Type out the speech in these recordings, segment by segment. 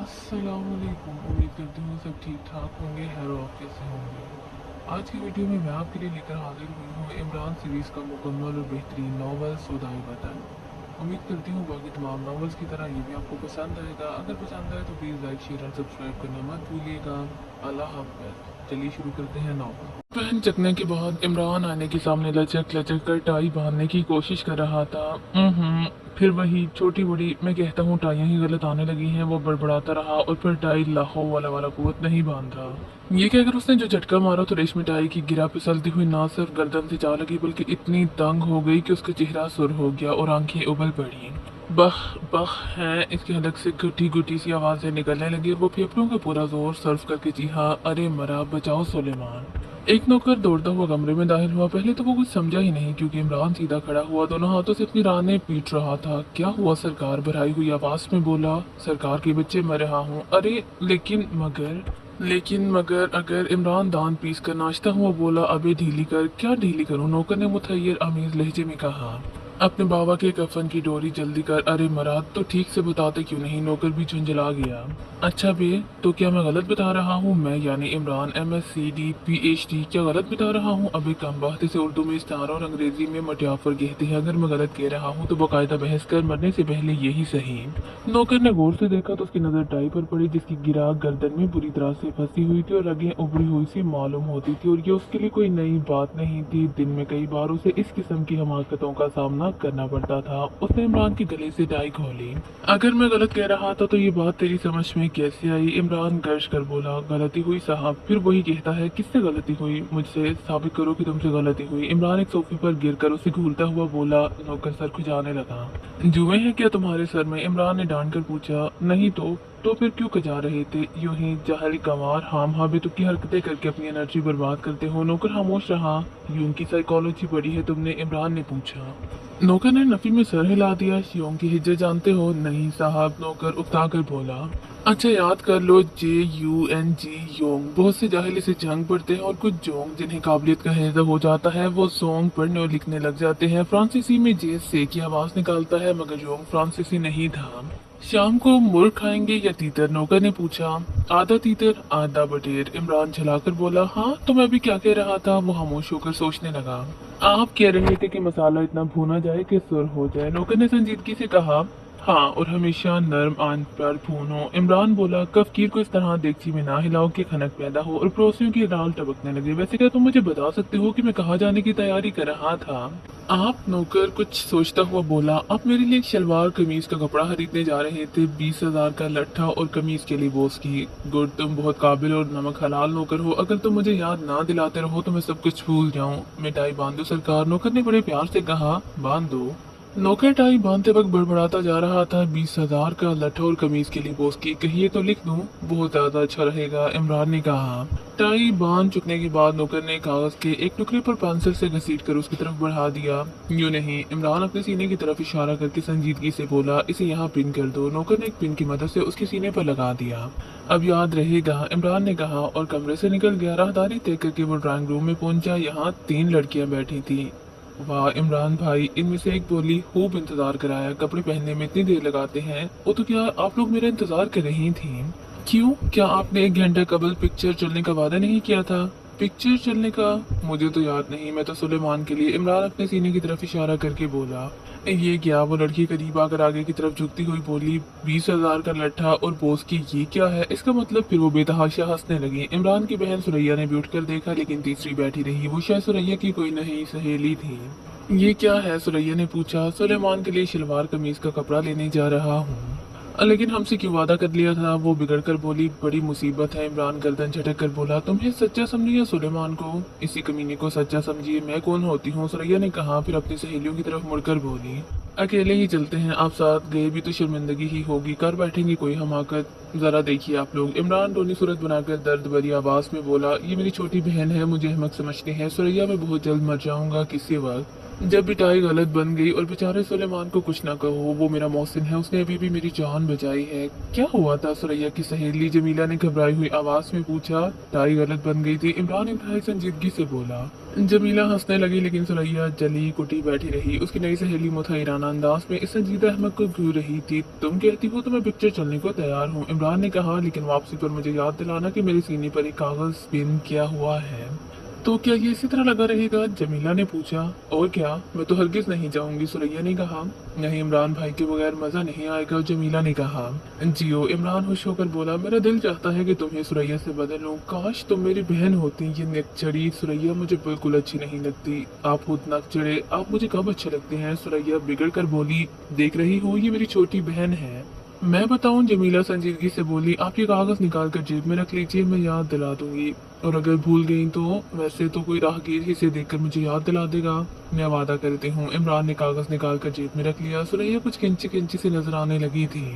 अस्सलाम वालेकुम। उम्मीद करती हूँ सब ठीक ठाक होंगे, खैर ऑफिस से होंगे। आज की वीडियो में मैं आपके लिए लेकर हाजिर हुई हूँ इमरान सीरीज़ का मुकम्मल और बेहतरीन नावल सौदाई वतन। उम्मीद करती हूँ बाकी तमाम नावल्स की तरह ये भी आपको पसंद आएगा। अगर पसंद आए तो प्लीज़ लाइक शेयर और सब्सक्राइब करना मत भूलिएगा। अल्लाह हाफ़िज़। चलिए शुरू करते हैं नावल। पहन चकने के बाद इमरान आने के सामने लचक लचक कर टाई बांधने की कोशिश कर रहा था। फिर वही छोटी बड़ी मैं कहता हूँ टाइयाँ ही गलत आने लगी हैं, वो बड़बड़ाता रहा और फिर टाई लाखों वाला कुवत नहीं बांधा। ये कहकर उसने जो झटका मारा तो रेशमी टाई की गिरा फिसलती हुई ना सिर्फ गर्दन से जा लगी बल्कि इतनी तंग हो गई कि उसका चेहरा सुर हो गया और आंखें उबल पड़ी। बह बह है इसकी हलक से घुटी घुटी सी आवाजें निकलने लगी और वो फेफड़ों का पूरा जोर सर्व करके चीखा, अरे मरा बचाओ सुलेमान। एक नौकर दौड़ता हुआ कमरे में दाखिल हुआ। पहले तो वो कुछ समझा ही नहीं क्योंकि इमरान सीधा खड़ा हुआ दोनों हाथों से अपनी रानें पीट रहा था। क्या हुआ सरकार? भराई हुई आवाज में बोला। सरकार के बच्चे मैं रहा हूँ। अरे लेकिन मगर अगर इमरान दांत पीस कर नाश्ता हुआ बोला, अबे ढीली कर। क्या ढीली करूं? नौकर ने मुतहैयर आमेज लहजे में कहा। अपने बाबा के कफन की डोरी जल्दी कर। अरे मराद तो ठीक से बताते क्यों नहीं? नौकर भी झुंझला गया। अच्छा बे, तो क्या मैं गलत बता रहा हूँ? मैं यानी इमरान MSc PhD क्या गलत बता रहा हूँ? अबे कम बात, इसे उर्दू में इस्तारा और अंग्रेजी में मटियाफर कहते हैं। अगर मैं गलत कह रहा हूँ तो बाकायदा बहस कर, मरने से पहले यही सही। नौकर ने गौर से देखा तो उसकी नजर टाई पर पड़ी जिसकी गिरा गर्दन में बुरी तरह से फंसी हुई थी और रगें उभरी हुई सी मालूम होती थी। और ये उसके लिए कोई नई बात नहीं थी। दिन में कई बार उसे इस किस्म की हमाकतों का सामना करना पड़ता था। उसने इमरान के गले से टाई खोली। अगर मैं गलत कह रहा था तो ये बात तेरी समझ में कैसे आई? इमरान गर्ज कर बोला। गलती हुई साहब। फिर वही कहता है, किससे गलती हुई? मुझसे साबित करो कि तुमसे गलती हुई। इमरान एक सोफे पर गिरकर उसे घूरता हुआ बोला। नौकर सर खुजाने लगा। जुए हैं क्या तुम्हारे सर में? इमरान ने डांट कर पूछा। नहीं तो फिर क्यों कजा रहे थे? यूं ही जाहिल गंवार हाम हाबितों की हरकतें करके अपनी एनर्जी बर्बाद करते हो। नौकर खामोश रहा। यूं की साइकोलॉजी पढ़ी है तुमने? इमरान ने पूछा। नौकर ने नफी में सर हिला दिया। यूं की हिज्जे जानते हो? नहीं साहब, नौकर उकता कर बोला। अच्छा याद कर लो, JUNG योंग। बहुत से जाहिल इसे जंग पढ़ते हैं और कुछ जोंग जिन्हें काबिलियत का हैजा हो जाता है वो सोंग पढ़ने और लिखने लग जाते हैं। फ्रांसीसी में जे से की आवाज निकालता है मगर योंग फ्रांसीसी नहीं था। शाम को मुर्ग खाएंगे या तीतर? नौकर ने पूछा। आधा तीतर आधा बटेर, इमरान झलाकर बोला। हाँ तो मैं भी क्या कह रहा था? वो खामोश होकर सोचने लगा। आप कह रहे थे कि मसाला इतना भुना जाए कि सुर हो जाए। नौकर ने संजीदगी से कहा। हाँ, और हमेशा नर्म आंच पर भूनो। इमरान बोला। कफकीर को इस तरह देगची में ना हिलाओ कि खनक पैदा हो और पड़ोसियों की राल टपकने लगे। वैसे क्या तुम मुझे बता सकते हो कि मैं कहाँ जाने की तैयारी कर रहा था? आप? नौकर कुछ सोचता हुआ बोला। आप मेरे लिए एक शलवार कमीज का कपड़ा खरीदने जा रहे थे। 20,000 का लट्ठा और कमीज के लिए बोस की। गुड, तुम बहुत काबिल और नमक हलाल नौकर हो। अगर तुम मुझे याद ना दिलाते रहो तो मैं सब कुछ भूल जाऊं। मैं टाई बांधो सरकार? नौकर ने बड़े प्यार से कहा। बांध दो। नौकर टाई बांधते वक्त बड़बड़ाता जा रहा था। 20,000 का लट्ठा और कमीज के लिए बोस की। कहिए तो लिख दूं? बहुत ज्यादा अच्छा रहेगा, इमरान ने कहा। टाई बांध चुकने के बाद नौकर ने कागज के एक टुकड़े पर पेंसिल से घसीट कर उसकी तरफ बढ़ा दिया। यूं नहीं, इमरान अपने सीने की तरफ इशारा करके संजीदगी से बोला। इसे यहाँ पिन कर दो। नौकर ने एक पिन की मदद से उसके सीने पर लगा दिया। अब याद रहेगा, इमरान ने कहा और कमरे से निकल गया। राहदारी तय करके वो ड्राइंग रूम में पहुंचा। यहाँ 3 लड़कियां बैठी थी। वाह इमरान भाई, इनमें से एक बोली। खूब इंतजार कराया, कपड़े पहनने में इतनी देर लगाते हैं। वो तो क्या आप लोग मेरा इंतजार कर रही थी? क्यों, क्या आपने 1 घंटा कबल पिक्चर चलने का वादा नहीं किया था? पिक्चर चलने का? मुझे तो याद नहीं, मैं तो सुलेमान के लिए। इमरान अपने सीने की तरफ इशारा करके बोला। ये क्या? वो लड़की करीब आकर आगे की तरफ झुकती हुई बोली। 20,000 का लट्ठा और बोस की ये क्या है? इसका मतलब? फिर वो बेतहाशा हंसने लगी। इमरान की बहन सुरैया ने भी उठकर देखा लेकिन तीसरी बैठी रही। वो शायद सुरैया की कोई नई सहेली थी। ये क्या है? सुरैया ने पूछा। सुलेमान के लिए शलवार कमीज का कपड़ा लेने जा रहा हूँ। लेकिन हमसे क्यों वादा कर लिया था? वो बिगड़ कर बोली। बड़ी मुसीबत है। इमरान गर्दन झटक कर बोला। तुम्हें सच्चा समझिए सुलेमान को? इसी कमीने को सच्चा समझिए। मैं कौन होती हूँ? सुरैया ने कहा, फिर अपनी सहेलियों की तरफ मुड़कर बोली। अकेले ही चलते हैं, आप साथ गए भी तो शर्मिंदगी ही होगी। कर बैठेंगे कोई हमाकत? जरा देखिए आप लोग। इमरान रोनी सूरत बनाकर दर्द भरी आवाज में बोला। ये मेरी छोटी बहन है, मुझे अहमक समझते हैं सुरैया। मैं बहुत जल्द मर जाऊंगा किसी वक्त। जब भी टाई गलत बन गई। और बेचारे सुलेमान को कुछ ना कहो, वो मेरा मोहसिन है, उसने अभी भी मेरी जान बचाई है। क्या हुआ था? सुरैया की सहेली जमीला ने घबराई हुई आवाज में पूछा। टाई गलत बन गई थी, इमरान इंतहाई संजीदगी से बोला। जमीला हंसने लगी लेकिन सुरैया जली कुटी बैठी रही। उसकी नई सहेली मुतहैराना दोस्ताना अंदाज में इस संजीदा अहमद को घूर रही थी। तुम कहती हो तो मैं पिक्चर चलने को तैयार हूँ, इमरान ने कहा, लेकिन वापसी पर मुझे याद दिलाना कि मेरे सीने पर एक कागज पिन किया हुआ है। तो क्या ये इसी तरह लगा रहेगा? जमीला ने पूछा। और क्या, मैं तो हरगिज नहीं जाऊंगी, सुरैया ने कहा। नहीं, इमरान भाई के बगैर मजा नहीं आएगा, जमीला ने कहा। जियो, इमरान खुश होकर बोला, मेरा दिल चाहता है कि तुम्हें सुरैया से बदल लूं। काश तुम मेरी बहन होती। ये नकचड़ी सुरैया मुझे बिल्कुल अच्छी नहीं लगती। आप खुद नकचड़े, आप मुझे कब अच्छे लगते हैं? सुरैया बिगड़ कर बोली, देख रही हो, ये मेरी छोटी बहन है। मैं बताऊं, जमीला संजीदगी से बोली, आप ये कागज निकाल कर जेब में रख लीजिए, मैं याद दिला दूंगी। और अगर भूल गई तो वैसे तो कोई राहगीर ही से देखकर मुझे याद दिला देगा। मैं वादा करती हूँ। इमरान ने कागज निकाल कर जेब में रख लिया। सुरैया कुछ किंची किंची से नजर आने लगी थी।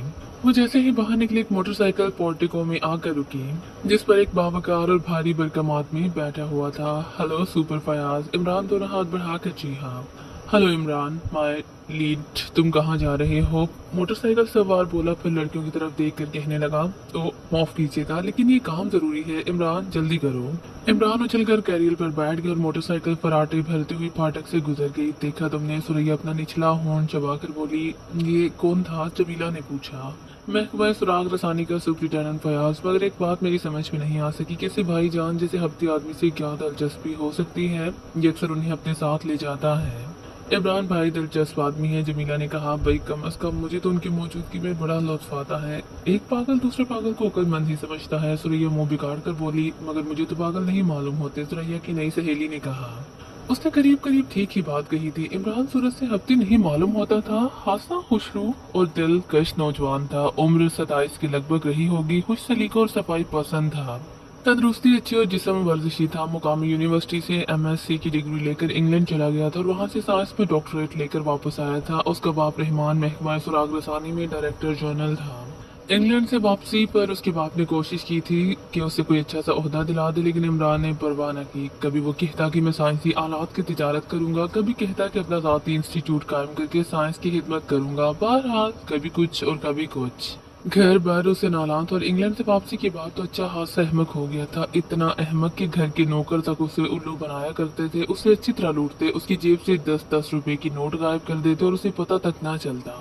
वो जैसे ही बाहर निकली, एक मोटरसाइकिल पोर्टिको में आकर रुकी, जिस पर एक बावकार और भारी भरकम आदमी बैठा हुआ था। हेलो सुपर फयाज, इमरान दोनों हाथ बढ़ाकर जी हाँ। हेलो इमरान, माय लीड, तुम कहाँ जा रहे हो? मोटरसाइकिल सवार बोला, फिर लड़कियों की तरफ देख कर कहने लगा, तो माफ कीजिएगा लेकिन ये काम जरूरी है, इमरान जल्दी करो। इमरान उछलकर कैरियर पर बैठ गया और मोटरसाइकिल फराटे भरती हुई फाटक से गुजर गई। देखा तुमने? सुरैया अपना निचला होंठ चबाकर बोली। ये कौन था? जमीला ने पूछा। महकमा सुराग रसानी का सुप्रिटेंडेंट फयाज, मगर एक बात मेरी समझ में नहीं आ सकी, किसी भाईजान जैसे हफ्ती आदमी से क्या दिलचस्पी हो सकती है? ये अक्सर उन्हें अपने साथ ले जाता है। इमरान भाई दिलचस्प आदमी है, जमीला ने कहा। भाई कम अज कम मुझे तो उनकी मौजूदगी में बड़ा लुत्फ आता है। एक पागल दूसरे पागल को अक्लमंद ही समझता है, सुरैया मुंह बिगाड़ कर बोली। मगर मुझे तो पागल नहीं मालूम होते, सुरैया की नई सहेली ने कहा। उसने करीब करीब ठीक ही बात कही थी। इमरान सूरज से हफ्ती नहीं मालूम होता था। हासा खुशरू और दिलकश नौजवान था, उम्र 27 के लगभग रही होगी, खुश सलीका और सफाई पसंद था, तंदुरुस्ती अच्छी और जिस्म वर्जिशी था। मुकामी यूनिवर्सिटी से एमएससी की डिग्री लेकर इंग्लैंड चला गया था और वहां से साइंस में डॉक्टरेट लेकर वापस आया था। उसका बाप रहमान महकमा सुराग रसानी में डायरेक्टर जनरल था। इंग्लैंड से वापसी पर उसके बाप ने कोशिश की थी कि उसे कोई अच्छा सा ओहदा दिला दे, लेकिन इमरान ने परवाह न की। कभी वो कहता कि मैं साइंसी आलात की तिजारत करूंगा, कभी कहता कि अपना ज़ाती इंस्टीट्यूट कायम करके साइंस की खिदमत करूंगा। बहरहाल कभी कुछ और कभी कुछ। घर बार उसे नालांत और इंग्लैंड से वापसी के बाद तो अच्छा खासा अहमक हो गया था। इतना अहमक कि घर के नौकर तक उसे उल्लू बनाया करते थे, उसे अच्छी तरह लूटते, उसकी जेब से 10-10 रुपए की नोट गायब कर देते और उसे पता तक ना चलता।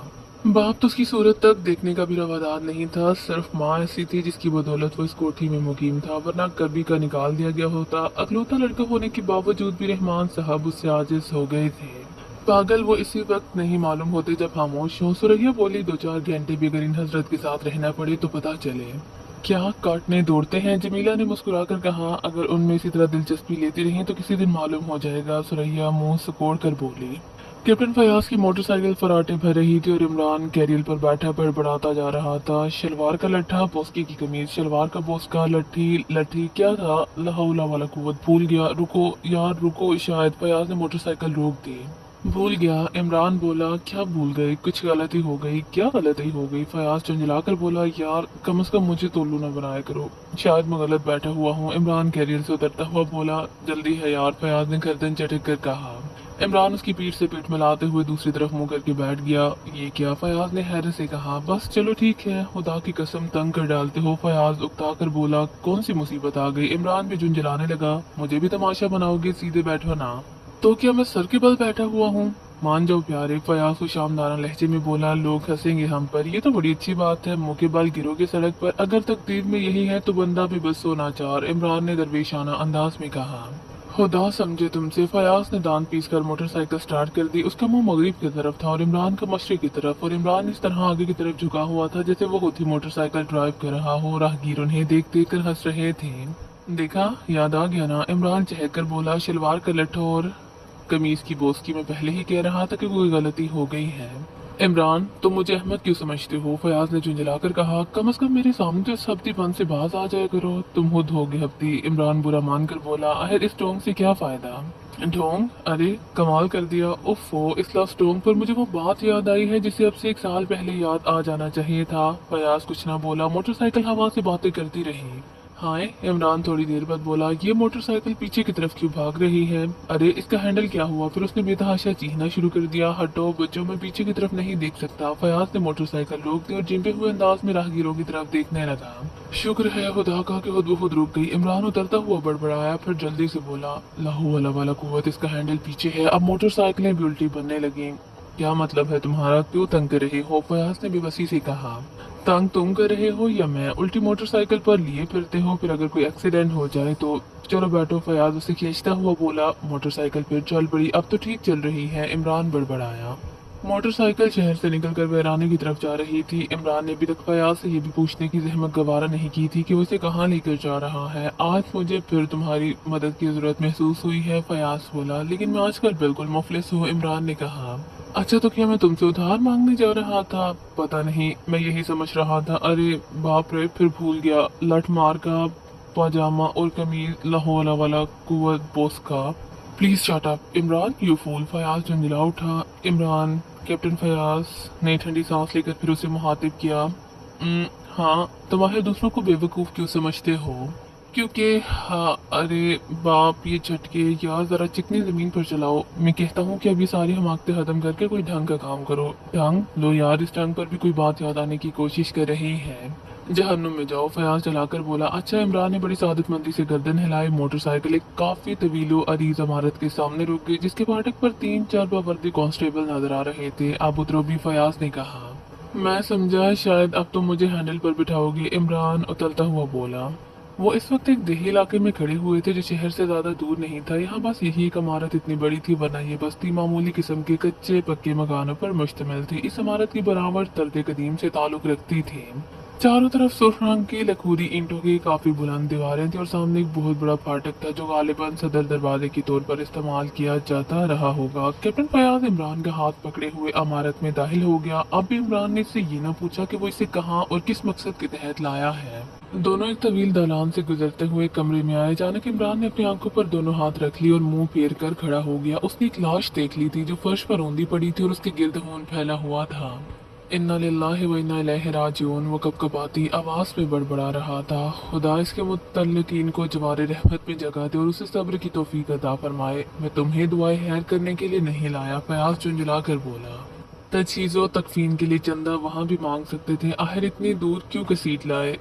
बाप तो उसकी सूरत तक देखने का भी रवादार नहीं था, सिर्फ माँ ऐसी थी जिसकी बदौलत वो इस कोठी में मुकीम था, वरना कभी का निकाल दिया गया होता। अकलौता लड़का होने के बावजूद भी रहमान साहब उससे आजिज हो गए थे। पागल वो इसी वक्त नहीं मालूम होते जब खामोश हो। सुरैया बोली, 2-4 घंटे भी अगर इन हजरत के साथ रहना पड़े तो पता चले। क्या काटने दौड़ते हैं? जमीला ने मुस्कुराकर कहा। अगर उनमें इसी तरह दिलचस्पी लेती रही तो किसी दिन मालूम हो जाएगा, सुरैया मुंह सिकोड़ कर बोली। कैप्टन फयाज की मोटरसाइकिल फराटे भर रही थी और इमरान कैरियर पर बैठा बड़बड़ाता जा रहा था। शलवार का लट्ठा, बोस्की की कमीज, शलवार का बोस्का, लट्ठी लट्ठी क्या था? ला हौला वाला कुव्वत, भूल गया। रुको यार रुको, शायद। फयाज ने मोटरसाइकिल रोक दी। भूल गया, इमरान बोला। क्या भूल गए? कुछ गलती हो गई? क्या गलती हो गई? फयाज चंचलाकर बोला, यार कम से कम मुझे तो उल्लू न बनाया करो, शायद मैं गलत बैठा हुआ हूँ। इमरान कैरियर से उतरता हुआ बोला, जल्दी है यार, फयाज ने गर्दन चटक कर कहा। इमरान उसकी पीठ से पीठ मिलाते हुए दूसरी तरफ मुंह करके बैठ गया। ये क्या? फयाज ने हैरत से कहा। बस चलो ठीक है, खुदा की कसम तंग कर डालते हो, फयाज उकता कर बोला। कौन सी मुसीबत आ गई? इमरान भी झुंझलाने लगा। मुझे भी तमाशा बनाओगे? सीधे बैठो ना। तो क्या मैं सर के बल बैठा हुआ हूँ? मान जाओ प्यारे, फयाज को शामदाना लहजे में बोला। लोग हंसेंगे हम पर, ये तो बड़ी अच्छी बात है। मुंह के बल गिरोगे सड़क पर, अगर तकदीर में यही है तो बंदा भी बस सोना चार, इमरान ने दरवेशाना अंदाज में कहा। खुदा समझे तुमसे। फयाज ने दांत पीस कर मोटरसाइकिल स्टार्ट कर दी। उसका मुंह मगरिब की तरफ था और इमरान का मशरिक की तरफ, और इमरान इस तरह आगे की तरफ झुका हुआ था जैसे वो खुद ही मोटरसाइकिल ड्राइव कर रहा हो। राहगीर उन्हें देख देख कर हंस रहे थे। देखा, याद आ गया ना? इमरान चहक कर बोला। शलवार का लट्ठा और कमीज की बोस्की में पहले ही कह रहा था कि कोई गलती हो गई है। इमरान, तुम मुझे अहमद क्यों समझते हो? फयाज ने झुंझलाकर कहा। कम से कम मेरे सामने तो इस हफ्तीपन से बाज आ जाया करो, तुम खुद होगे हफ्ती। इमरान बुरा मानकर बोला। आखिर इस ढोंग से क्या फायदा? ढोंग? अरे कमाल कर दिया। उफ़ो, इस लफ्ज़ ढोंग पर मुझे वो बात याद आई है जिसे अब से 1 साल पहले याद आ जाना चाहिए था। फयाज कुछ ना बोला, मोटरसाइकिल हवा से बातें करती रही। हाय, इमरान थोड़ी देर बाद बोला। ये मोटरसाइकिल पीछे की तरफ क्यों भाग रही है? अरे इसका हैंडल क्या हुआ? फिर उसने बेतहाशा चीखना शुरू कर दिया। हटो बच्चों, मैं पीछे की तरफ नहीं देख सकता। फयाज ने मोटरसाइकिल रोक दी और जिंपे हुए अंदाज में राहगीरों की तरफ देखने लगा। शुक्र है खुदा का कि खुद ब खुद रुक गई। इमरान उतरता हुआ बड़बड़ाया, फिर जल्दी से बोला, लाहू वाला कुव्वत, इसका हैंडल पीछे है। अब मोटरसाइकिलें भी उल्टी बनने लगी। क्या मतलब है तुम्हारा, क्यों तंग कर रहे हो? फयाज ने बेबसी से कहा। तंग तुम कर रहे हो या मैं? उल्टी मोटरसाइकिल पर लिए फिरते हो, फिर अगर कोई एक्सीडेंट हो जाए तो। चलो बैठो, फयाज उसे खींचता हुआ बोला। मोटरसाइकिल फिर चल पड़ी। अब तो ठीक चल रही है, इमरान बड़बड़ाया। मोटरसाइकिल शहर से निकलकर वीराने की तरफ जा रही थी। इमरान ने अभी तक फयाज से ये भी पूछने की जहमत गवारा नहीं की थी कि वो इसे कहाँ लेकर जा रहा है। आज मुझे फिर तुम्हारी मदद की जरूरत महसूस हुई है, फयाज बोला, लेकिन मैं आजकल बिल्कुल मुफलिस हूँ, इमरान ने कहा। अच्छा, तो क्या मैं तुमसे उधार मांगने जा रहा था? पता नहीं, मैं यही समझ रहा था। अरे बाप रे, फिर भूल गया। लठ मार का पाजामा और कमीज लाहौल वाला कुवत बोस का। Please shut up Imran, you fool, Fayyaz झंझला उठा। इमरान, कैप्टन फयाज ने ठंडी सांस लेकर फिर उसे मुखातिब किया। हाँ, तुम आखिर दूसरों को बेवकूफ़ क्यों समझते हो? क्योंकि हाँ, अरे बाप, ये झटके यार, जरा चिकनी जमीन पर चलाओ। मैं कहता हूँ कि अभी सारी हमाकतें खत्म करके कोई ढंग का काम करो। ढंग लो यार, इस ढंग पर भी कोई बात याद आने की कोशिश कर रही है। जहन्नुम में जाओ, फयाज चलाकर बोला। अच्छा, इमरान ने बड़ी सादतमंदी से गर्दन हिलाई। मोटरसाइकिल एक काफी तवीलो अरीज इमारत के सामने रुक गई, जिसके फाटक पर 3-4 बावर्दी कांस्टेबल नजर आ रहे थे। अब उतरो भी, फयाज ने कहा। मैं समझा शायद अब तुम मुझे हैंडल पर बिठाओगे, इमरान उतलता हुआ बोला। वो इस वक्त एक देही इलाके में खड़े हुए थे जो शहर से ज्यादा दूर नहीं था। यहाँ बस यही एक इमारत इतनी बड़ी थी, वरना ये बस्ती मामूली किस्म के कच्चे पक्के मकानों पर मुश्तमिल थी। इस इमारत की बराबर तर्द कदीम से ताल्लुक रखती थी। चारों तरफ सुर्ख रंग की लखूदी ईंटों की काफी बुलंद दीवारें थी और सामने एक बहुत बड़ा फाटक था जो गालिबन सदर दरवाजे के तौर पर इस्तेमाल किया जाता रहा होगा। कैप्टन फयाज इमरान का हाथ पकड़े हुए इमारत में दाखिल हो गया। अब भी इमरान ने इससे ये न पूछा कि वो इसे कहाँ और किस मकसद के तहत लाया है। दोनों एक तवील दालान से गुजरते हुए कमरे में आए। अचानक इमरान ने अपनी आंखों पर दोनों हाथ रख ली और मुंह फेर कर खड़ा हो गया। उसने एक लाश देख ली थी जो फर्श पर औंधी पड़ी थी और उसके गिर्द खून फैला हुआ था। इन्ना लिल्लाहि व इन्ना इलैहि राजिऊन, वो कपकपाती आवाज में बड़बड़ा रहा था। खुदा इसके मुतल्लिकीन को जवारे रहमत में जगह दे और उसे सब्र की तौफीक अता फरमाए। मैं तुम्हें दुआए खैर करने के लिए नहीं लाया, फयाज चुंझला कर बोला। तजहीज़ो तकफीन के लिए चंदा वहाँ भी मांग सकते थे, आखिर इतनी दूर क्यों घसीट लाए?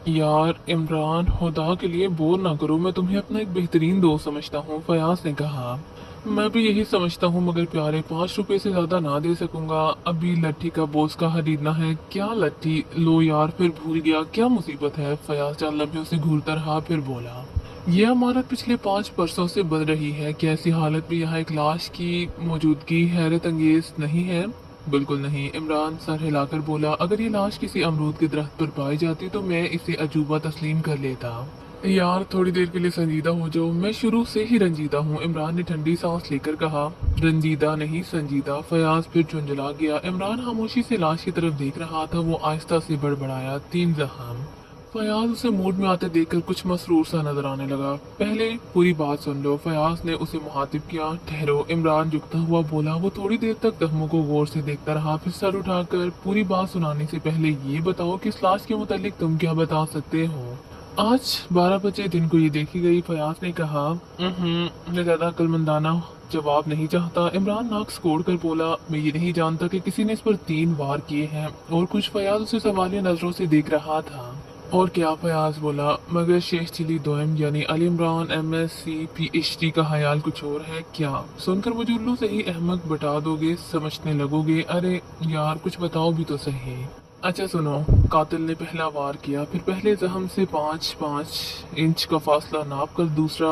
यार इमरान, खुदा के लिए बोर ना करो, मैं तुम्हें अपना एक बेहतरीन दोस्त समझता हूँ, फयाज ने कहा। मैं भी यही समझता हूँ, मगर प्यारे 5 रुपए से ज्यादा ना दे सकूंगा। अभी लट्ठी का बोझ का खरीदना है। क्या लट्ठी? लो यार, फिर भूल गया, क्या मुसीबत है? फयाज चार लम्हे उसे घूरता रहा, फिर बोला। यह इमारत पिछले 5 बरसों से बन रही है। क्या ऐसी हालत में यहाँ एक लाश की मौजूदगी हैरत अंगेज नहीं है? बिल्कुल नहीं, इमरान सर हिलाकर बोला। अगर ये लाश किसी अमरूद के दरख्त पर पाई जाती तो मैं इसे अजूबा तस्लीम कर लेता। यार थोड़ी देर के लिए संजीदा हो जाओ, मैं शुरू से ही रंजीदा हूँ, इमरान ने ठंडी सांस लेकर कहा। रंजीदा नहीं संजीदा, फयाज फिर झुंझला गया। इमरान खामोशी से लाश की तरफ देख रहा था। वो आहिस्ता से बड़बड़ाया, 3 जख्म। फयाज उसे मूड में आते देखकर कुछ मसरूर सा नजर आने लगा। पहले पूरी बात सुन लो, फयाज ने उसे मुखातिब किया। ठहरो, इमरान झुकता हुआ बोला। वो थोड़ी देर तक जख्मों को गौर से देखता रहा, फिर सर उठाकर पूरी बात सुनाने से पहले ये बताओ कि इस लाश के मुतालिक तुम क्या बता सकते हो? आज 12 बजे दिन को ये देखी गई, फयाज ने कहा। मैं ज्यादा अक्लमंदाना जवाब नहीं चाहता, इमरान नाक सिकोड़ कर बोला। मैं ये नहीं जानता कि किसी ने इस पर 3 वार किए हैं और कुछ। फयाज उसे सवालिया नजरों से देख रहा था। और क्या? फयाज बोला। मगर शेख चिली दोयम यानी अली इमरान MSc PhD का ख्याल कुछ और है क्या? सुनकर मुझे उल्लू से ही अहमक बता दोगे, समझने लगोगे। अरे यार कुछ बताओ भी तो सही। अच्छा सुनो, कातिल ने पहला वार किया, फिर पहले जख्म से 5-5 इंच का फासला नाप कर दूसरा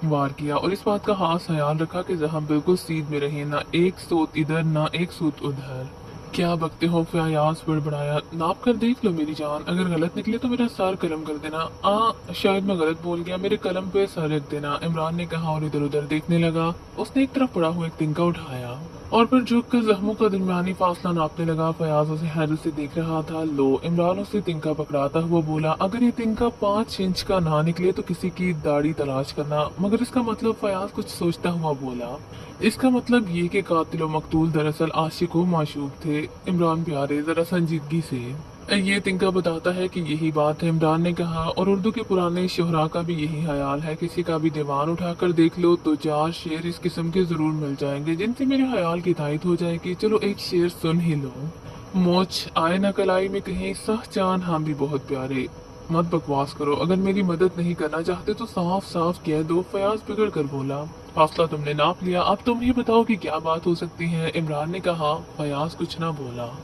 वार किया और इस बात का खास ख्याल रखा कि जख्म बिल्कुल सीध में रहे, ना एक सूत इधर ना एक सूत उधर। क्या बकते हो? फयाज बड़बड़ाया। नाप कर देख लो मेरी जान, अगर गलत निकले तो मेरा सर कलम कर देना। शायद मैं गलत बोल गया, मेरे कलम पे सर रख देना, इमरान ने कहा और इधर उधर देखने लगा। उसने एक तरफ पड़ा हुआ एक तिनका उठाया और फिर झुक कर जख्मों का दरमियानी फासला नापने लगा। फयाज उसे हैरत से देख रहा था। लो, इमरान उसे तिनका पकड़ाता हुआ बोला। अगर ये तिनका 5 इंच का ना निकले तो किसी की दाढ़ी तलाश करना। मगर इसका मतलब? फयाज कुछ सोचता हुआ बोला। इसका मतलब ये कि कातिल और मकतूल दरअसल आशिक व माशूक थे। इमरान प्यारे, जरा संजीदगी से। ये तिनका बताता है कि यही बात है, इमरान ने कहा। और उर्दू के पुराने शोहरा का भी यही ख्याल है। किसी का भी दीवान उठाकर देख लो तो 4 शेर इस किस्म के जरूर मिल जाएंगे जिनसे मेरे ख्याल की तायद हो जाएगी। चलो एक शेर सुन ही लो। मोच आए न कलाई में कहीं, सह जान हम भी बहुत प्यारे। मत बकवास करो, अगर मेरी मदद नहीं करना चाहते तो साफ साफ कह दो। फयाज बिगड़ कर बोला। फासला तुमने नाप लिया, अब तुम ही बताओ कि क्या बात हो सकती है, इमरान ने कहा। फयाज कुछ ना बोला।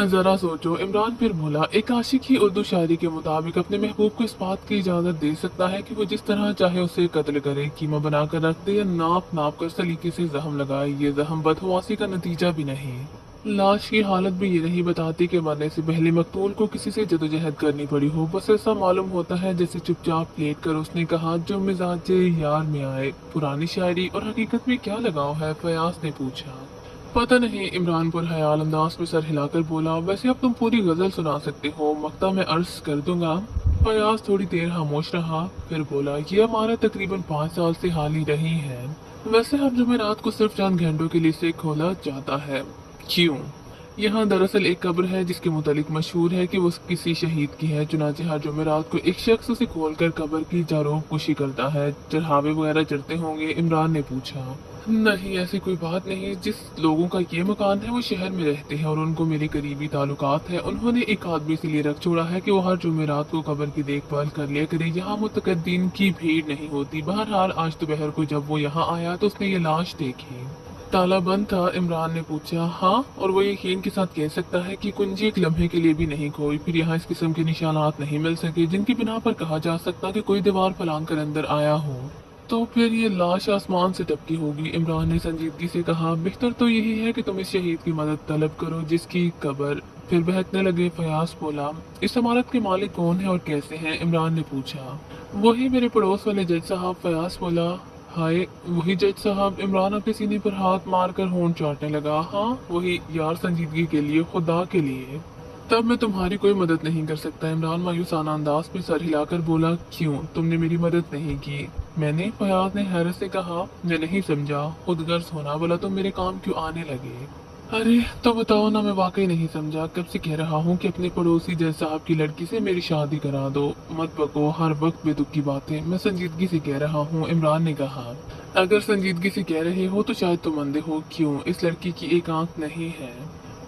जरा सोचो, इमरान फिर बोला। एक आशिक ही उर्दू शायरी के मुताबिक अपने महबूब को इस बात की इजाजत दे सकता है कि वो जिस तरह चाहे उसे कत्ल करे, कीमा बनाकर रख दे या नाप नाप कर सलीके से जख्म लगाए। ये जख्म बदहवासी का नतीजा भी नहीं, लाश की हालत भी ये नहीं बताती कि मरने से पहले मकतूल को किसी से जदोजहद करनी पड़ी हो। बस ऐसा मालूम होता है जैसे चुपचाप लेट कर उसने कहा, जो मिजाजे यार में आए। पुरानी शायरी और हकीकत में क्या लगाव है, फयाज ने पूछा। पता नहीं, इमरान पर हयाल अंदाज में सर हिलाकर बोला। वैसे अब तुम पूरी गजल सुना सकते हो, मक्ता मैं अर्ज कर दूंगा। फयाज थोड़ी देर खामोश रहा, फिर बोला। ये हमारा तकरीबन 5 साल से हाल ही रही है। वैसे हर जुमेरात को सिर्फ चंद घंटों के लिए इसे खोला जाता है। क्यों? यहाँ दरअसल एक कब्र है जिसके मुतालिक मशहूर है कि वो किसी शहीद की है। चुनाचे हर जुमेरात को एक शख्स उसे खोलकर कब्र की जारोब कुशी करता है। चढ़ावे वगैरह चढ़ते होंगे, इमरान ने पूछा। नहीं, ऐसी कोई बात नहीं। जिस लोगों का ये मकान है वो शहर में रहते हैं और उनको मेरे करीबी ताल्लुकात है। उन्होंने एक आदमी से लिए रख छोड़ा है कि वो हर जुमेरात को कब्र की देखभाल कर लिया करे। यहाँ मुतकद्दीन की भीड़ नहीं होती। बहरहाल आज दोपहर को जब वो यहाँ आया तो उसने ये लाश देखी। ताला बंद था, इमरान ने पूछा। हाँ, और वो यकीन के साथ कह सकता है कि कुंजी एक लम्हे के लिए भी नहीं खोई। फिर यहाँ इस किस्म के निशानात नहीं मिल सके जिनकी बिना पर कहा जा सकता कि कोई दीवार फलांग कर अंदर आया हो। तो फिर ये लाश आसमान से टपकी होगी, इमरान ने संजीदगी से कहा। बेहतर तो यही है कि तुम इस शहीद की मदद तलब करो जिसकी कब्र। फिर बहकने लगे। फयाज बोला। इस इमारत के मालिक कौन है और कैसे हैं, इमरान ने पूछा। वही मेरे पड़ोस वाले जज साहब, फयाज बोला। हाय, वही जज साहब, इमरान अपने सीने पर हाथ मारकर होंठ चाटने लगा। हाँ वही यार, संजीदगी के लिए, खुदा के लिए। तब मैं तुम्हारी कोई मदद नहीं कर सकता, इमरान मायूसाना अंदाज में सर हिलाकर बोला। क्यों, तुमने मेरी मदद नहीं की? मैंने? फयाज ने हैरत से कहा। मैं नहीं समझा। खुद गर्ज होना बोला तो मेरे काम क्यों आने लगे? अरे तो बताओ ना, मैं वाकई नहीं समझा। कब से कह रहा हूँ कि अपने पड़ोसी जज साहब की लड़की से मेरी शादी करा दो। मत बको, हर वक्त बेतुक की बातें। मैं संजीदगी से कह रहा हूँ, इमरान ने कहा। अगर संजीदगी से कह रहे हो तो शायद तुम अंधे हो। क्यों? इस लड़की की एक आंख नहीं है,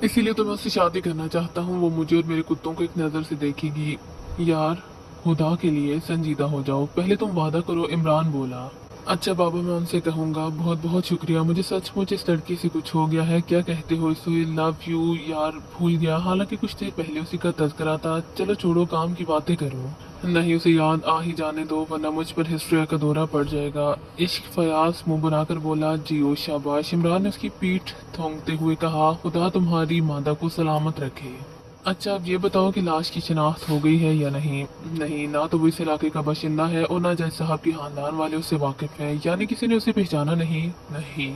इसीलिए तो मैं उससे शादी करना चाहता हूँ। वो मुझे और मेरे कुत्तों को एक नजर से देखेगी। यार खुदा के लिए संजीदा हो जाओ, पहले तुम वादा करो, इमरान बोला। अच्छा बाबा, मैं उनसे कहूँगा। बहुत बहुत शुक्रिया, मुझे सचमुच इस लड़की से कुछ हो गया है। क्या कहते हो इसे? लव यू यार, भूल गया। हालांकि कुछ देर पहले उसी का तज़किरा था। चलो छोड़ो, काम की बातें करो। नहीं, उसे याद आ ही जाने दो, वरना मुझ पर हिस्ट्रिया का दौरा पड़ जाएगा। इश्क, फयाज मुंह बनाकर बोला। जियो शाबाश, इमरान ने उसकी पीठ थोंकते हुए कहा। खुदा तुम्हारी मादा को सलामत रखे। अच्छा अब ये बताओ कि लाश की शिनाख्त हो गई है या नहीं? नहीं, ना तो वो इस इलाके का बाशिंदा है और ना जज साहब के खानदान वाले उससे वाकिफ हैं। यानी किसी ने उसे पहचाना नहीं? नहीं।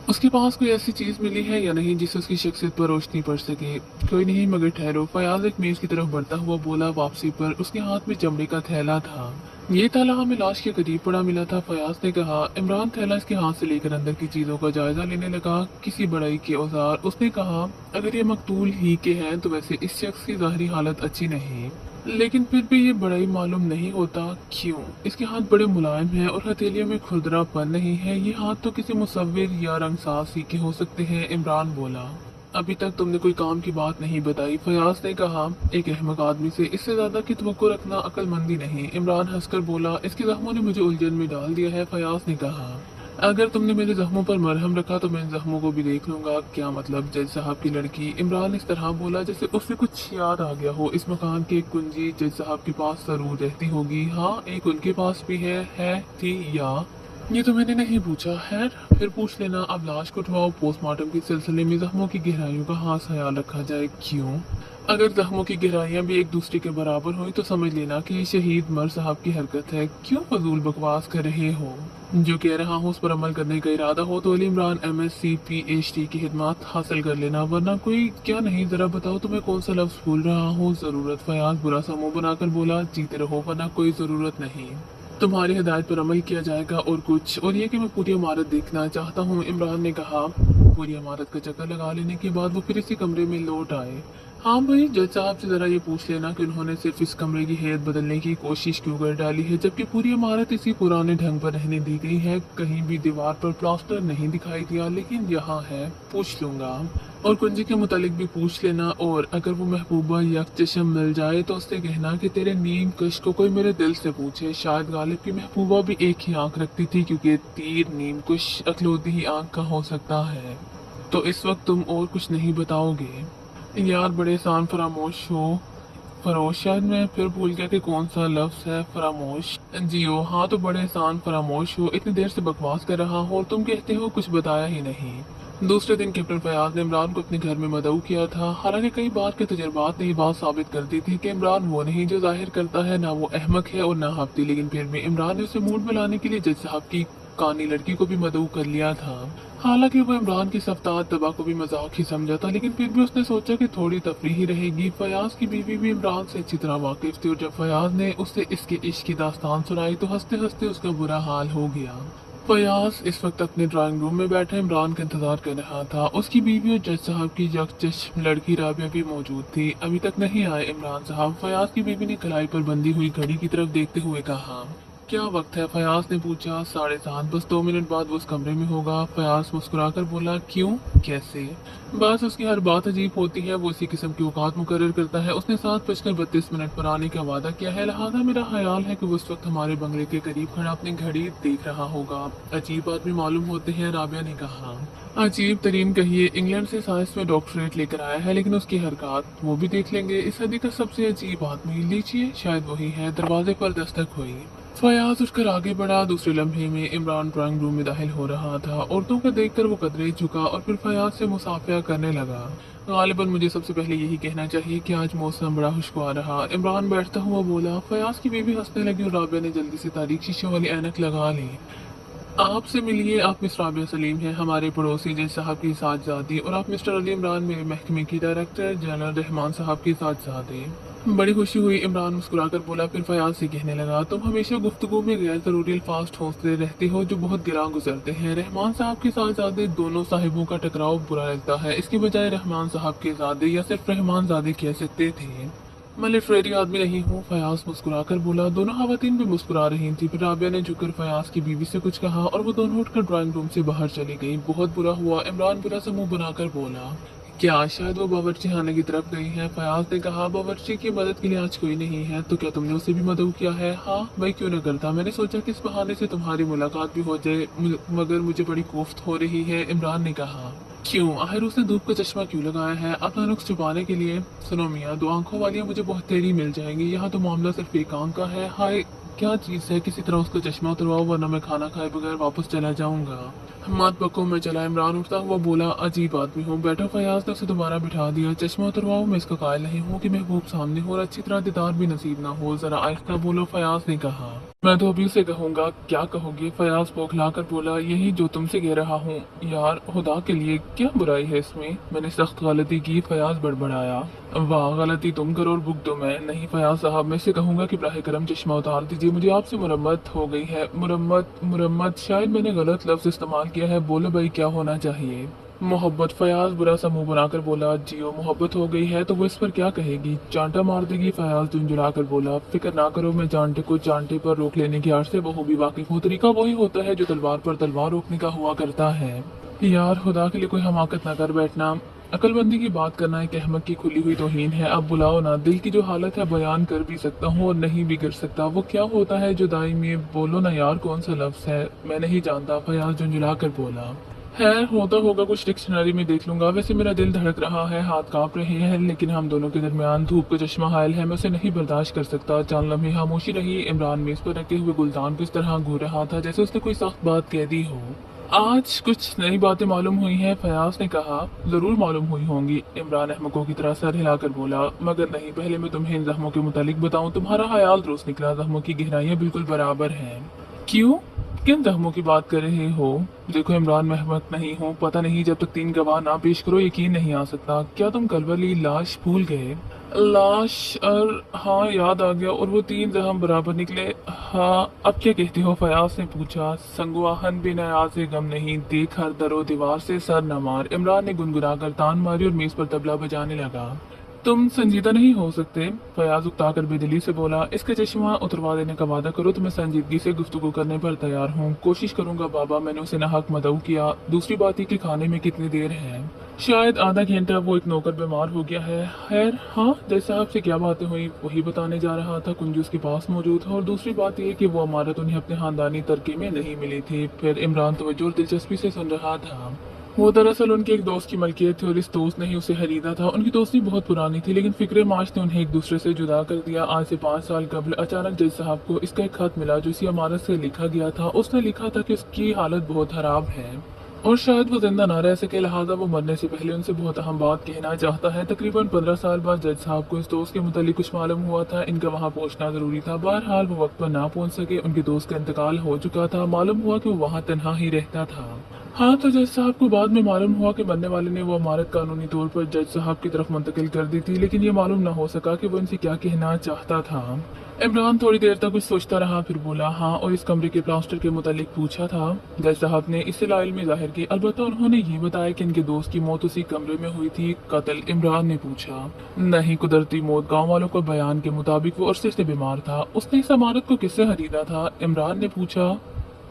उसके पास कोई ऐसी चीज मिली है या नहीं जिससे उसकी शख्सियत पर रोशनी पड़ सके? कोई नहीं, मगर ठहरो। फयाज एक मेज की तरफ बढ़ता हुआ बोला। वापसी पर उसके हाथ में चमड़े का थैला था। ये थैला हमें लाश के करीब पड़ा मिला था, फयाज ने कहा। इमरान थैला इसके हाथ से लेकर अंदर की चीजों का जायजा लेने लगा। किसी बड़ाई के औजार। उसने कहा, अगर ये मकतूल ही के हैं तो वैसे इस शख्स की ज़ाहिरी हालत अच्छी नहीं, लेकिन फिर भी ये बड़ाई मालूम नहीं होता। क्यों? इसके हाथ बड़े मुलायम हैं और हथेलियों में खुरदरापन नहीं है। ये हाथ तो किसी मुसव्विर या रंगसाज ही के हो सकते हैं, इमरान बोला। अभी तक तुमने कोई काम की बात नहीं बताई, फयाज ने कहा। एक अहमक आदमी से इससे ज्यादा की तवक्को रखना अक्लमंदी नहीं, इमरान हंसकर बोला। इसके जख्मों ने मुझे उलझन में डाल दिया है, फयाज ने कहा। अगर तुमने मेरे जख्मों पर मरहम रखा तो मैं इन जख्मों को भी देख लूंगा। क्या मतलब? जज साहब की लड़की, इमरान इस तरह बोला जैसे उससे कुछ याद आ गया हो। इस मकान की एक कुंजी जज साहब के पास जरूर रहती होगी। हाँ, एक उनके पास भी है थी या? ये तो मैंने नहीं पूछा। खैर फिर पूछ लेना। अब लाश को उठवाओ, पोस्टमार्टम के सिलसिले में जख्मों की गहराइयों का खास ख्याल रखा जाए। क्यों? अगर जख्मों की गहराइयां भी एक दूसरे के बराबर हुई तो समझ लेना कि ये शहीद मर साहब की हरकत है। क्यों फजूल बकवास कर रहे हो? जो कह रहा हूँ उस पर अमल करने का इरादा हो तो अली इमरान MSc PhD की खिदमत हासिल कर लेना, वरना कोई क्या नहीं। जरा बताओ तो मैं कौन सा लफ्ज भूल रहा हूँ? जरूरत, फयाज बुरा सा मुंह बनाकर बोला। जीते रहो, वरना कोई जरूरत नहीं। तुम्हारी हिदायत पर अमल किया जाएगा और कुछ, और ये कि मैं पूरी इमारत देखना चाहता हूँ, इमरान ने कहा। पूरी इमारत का चक्कर लगा लेने के बाद वो फिर इसी कमरे में लौट आए। हाँ भाई, जज साहब से जरा ये पूछ लेना कि उन्होंने सिर्फ इस कमरे की हैयत बदलने की कोशिश क्यों कर डाली है, जबकि पूरी इमारत इसी पुराने ढंग पर रहने दी गई है। कहीं भी दीवार पर प्लास्टर नहीं दिखाई दिया, लेकिन यहाँ है। पूछ लूंगा। और कुंजी के मुतालिक भी पूछ लेना, और अगर वो महबूबा यकचशम मिल जाए तो उससे कहना कि तेरे नीम कश को कोई मेरे दिल से पूछे। शायद गालिब की महबूबा भी एक ही आंख रखती थी, क्योंकि तीर नीम कुश अकलौती ही आंख का हो सकता है। तो इस वक्त तुम और कुछ नहीं बताओगे? यार बड़े सान फरामोश हो। फरोश, शायद मैं फिर भूल गया कि कौन सा लफ्ज है फरामोश। जियो, हाँ तो बड़े सान फरामोश हो। इतनी देर से बकवास कर रहा हो और तुम कहते हो कुछ बताया ही नहीं। दूसरे दिन कैप्टन फयाज ने इमरान को अपने घर में मदऊ किया था। हालांकि कई बार के तजुर्बात ने ये बात साबित कर दी थी कि इमरान वो नहीं जो जाहिर करता है, ना वो अहमक है और ना हफ्ती, लेकिन फिर भी इमरान ने उसे मूड में लाने के लिए जज साहब की कानी लड़की को भी मदऊ कर लिया था। हालांकि वो इमरान की सफ्तार तबा को भी मजाक ही समझा था, लेकिन फिर भी उसने सोचा कि थोड़ी तफरीह ही रहेगी। फयाज की बीवी भी इमरान से अच्छी तरह वाकिफ थी, और जब फयाज ने उससे इसके इश्क की दास्तान सुनाई तो हंसते हंसते उसका बुरा हाल हो गया। फयाज इस वक्त अपने ड्राइंग रूम में बैठा इमरान का इंतजार कर रहा था। उसकी बीवी और जज साहब की यकजश लड़की राबिया भी मौजूद थी। अभी तक नहीं आए इमरान साहब। फयाज की बीवी ने कलाई पर बंधी हुई घड़ी की तरफ देखते हुए कहा। क्या वक्त है? फयाज ने पूछा। 7:30, बस 2 मिनट बाद वो उस कमरे में होगा। फयाज मुस्कुराकर बोला। क्यों? कैसे? बस उसकी हर बात अजीब होती है, वो इसी किस्म की औकात मुकर्रर करता है। उसने 7:32 पर आने का वादा किया है, लिहाजा मेरा ख्याल है कि वो उस वक्त हमारे बंगले के करीब खड़ा अपनी घड़ी देख रहा होगा। अजीब आदमी मालूम होते हैं, राबिया ने कहा। अजीब तरीन कहिए, इंग्लैंड से साइंस में डॉक्टरेट लेकर आया है, लेकिन उसकी हरकत वो भी देख लेंगे। इस सदी का सबसे अजीब आदमी, लीजिए शायद वही है। दरवाजे पर दस्तक हुई। फयाज उठकर आगे बढ़ा। दूसरे लम्हे में इमरान ड्राइंग रूम में दाखिल हो रहा था। औरतों को देखकर वो कदरे झुका और फिर फयाज से मुसाफिया करने लगा। गालिबन मुझे सबसे पहले यही कहना चाहिए कि आज मौसम बड़ा खुशगवार रहा। इमरान बैठता हुआ बोला। फयाज की बीवी हंसने लगी और राबिया ने जल्दी से तारीख शीशों वाली ऐनक लगा ली। आपसे मिलिए, आप मिस राबिया सलीम हैं, हमारे पड़ोसी जज साहब की साथजादी, और आप मिस्टर अली इमरान मेरे महकमे की डायरेक्टर जनरल रहमान साहब की साथजादी। बड़ी खुशी हुई, इमरान मुस्कुराकर बोला। फिर फयाज से कहने लगा। तुम हमेशा गुफ्तगू में गैर जरूरी अल्फाज ठोंसते रहते हो जो बहुत गिरा गुजरते हैं। रहमान साहब के साथजादे, दोनों साहिबों का टकराव बुरा लगता है। इसकी बजाय रहमान साहब के जादे या सिर्फ रहमान जादे कह सकते थे। मैं लिटरेरी आदमी नहीं हूँ, फयाज मुस्कुराकर बोला। दोनों खवातीन भी मुस्कुरा रही थी। फिर राबिया ने झुककर फयाज की बीवी से कुछ कहा और वो दोनों उठकर ड्राइंग रूम से बाहर चली गई। बहुत बुरा हुआ, इमरान बुरा सा मुंह बनाकर बोला। क्या शायद वो बावर्ची खाने की तरफ गई है? फयाज ने कहा। बावर्ची की मदद के लिए आज कोई नहीं है, तो क्या तुमने उसे भी मदद किया है? हाँ भाई, क्यों न करता। मैंने सोचा कि इस बहाने से तुम्हारी मुलाकात भी हो जाए, मगर मुझे बड़ी कोफ्त हो रही है, इमरान ने कहा। क्यों? आखिर उसने धूप का चश्मा क्यों लगाया है? अपना नुक्स छुपाने के लिए? सुनो मियाँ, 2 आंखों वालियाँ मुझे बहुत तेरी मिल जाएंगी। यहाँ तो मामला सिर्फ एक आंख का है। हाय, क्या चीज है? किसी तरह उसका चश्मा उतरवाओ, वरना मैं खाना खाए बगैर वापस चला जाऊंगा। मत पको, मैं चला। इमरान उठता हुआ बोला। अजीब आदमी हूँ। बैठो। फयाज ने उसे दोबारा बिठा दिया। चश्मा उतरवाओ, मैं इसका कायल नहीं हूँ कि महबूब सामने हो और अच्छी तरह दीदार भी नसीब ना हो। जरा आहिस्ता बोलो, फयाज ने कहा। मैं तो अभी उसे कहूंगा। क्या कहोगे? फयाज बौखला कर बोला। यही जो तुमसे कह रहा हूँ। यार खुदा के लिए, क्या बुराई है इसमें? मैंने सख्त गलती की, फयाज बड़बड़ाया। वाह, गलती तुम करो और भुग दो मैं। नहीं फयाज साहब, मैं इसे कहूंगा कि बराह करम चश्मा उतार दीजिए, मुझे आपसे मुरम्मत हो गई है। मुरम्मत, शायद मैंने गलत लफ्ज इस्तेमाल किया है। बोलो भाई, क्या होना चाहिए? मोहब्बत, फयाज बुरा सा मुंह बनाकर बोला। जियो, मोहब्बत हो गई है तो वो इस पर क्या कहेगी? चांटा मार देगी, फयाज झुंझुला कर बोला। फिक्र ना करो, मैं चांटे को चांटे पर रोक लेने की आर्ट से बखूबी वाकिफ हूँ। तरीका वही होता है जो तलवार पर तलवार रोकने का हुआ करता है। यार खुदा के लिए कोई हमाकत ना कर बैठना। अकलमंदी की बात करना एक अहमक की खुली हुई तौहीन है। अब बुलाओ ना। दिल की जो हालत है बयान कर भी सकता हूँ और नहीं भी कर सकता। वो क्या होता है जुदाई में? बोलो ना यार, कौन सा लफ्ज है? मैं नहीं जानता, फयाज झुंझुला कर बोला। है, होता होगा कुछ, डिक्शनरी में देख लूंगा। वैसे मेरा दिल धड़क रहा है, हाथ कांप रहे हैं, लेकिन हम दोनों के दरमियान धूप का चश्मा हायल है, मैं उसे नहीं बर्दाश्त कर सकता। चंद लम्हे खामोशी रही। इमरान मेज पर रखे हुए गुलदान को इस तरह घूर रहा था जैसे उसने कोई सख्त बात कह दी हो। आज कुछ नई बातें मालूम हुई हैं, फयाज ने कहा। जरूर मालूम हुई होंगी, इमरान अहमकों की तरह सर हिलाकर बोला। मगर नहीं, पहले मैं तुम्हें इन जख्मों के मुतालिक बताऊं। तुम्हारा ख्याल दुरुस्त निकला, जख्मों की गहराइयां बिल्कुल बराबर हैं। क्यों? किन जख्मों की बात कर रहे हो? देखो इमरान, मैं अहमक नहीं हूँ। पता नहीं, जब तक 3 गवाह ना पेश करो यकीन नहीं आ सकता। क्या तुम कल वाली लाश भूल गए? लाश? और हाँ, याद आ गया। और वो 3 जख्म बराबर निकले। हाँ, अब क्या कहते हो? फयाज ने पूछा। संगवाहन बिन आयाज से गम नहीं, देख हर दरो दीवार से सर न मार। इमरान ने गुनगुनाकर तान मारी और मेज पर तबला बजाने लगा। तुम संजीदा नहीं हो सकते। फयाज उकता कर बेदिली से बोला, इसका चश्मा उतरवा देने का वादा करो तो मैं संजीदगी से गुफ्तगू करने पर तैयार हूँ। कोशिश करूंगा बाबा, मैंने उसे नाहक मदऊ किया। दूसरी बात ये कि खाने में कितनी देर है? शायद आधा घंटा। वो एक नौकर बीमार हो गया है। खैर हाँ, जज साहब से क्या बातें हुई वही बताने जा रहा था। कुंजी उसके पास मौजूद है और दूसरी बात यह कि वो इमारत उन्हें अपने खानदानी तरके में नहीं मिली थी। फिर इमरान तवज्जो और दिलचस्पी से सुन रहा था। वो दरअसल उनके एक दोस्त की मलकियत थी और इस दोस्त ने ही उसे खरीदा था। उनकी दोस्ती बहुत पुरानी थी लेकिन फिक्रे माश ने उन्हें एक दूसरे से जुदा कर दिया। आज से 5 साल कबल अचानक जज साहब को इसका एक खत मिला जो इसी इमारत से लिखा गया था। उसने लिखा था कि उसकी हालत बहुत खराब है और शायद वो जिंदा ना रह सके, लिहाजा वो मरने से पहले उनसे बहुत अहम बात कहना चाहता है। तकरीबन 15 साल बाद जज साहब को इस दोस्त के मुतालिक कुछ मालूम हुआ था। इनका वहाँ पहुँचना जरूरी था। बहरहाल वो वक्त पर ना पहुँच सके। उनके दोस्त का इंतकाल हो चुका था। मालूम हुआ कि वो वहाँ तन्हा ही रहता था। हाँ, तो जज साहब को बाद में मालूम हुआ कि मरने वाले ने वो इमारत कानूनी तौर पर जज साहब की तरफ मुंतकिल कर दी थी, लेकिन ये मालूम ना हो सका कि वो इनसे क्या कहना चाहता था। इमरान थोड़ी देर तक कुछ सोचता रहा, फिर बोला, हाँ, और इस कमरे के प्लास्टर के मुतालिक पूछा था? जज साहब ने इससे लाइल में जाहिर की। अलबत्ता उन्होंने ये बताया कि इनके दोस्त की मौत उसी कमरे में हुई थी। कत्ल? इमरान ने पूछा। नहीं, कुदरती मौत। गाँव वालों को बयान के मुताबिक वो अरसे से बीमार था। उसने इस इमारत को किससे खरीदा था? इमरान ने पूछा।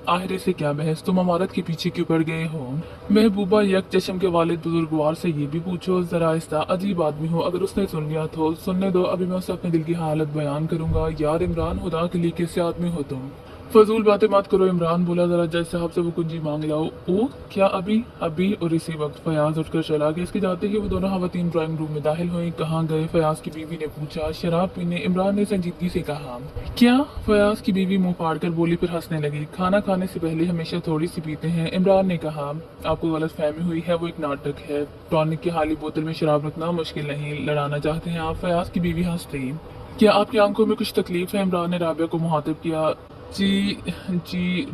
आहिर से क्या बहस, तुम इमारत के पीछे क्यों पड़ गए हो? महबूबा यक चशम के वालिद बुजुर्गवार से ये भी पूछो जरा। आहिस्ता, अजीब आदमी हो। अगर उसने सुन लिया तो सुनने दो, अभी मैं उसे अपने दिल की हालत बयान करूंगा। यार इमरान, खुदा के लिए कैसे आदमी हो तुम? फजूल बातें मत करो। इमरान बोला, जरा जज साहब से वो कुंजी मांग लाओ। ओ क्या? अभी अभी? और इसी वक्त फयाज उठकर चला गया। इसके जाते ही वो दोनों खवातीन ड्राइंग रूम में दाखिल हुई। कहाँ गए? फयाज की बीवी ने पूछा। शराब पीने। इमरान ने संजीदगी से कहा। क्या? फयाज की बीवी मुंह फाड़ कर बोली, फिर हंसने लगी। खाना खाने से पहले हमेशा थोड़ी सी पीते हैं। इमरान ने कहा। आपको गलत फहमी हुई है, वो एक नाटक है। टॉनिक की खाली बोतल में शराब रखना मुश्किल नहीं। लड़ाना चाहते हैं आप? फयाज की बीवी हंस रही। क्या आपकी आंखों में कुछ तकलीफ है? इमरान ने राबिया को मुखातिब किया। जी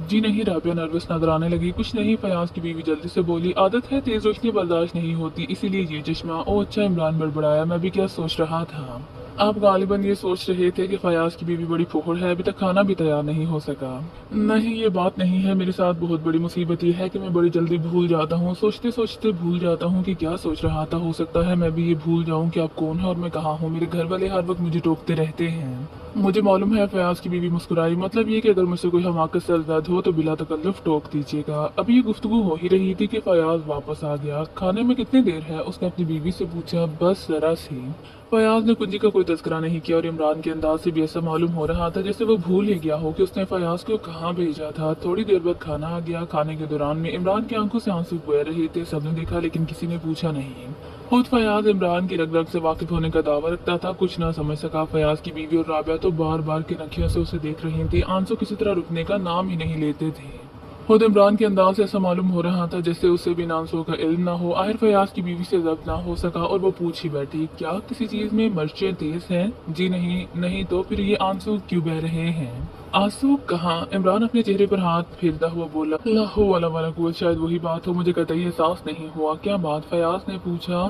जी नहीं। राबिया नर्वस नजर आने लगी। कुछ नहीं। फयाज की बीवी जल्दी से बोली। आदत है, तेज रोशनी बर्दाश्त नहीं होती, इसीलिए ये चश्मा। ओ अच्छा। इमरान बड़बड़ाया। मैं भी क्या सोच रहा था, आप गालिबन ये सोच रहे थे कि फयाज की बीवी बड़ी फुहड़ है, अभी तक खाना भी तैयार नहीं हो सका। नहीं, ये बात नहीं है। मेरे साथ बहुत बड़ी मुसीबत ये है कि मैं बड़ी जल्दी भूल जाता हूँ। सोचते सोचते भूल जाता हूँ कि क्या सोच रहा था। हो सकता है मैं भी ये भूल जाऊँ कि आप कौन है और मैं कहाँ हूँ। मेरे घर वाले हर वक्त मुझे टोकते रहते हैं। मुझे मालूम है। फयाज की बीवी मुस्कुराई। मतलब ये कि अगर मुझसे कोई हमाकत सरदर्द हो तो बिला तकल्लुफ टोक दीजिएगा। अभी ये गुफ्तगू हो ही रही थी कि फयाज वापस आ गया। खाने में कितनी देर है? उसने अपनी बीवी से पूछा। बस जरा सी। फयाज ने कुंजी का कोई तस्करा नहीं किया और इमरान के अंदाज से भी ऐसा मालूम हो रहा था जैसे वो भूल ही गया हो कि उसने फयाज को कहाँ भेजा था। थोड़ी देर बाद खाना आ गया। खाने के दौरान में इमरान की आंखों से आंसू बह रहे थे। सबने देखा लेकिन किसी ने पूछा नहीं। खुद फयाज इमरान की रग रग से वाकिफ होने का दावा रखता था। कुछ ना समझ सका। फयाज की बीवी और राबिया तो बार बार की नखियों से उसे देख रही थी। आंसू किसी तरह रुकने का नाम ही नहीं लेते थे। खुद इमरान के अंदाज से ऐसा मालूम हो रहा था जैसे उसे भी आंसुओं का इल्म ना हो। आखिर फयाज की बीवी से जब्त ना हो सका और वो पूछ ही बैठी। क्या किसी चीज में मिर्चें तेज हैं? जी नहीं। नहीं तो फिर ये आंसू क्यों बह रहे हैं? आंसू कहाँ? इमरान अपने चेहरे पर हाथ फेरता हुआ बोला। अल्लाह वाला वाला कुव्वत, शायद वही बात हो। मुझे कतई एहसास नहीं हुआ। क्या बात? फयाज ने पूछा।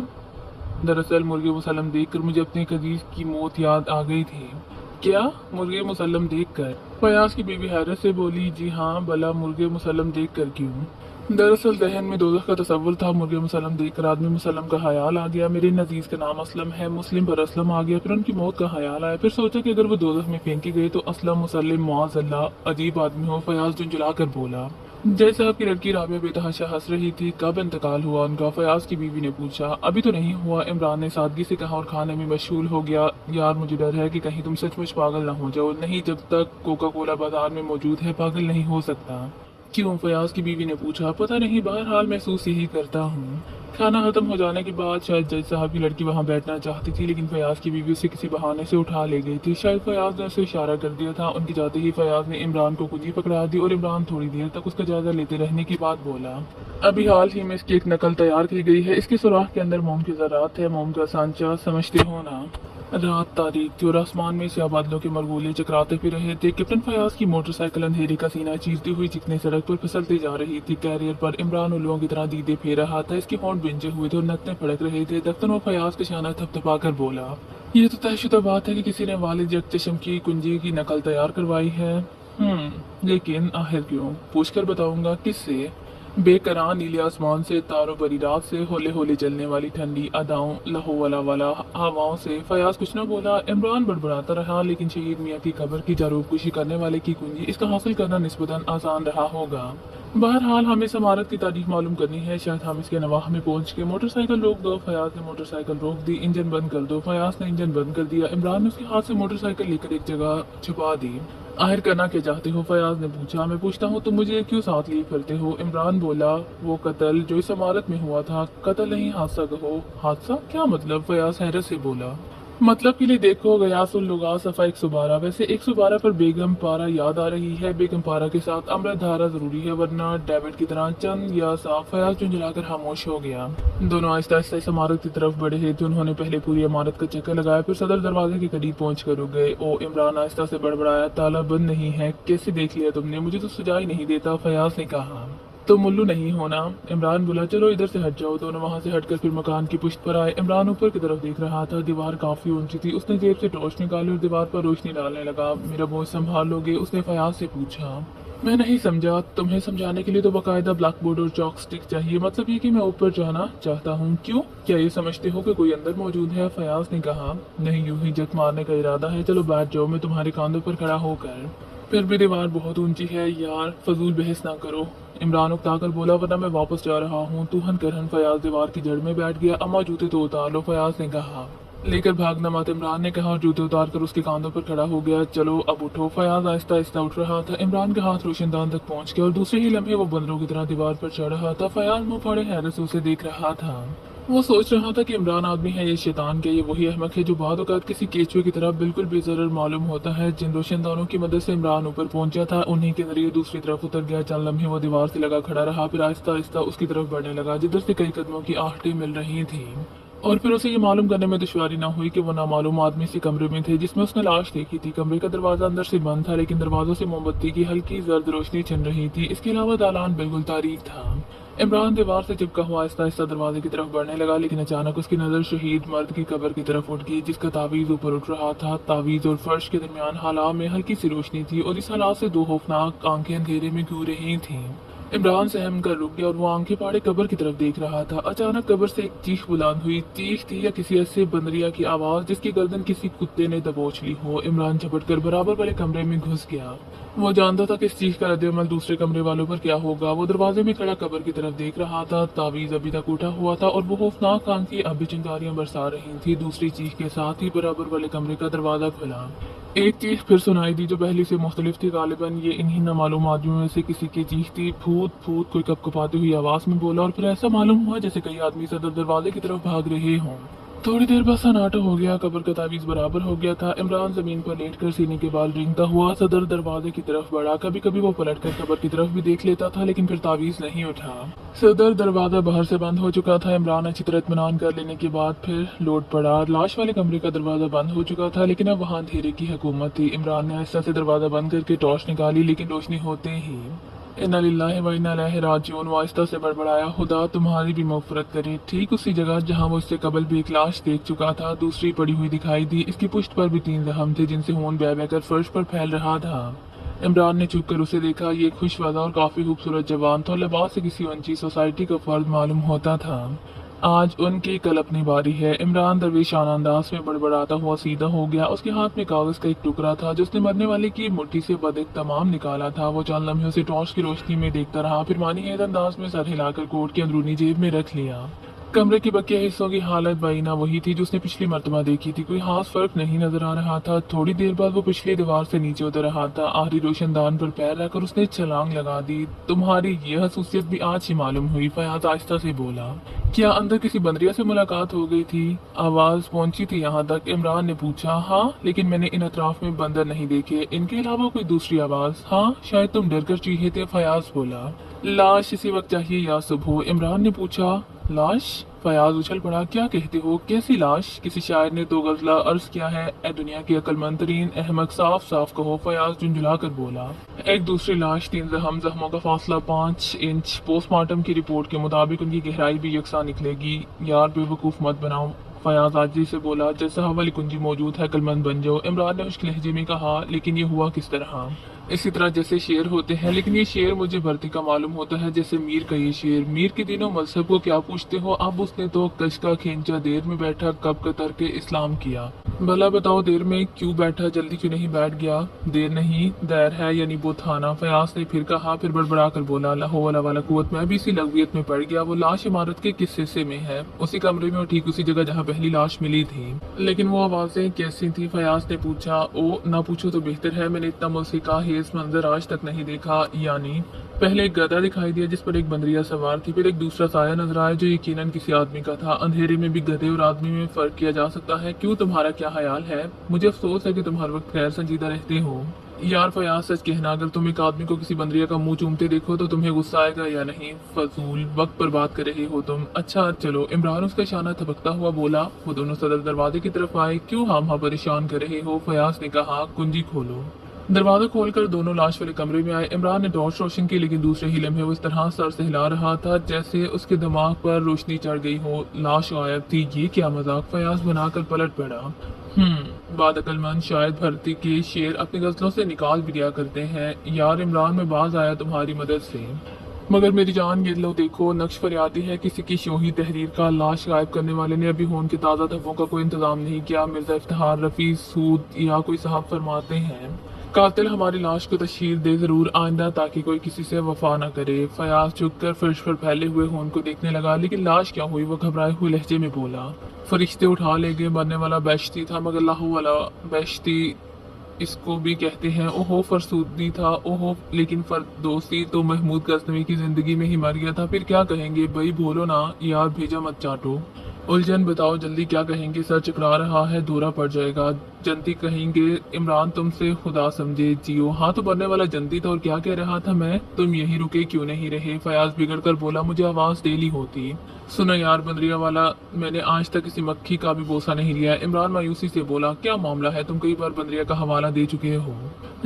दरअसल मुर्गे मुसल्लम देखकर मुझे अपने कजीज की मौत याद आ गई थी। क्या? मुर्गे मुसल्लम देखकर? फयाज की बीवी हैरत से बोली। जी हाँ, भला मुर्गे मुसल्लम देखकर क्यों? दरअसल जहन में दोज़ख का तसव्वुर था। मुर्गे मुसल्लम देखकर आदमी मुसल्लम का ख्याल आ गया। मेरे नजीज का नाम असलम है। मुस्लिम पर असलम आ गया। फिर उनकी मौत का ख्याल आया। फिर सोचा कि अगर वो दोज़ख में फेंके गए तो असलम मुसल्लिम मुआज़ल्ला अजीब आदमी हो। फयाज झुंझुला कर बोला। जज साहब की लड़की राबिया बेतहाशा हंस रही थी। कब इंतकाल हुआ उनका? फयाज की बीवी ने पूछा। अभी तो नहीं हुआ, इमरान ने सादगी से कहा और खाने में मशगूल हो गया। यार मुझे डर है कि कहीं तुम सचमुच पागल ना हो जाओ। नहीं, जब तक कोका कोला बाजार में मौजूद है पागल नहीं हो सकता। क्यों? फयाज की बीवी ने पूछा। पता नहीं, बहरहाल महसूस यही करता हूँ। खाना खत्म हो जाने के बाद शायद जज साहब की लड़की वहां बैठना चाहती थी लेकिन फयाज की बीवी उसे किसी बहाने से उठा ले गई थी। शायद फयाज ने उसे इशारा कर दिया था। उनके जाते ही फयाज ने इमरान को कुंजी पकड़ा दी और इमरान थोड़ी देर तक उसका जायजा लेते रहने की बात बोला। अभी हाल ही में इसकी एक नकल तैयार की गई है। इसके सुराख के अंदर मोम की ज़रात है। मोम का सांचा समझते हो ना? रात तारीख थी और आसमान में स्याह बादलों के मरगोले चकराते फिर रहे थे। कैप्टन फयाज की मोटरसाइकिल अंधेरे का सीना चीरती हुई चिकनी सड़क पर फिसलती जा रही थी। कैरियर पर इमरान उल्लुओं की तरह दीदे फेर रहा था। इसके होंठ बिंजे हुए थे और नत्ने फड़क रहे थे। दफ्तर में फयाज का शाना थपथपा कर बोला। ये तो तयशुदा बात है कि किसी ने वालिद यकचशम की कुंजी की नकल तैयार करवाई है। लेकिन आखिर क्यों? पूछकर बताऊंगा। किससे? बेकरार नीले आसमान से, तारों भरी रात से, होले होले चलने वाली ठंडी अदाओं, लहो वाला वाला हवाओं से फयाज कुछ न बोला। इमरान बड़बड़ाता रहा, लेकिन शहीद मियाँ की खबर की जारूबकुशी करने वाले की कुंजी इसका हासिल करना निस्बतन आसान रहा होगा। बहरहाल हमें इस इमारत की तारीख मालूम करनी है। शायद हम इसके नवाह में पहुंच के मोटरसाइकिल रोक दो। फयाज ने मोटरसाइकिल रोक दी। इंजन बंद कर दो। फयाज ने इंजन बंद कर दिया। इमरान ने उसके हाथ से मोटरसाइकिल लेकर एक जगह छुपा दी। आखिर करना क्या चाहते हो? फयाज ने पूछा। मैं पूछता हूँ तुम मुझे क्यों साथ लिए फिरते हो? इमरान बोला। वो कत्ल जो इस इमारत में हुआ था, कत्ल नहीं हादसा कहो। हादसा? क्या मतलब? फयाज हैरत से बोला। मतलब के लिए देखो, गयासुल लुगा सफ़ा 112। वैसे 112 पर बेगम पारा याद आ रही है। बेगम पारा के साथ अमृत धारा जरूरी है, वरना डेविड की तरह चंद या साफ। फयाज झुंझलाकर खामोश हो गया। दोनों आहिस्ता आहिस्ता इस इमारत की तरफ बढ़े थे। उन्होंने पहले पूरी इमारत का चक्कर लगाया, फिर सदर दरवाजे के करीब पहुंच कर रुक गए। ओ इमरान आहिस्ता से बड़बड़ाया, ताला बंद नहीं है। कैसे देख लिया तुमने? मुझे तो सुझाई नहीं देता, फयाज ने कहा। तो मुल्लू नहीं होना। इमरान बोला। चलो इधर से हट जाओ। दोनों वहां से हटकर फिर मकान की पुश्त पर आए। इमरान ऊपर की तरफ देख रहा था। दीवार काफी ऊंची थी। उसने जेब से टॉर्च निकाली और दीवार पर रोशनी डालने लगा। मेरा बोझ संभाल लोगे? उसने फयाज से पूछा। मैं नहीं समझा। तुम्हें समझाने के लिए तो बाकायदा ब्लैक बोर्ड और चॉक स्टिक चाहिए। मतलब ये कि मैं ऊपर जाना चाहता हूँ। क्यों? क्या ये समझते हो कि कोई अंदर मौजूद है? फयाज ने कहा। नहीं, यूं ही जत मारने का इरादा है। चलो बैठ जाओ, मैं तुम्हारे कांधों पर खड़ा होकर। फिर भी दीवार बहुत ऊंची है यार, फजूल बहस ना करो। इमरान उकताकर बोला, वरना मैं वापस जा रहा हूँ। तू हन करहन फयाज दीवार की जड़ में बैठ गया। अम्मा जूते तो उतार लो, फयाज ने कहा। लेकर भागना मत, इमरान ने कहा और जूते उतार कर उसके कांधों पर खड़ा हो गया। चलो अब उठो। फयाज आहिस्ता आहिस्ता उठ रहा था। इमरान का हाथ रोशनदान तक पहुंच गया और दूसरे ही लम्हे वो बंदरों की तरह दीवार पर चढ़ रहा था। फयाज मुंह फाड़े हैरत से उसे देख रहा था। वो सोच रहा था कि इमरान आदमी है ये शैतान के, ये वही अहमक है जो बाद औक़ात किसी केचुए की तरह बिल्कुल बेज़रर मालूम होता है। जिन रोशनदानों की मदद से इमरान ऊपर पहुंचा था, उन्हीं के जरिए दूसरी तरफ उतर गया। चंद लम्हे वो दीवार से लगा खड़ा रहा, फिर आहिस्ता आहिस्ता उसकी तरफ बढ़ने लगा, जिधर से कई कदमों की आहटें मिल रही थी। और फिर उसे ये मालूम करने में दुश्वारी न हुई कि वो नामालूम आदमी से कमरे में थे जिसमें उसने लाश देखी थी। कमरे का दरवाजा अंदर से बंद था, लेकिन दरवाजों से मोमबत्ती की हल्की जर्द रोशनी छिन रही थी। इसके अलावा दालान बिल्कुल तारीक था। इमरान दीवार से चिपका हुआ आहिस्ता आहिस्ता दरवाजे की तरफ बढ़ने लगा, लेकिन अचानक उसकी नजर शहीद मर्द की कब्र की तरफ उठ गई, जिसका तावीज ऊपर उठ रहा था। तावीज और फर्श के दरमियान हाला में हल्की सी रोशनी थी और इस हालात से दो खौफनाक आंखें अंधेरे में घूर रही थीं। इमरान सहम कर रुक गया और वो आंखें फाड़े कब्र की तरफ देख रहा था। अचानक कब्र से एक चीख बुलंद हुई। चीख थी या किसी ऐसे बंदरिया की आवाज जिसकी गर्दन किसी कुत्ते ने दबोच ली हो। इमरान झपट कर बराबर वाले कमरे में घुस गया। वो जानता था कि इस चीख का रद्द-ए-अमल दूसरे कमरे वालों पर क्या होगा। वो दरवाजे में खड़ा कब्र की तरफ देख रहा था। तावीज अभी तक उठा हुआ था और वो खौफनाक आंखें अभी चिंगारियां बरसा रही थी। दूसरी चीख के साथ ही बराबर वाले कमरे का दरवाजा खुला। एक चीख फिर सुनाई दी जो पहली से मुख्तलिफ थी। गालिबन ये इन्हीं नामालूम आदमियों में से किसी की चीख थी। फूट फूट कोई कपकपाती हुई आवाज में बोला और फिर ऐसा मालूम हुआ जैसे कई आदमी सदर दरवाजे की तरफ भाग रहे हों। थोड़ी देर बाद सन्नाटा हो गया। कब्र का तावीज बराबर हो गया था। इमरान जमीन पर लेटकर सीने के बाल रेंगता हुआ सदर दरवाजे की तरफ बढ़ा। कभी कभी वो पलटकर कब्र की तरफ भी देख लेता था, लेकिन फिर तावीज नहीं उठा। सदर दरवाजा बाहर से बंद हो चुका था। इमरान अच्छी तरह इत्मीनान कर लेने के बाद फिर लौट पड़ा। लाश वाले कमरे का दरवाजा बंद हो चुका था, लेकिन अब वहाँ अंधेरे की हुकूमत थी। इमरान ने आहिस्ता से दरवाजा बंद करके टॉर्च निकाली, लेकिन रोशनी होते ही इन्ना लिल्लाहि व इन्ना इलैहि राजिऊन। वो आहिस्ता से बड़बड़ाया, खुदा तुम्हारी भी मग़फ़िरत करे। ठीक उसी जगह जहाँ वो इससे कबल भी एक लाश देख चुका था, दूसरी पड़ी हुई दिखाई दी। इसकी पुश्त पर भी 3 जख्म थे, जिनसे खून बह बहकर फर्श पर फैल रहा था। इमरान ने छुप कर उसे देखा। ये खुशवदा और काफी खूबसूरत जवान था। लिबास से किसी ऊंची सोसाइटी का फर्द मालूम होता था। आज उनकी कल अपनी बारी है। इमरान दरवेशाना अंदाज में बड़बड़ाता हुआ सीधा हो गया। उसके हाथ में कागज का एक टुकड़ा था जो उसने मरने वाले की मुट्ठी से बद तमाम निकाला था। वो चंद लम्हे उसे टॉर्च की रोशनी में देखता रहा, फिर मानी अंदाज में सर हिलाकर कोट की अंदरूनी जेब में रख लिया। कमरे के बकिया हिस्सों की हालत बाइना वही थी जो उसने पिछली मर्तबा देखी थी। कोई खास फर्क नहीं नजर आ रहा था। थोड़ी देर बाद वो पिछली दीवार से नीचे उतर रहा था। आखिरी रोशनदान पर पैर रखकर उसने छलांग लगा दी। तुम्हारी ये खसूसियत भी आज ही मालूम हुई, फयाज आहिस्ता से बोला। क्या अंदर किसी बंदरिया से मुलाकात हो गई थी? आवाज पहुंची थी यहाँ तक। इमरान ने पूछा। हाँ, लेकिन मैंने इन अतराफ में बंदर नहीं देखे। इनके अलावा कोई दूसरी आवाज? हाँ, शायद तुम डर कर चीखे थे, फयाज बोला। लाश इसी वक्त चाहिए या सुबह? इमरान ने पूछा। लाश? फयाज उछल पड़ा। क्या कहते हो? कैसी लाश? किसी शायर ने तो गजला अर्ज किया है, ए दुनिया की अक्लमंद तरीन अहमक, साफ साफ कहो, फयाज झुंझुला कर बोला। एक दूसरी लाश, 3 जख्मों का फासला 5 इंच। पोस्टमार्टम की रिपोर्ट के मुताबिक उनकी गहराई भी यकसा निकलेगी। यार बेवकूफ मत बनाओ, फयाज आजी से बोला। जैसा हवाली कुंजी मौजूद है, अक्लमंद बन जाओ। इमरान ने खुश्क लहजे में कहा। लेकिन ये हुआ किस तरह? इसी तरह जैसे शेर होते हैं, लेकिन ये शेर मुझे भर्ती का मालूम होता है जैसे मीर का ये शेर। मीर के दिनों मजहब को क्या पूछते हो, अब उसने तो कश का खींचा, देर में बैठा कब कतर के इस्लाम किया। भला बताओ देर में क्यों बैठा, जल्दी क्यों नहीं बैठ गया। देर नहीं दैर है यानी बुतखाना, फयाज ने फिर कहा, फिर बड़बड़ा कर बोला, ला हौला वाला कुव्वत, मैं भी इसी लग़वियत में पड़ गया। वो लाश इमारत के किस हिस्से में है, उसी कमरे में और ठीक उसी जगह जहाँ पहली लाश मिली थी। लेकिन वो आवाजें कैसी थी, फयाज ने पूछा। ओ ना पूछो तो बेहतर है, मैंने इतना मौसीका हेज मंजर आज तक नहीं देखा। यानी पहले एक गधा दिखाई दिया जिस पर एक बंदरिया सवार थी, फिर एक दूसरा साया नजर आया जो यकीनन किसी आदमी का था। अंधेरे में भी गधे और आदमी में फर्क किया जा सकता है। क्यों, तुम्हारा क्या ख्याल है। मुझे अफसोस है कि तुम हर वक्त गैर संजीदा रहते हो। यार फयाज सच कहना, अगर तुम एक आदमी को किसी बंदरिया का मुंह चूमते देखो तो तुम्हें गुस्सा आएगा या नहीं। फजूल वक्त पर बात कर रहे हो तुम। अच्छा चलो। इमरान उसका इशारा थपकता हुआ बोला। वो दोनों सदर दरवाजे की तरफ आए। क्यों हम परेशान कर रहे हो, फयाज ने कहा। कुंजी खोलो। दरवाजा खोलकर दोनों लाश वाले कमरे में आए। इमरान ने टॉर्च रोशन की, लेकिन दूसरे ही लम्हे वो इस तरह सर से हिला रहा था जैसे उसके दिमाग पर रोशनी चढ़ गई हो। लाश गायब थी। ये क्या मजाक, फयाज बनाकर पलट पड़ा। बाद अकलमंद शायद भर्ती के शेर अपनी गजलों से निकाल भी दिया करते हैं। यार इमरान में बाज आया तुम्हारी मदद से, मगर मेरी जान ये लो देखो, नक्श फरियादी है किसी की शोही तहरीर का। लाश गायब करने वाले ने अभी खून के ताज़ा धब्बों का कोई इंतजाम नहीं किया। मिर्जा इफ्तिखार रफी सूद या कोई साहब फरमाते हैं कातिल हमारी लाश को तशहीर दे जरूर आइंदा, ताकि कोई किसी से वफा न करे। फयाज झुककर फर्श पर फैले हुए खून को देखने लगा। लेकिन लाश क्या हुई, वो घबराए हुए लहजे में बोला। फरिश्ते उठा ले गए, मरने वाला बेश्ती था, मगर लाहू वाला बेश्ती इसको भी कहते हैं। ओहो फरसूदी था, ओहो लेकिन फरदोसी तो महमूद गजनवी की जिंदगी में ही मर गया था। फिर क्या कहेंगे भाई, बोलो ना यार, भेजा मत चाटो। उलझन बताओ जल्दी, क्या कहेंगे। सर चकरा रहा है, दौरा पड़ जाएगा। जनती कहेंगे इमरान तुमसे खुदा समझे जियो। हाँ तो मरने वाला जनती था, और क्या कह रहा था मैं, तुम यही रुके क्यों नहीं रहे। फयाज बिगड़ कर बोला, मुझे आवाज डेली होती। सुनो यार बंदरिया वाला, मैंने आज तक किसी मक्खी का भी बोसा नहीं लिया। इमरान मायूसी से बोला, क्या मामला है, तुम कई बार बंदरिया का हवाला दे चुके हो।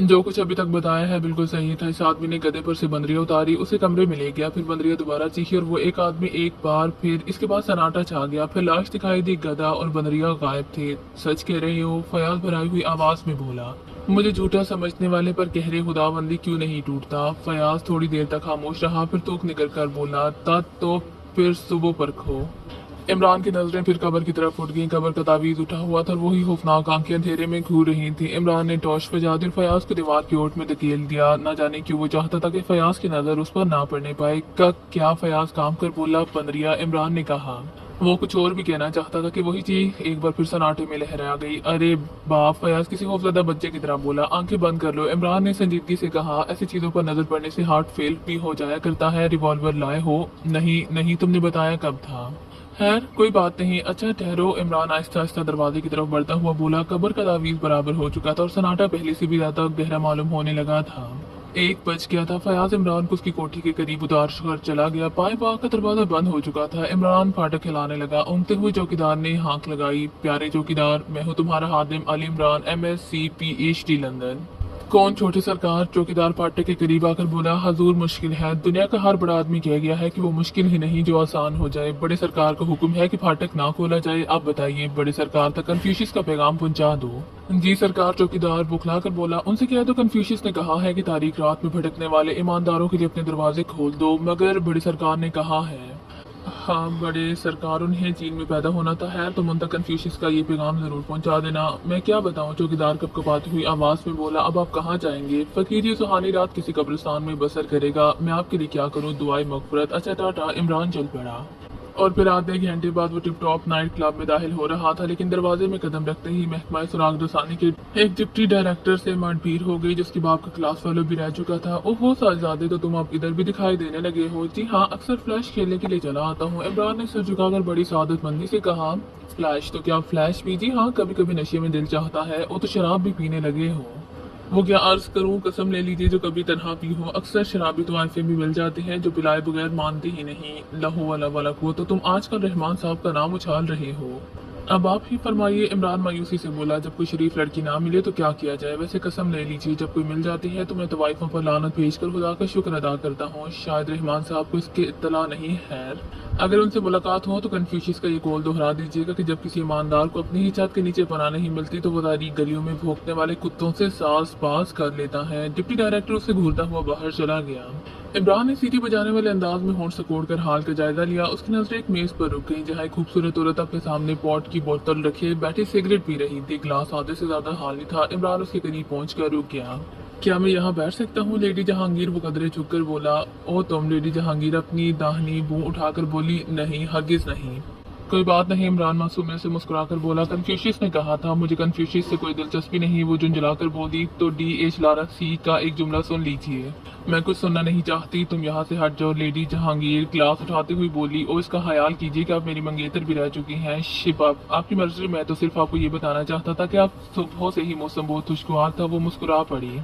जो कुछ अभी तक बताया है बिल्कुल सही था। इस आदमी ने गधे पर से बंदरिया उतारी, उसे कमरे में ले गया, फिर बंदरिया दोबारा चीखी और वो एक आदमी एक बार, फिर इसके बाद सन्नाटा छा गया। फिर लाश दिखाई दी, गधा और बंदरिया गायब थे। सच कह रहे हो, फयाज भराई हुई आवाज में बोला। मुझे झूठा समझने वाले पर कहरे खुदाबंदी क्यों नहीं टूटता। फयाज थोड़ी देर तक खामोश रहा, फिर तूक निकल कर बोला, तो फिर सुबह परखो। इमरान की नजरें फिर कबर की तरफ उठ गईं। कबर का तावीज उठा हुआ था और वही खौफनाक आंखें अंधेरे में घूर रही थी। इमरान ने टॉर्च बजा दी और फयाज को दीवार की ओट में धकेल दिया। न जाने क्यों वो चाहता था कि फयाज की नजर उस पर ना पड़ने पाए। क्या फयाज काम कर बोला, बंदरिया। इमरान ने कहा। वो कुछ और भी कहना चाहता था कि वही चीज एक बार फिर सन्नाटे में लहरा गई। अरे बाप, फयाज किसी खौफजदा बच्चे की तरह बोला। आंखें बंद कर लो, इमरान ने संजीदगी से कहा। ऐसी चीजों पर नजर पड़ने से हार्ट फेल भी हो जाया करता है। रिवॉल्वर लाए हो। नहीं नहीं, तुमने बताया कब था। खैर कोई बात नहीं, अच्छा ठहरो। इमरान आहिस्ता आहिस्ता दरवाजे की तरफ बढ़ता हुआ बोला। कबर का तावीज बराबर हो चुका था और सन्नाटा पहले से भी ज्यादा गहरा मालूम होने लगा था। 1 बज गया था। फयाज इमरान को उसकी कोठी के करीब उतार कर चला गया। पाए बाग का दरवाजा बंद हो चुका था। इमरान फाटक हिलाने लगा। ऊँगते हुए चौकीदार ने हाँक लगाई। प्यारे चौकीदार, मैं हूँ तुम्हारा हादिम Ali Imran, MSc PhD London. कौन छोटे सरकार, चौकीदार फाटक के करीब आकर बोला। हजूर मुश्किल है, दुनिया का हर बड़ा आदमी कह गया है कि वो मुश्किल ही नहीं जो आसान हो जाए। बड़े सरकार का हुक्म है कि फाटक ना खोला जाए। आप बताइए, बड़े सरकार तक कन्फ्यूशियस का पैगाम पहुंचा दो। जी सरकार, चौकीदार बुखला कर बोला। उनसे कह दो कन्फ्यूशियस ने कहा है कि तारीख रात में भटकने वाले ईमानदारों के लिए अपने दरवाजे खोल दो। मगर बड़ी सरकार ने कहा है। हाँ बड़े सरकार, उन्हें चीन में पैदा होना था। है तो उन तक कन्फ्यूशियस का ये पैगाम जरूर पहुंचा देना। मैं क्या बताऊं, चौकीदार कपकपाती हुई आवाज में बोला। अब आप कहाँ जाएंगे। फकीर ये सुहानी रात किसी कब्रिस्तान में बसर करेगा। मैं आपके लिए क्या करूं, दुआई मगफरत। अच्छा टाटा। इमरान चल पड़ा और फिर आधे घंटे बाद वो टिप टॉप नाइट क्लब में दाखिल हो रहा था। लेकिन दरवाजे में कदम रखते ही महकमा सुराग रसानी के एक डिप्टी डायरेक्टर से मारपीट हो गई, जिसकी बाप का क्लास फेलो भी रह चुका था। ओहो साहबजादे, तो तुम अब इधर भी दिखाई देने लगे हो। जी हाँ, अक्सर फ्लैश खेलने के लिए चला आता हूँ। इमरान ने सर झुकाकर बड़ी सादतमंदी से कहा। फ्लैश तो क्या फ्लैश भी। जी हाँ, कभी कभी नशे में दिल चाहता है। वो तो शराब भी पीने लगे हो। वो क्या अर्ज करूं, कसम ले लीजिए जो कभी तनहा पी हो। अक्सर शराबी तो आइफे भी मिल जाते हैं जो पिलाए बगैर मानते ही नहीं। लहू वाला वाला को तो तुम आजकल रहमान साहब का नाम उछाल रहे हो। अब आप ही फरमाइए, इमरान मायूसी से बोला। जब कोई शरीफ लड़की ना मिले तो क्या किया जाए? वैसे कसम ले लीजिए, जब कोई मिल जाती है तो मैं तवाइफों पर लानत भेजकर खुदा का शुक्र अदा करता हूँ। शायद रहमान साहब को इसकी इत्तला नहीं है। अगर उनसे मुलाकात हो तो कन्फ्यूशियस का ये कौल दोहरा दीजिएगा कि जब किसी ईमानदार को अपनी ही छत के नीचे पनाह नहीं मिलती तो वो तारीख गलियों में भौंकने वाले कुत्तों से सास पास कर लेता है। डिप्टी डायरेक्टर उससे घूरता हुआ बाहर चला गया। इमरान ने सीटी बजाने वाले अंदाज में होंठ सकोड़ कर हाल का जायजा लिया। उसकी नजरें एक मेज पर रुक गई जहाँ एक खूबसूरत औरत अपने सामने पॉट की बोतल रखे बैठी सिगरेट पी रही थी। ग्लास आधे से ज्यादा खाली था। इमरान उसके करीब पहुंचकर रुक गया। क्या मैं यहाँ बैठ सकता हूँ लेडी जहांगीर? वो कदरे चुक कर बोला। ओ तुम? लेडी जहांगीर अपनी दाहिनी मुंह उठाकर बोली। नहीं, हरगिज नहीं। कोई बात नहीं, इमरान मासूमियत से मुस्कुराकर बोला। कन्फ्यूशियस ने कहा था। मुझे कन्फ्यूशियस से कोई दिलचस्पी नहीं। वो झुंझलाकर बोली। तो DH लारा सी का एक जुमला सुन लीजिए। मैं कुछ सुनना नहीं चाहती, तुम यहाँ से हट जाओ। लेडी जहांगीर ग्लास उठाते हुए बोली। ओ इसका ख्याल कीजिए कि आप मेरी मंगेतर भी रह चुकी हैं। शिप अप, आपकी मर्जी। मैं तो सिर्फ आपको ये बताना चाहता था कि आप सुबह से ही मौसम बहुत खुशगवार था। वो मुस्कुरा पड़ी।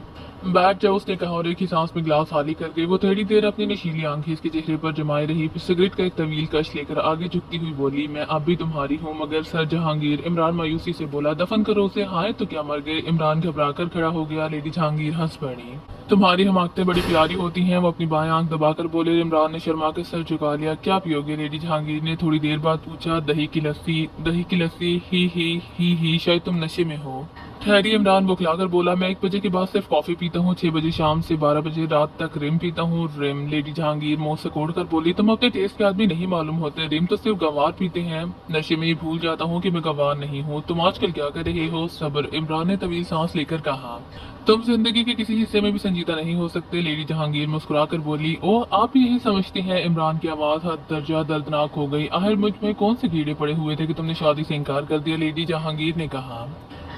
बैठ जाओ, उसने कहा और एक ही सांस में ग्लास खाली कर गई। वो थोड़ी देर अपनी नशीली आंखें इसके चेहरे पर जमाए रही, फिर सिगरेट का एक तवील कश लेकर आगे झुकती हुई बोली। मैं अब भी तुम्हारी हूँ मगर सर जहांगीर। इमरान मायूसी से बोला। दफन करो उसे। हाय तो क्या मर गए? इमरान घबरा कर खड़ा हो गया। लेडी जहांगीर हंस पड़ी। तुम्हारी हमाकतें बड़ी प्यारी होती हैं। वो अपनी बाएं आंख दबाकर बोले। इमरान ने शर्मा कर सर झुका लिया। क्या पियोगे? लेडी जहांगीर ने थोड़ी देर बाद पूछा। दही की लस्सी। दही की लस्सी? ही शायद तुम नशे में हो। ठहरी, इमरान बौखलाकर बोला। मैं 1 बजे के बाद सिर्फ कॉफी पीता हूँ। 6 बजे शाम से 12 बजे रात तक रिम पीता हूँ। रिम? लेडी जहांगीर मुंह सकोड़ कर बोली। तुम अपने टेस्ट के आदमी नहीं मालूम होते। रिम तो सिर्फ गंवार पीते हैं। नशे में ये भूल जाता हूँ कि मैं गंवार नहीं हूँ। तुम आजकल क्या कर रहे हो? सब्र, इमरान ने तवील सांस लेकर कहा। तुम जिंदगी के किसी हिस्से में भी संजीदा नहीं हो सकते। लेडी जहांगीर मुस्कुराकर बोली। ओ आप यही समझती हैं? इमरान की आवाज हद दर्जा दर्दनाक हो गई। आखिर मुझ में कौन से कीड़े पड़े हुए थे कि तुमने शादी से इनकार कर दिया? लेडी जहांगीर ने कहा।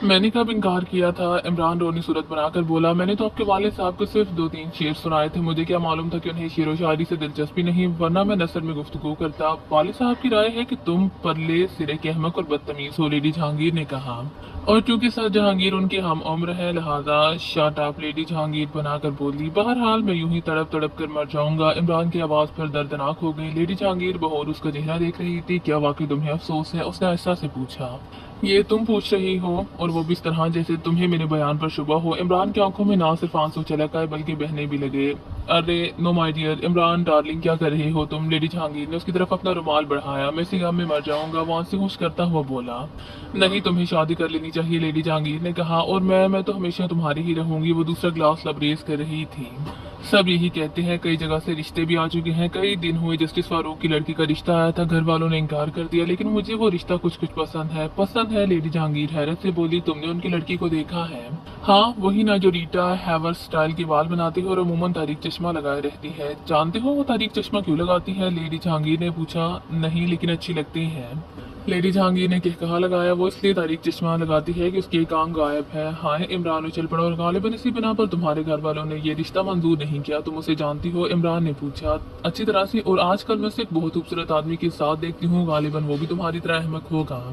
मैंने कब इनकार किया था? इमरान रोनी सूरत बनाकर बोला। मैंने तो आपके वालिद साहब को सिर्फ 2-3 शेर सुनाए थे। मुझे क्या मालूम था कि उन्हें शेरो शायरी से दिलचस्पी नहीं, वरना मैं नसर में गुफ्तगू करता। वालिद साहब की राय है कि तुम परले सिरे के अहमक और बदतमीज हो। लेडी जहांगीर ने कहा। और चूंकि सर जहांगीर उनके हम उम्र है लिहाजा शट अप। लेडी जहांगीर बनाकर बोली। बहरहाल मैं यूं ही तड़प तड़प कर मर जाऊंगा। इमरान की आवाज पर दर्दनाक हो गई। लेडी जहांगीर बहौर उसका चेहरा देख रही थी। क्या वाकई तुम्हें अफसोस है? उसने आहिस्ता से पूछा। ये तुम पूछ रही हो, और वो भी इस तरह जैसे तुम्हें मेरे बयान पर शुबा हो। इमरान की आंखों में ना सिर्फ आंसू छलक आए बल्कि बहने भी लगे। अरे no my dear. Imran darling क्या कर रहे हो तुम? लेडी जहांगीर ने उसकी तरफ अपना रुमाल बढ़ाया। मैं इसी गम में मर जाऊंगा, वो आंसू खुश करता हुआ बोला। नहीं, तुम्हें शादी कर लेनी चाहिए। लेडी जहांगीर ने कहा। और मैं तो हमेशा तुम्हारी ही रहूंगी। वो दूसरा ग्लास लबरेज कर रही थी। सब यही कहते हैं। कई जगह से रिश्ते भी आ चुके हैं। कई दिन हुए जस्टिस फारूक की लड़की का रिश्ता आया था। घर वालों ने इनकार कर दिया, लेकिन मुझे वो रिश्ता कुछ कुछ पसंद है। लेडी जहांगीर हैरत से बोली। तुमने उनकी लड़की को देखा है? हाँ, वही ना जो रीटा हैवर स्टाइल के बाल बनाती है और अमूमन तारीख चश्मा लगाए रहती है। जानते हो वो तारीख चश्मा क्यों लगाती है? लेडी जहांगीर ने पूछा। नहीं, लेकिन अच्छी लगती है। लेडी जहांगीर ने कहकहा लगाया। वो इसलिए तारीख चश्मा लगाती है कि उसकी एक आंख गायब है। हाय, इमरान उछल पड़ा। और गालिबन इसी बिना पर तुम्हारे घर वालों ने ये रिश्ता मंजूर नहीं किया। तुम उसे जानती हो? इमरान ने पूछा। अच्छी तरह से, और आजकल मैं उसे एक बहुत खूबसूरत आदमी के साथ देखती हूँ। गालिबन वो भी तुम्हारी तरह अहमक होगा।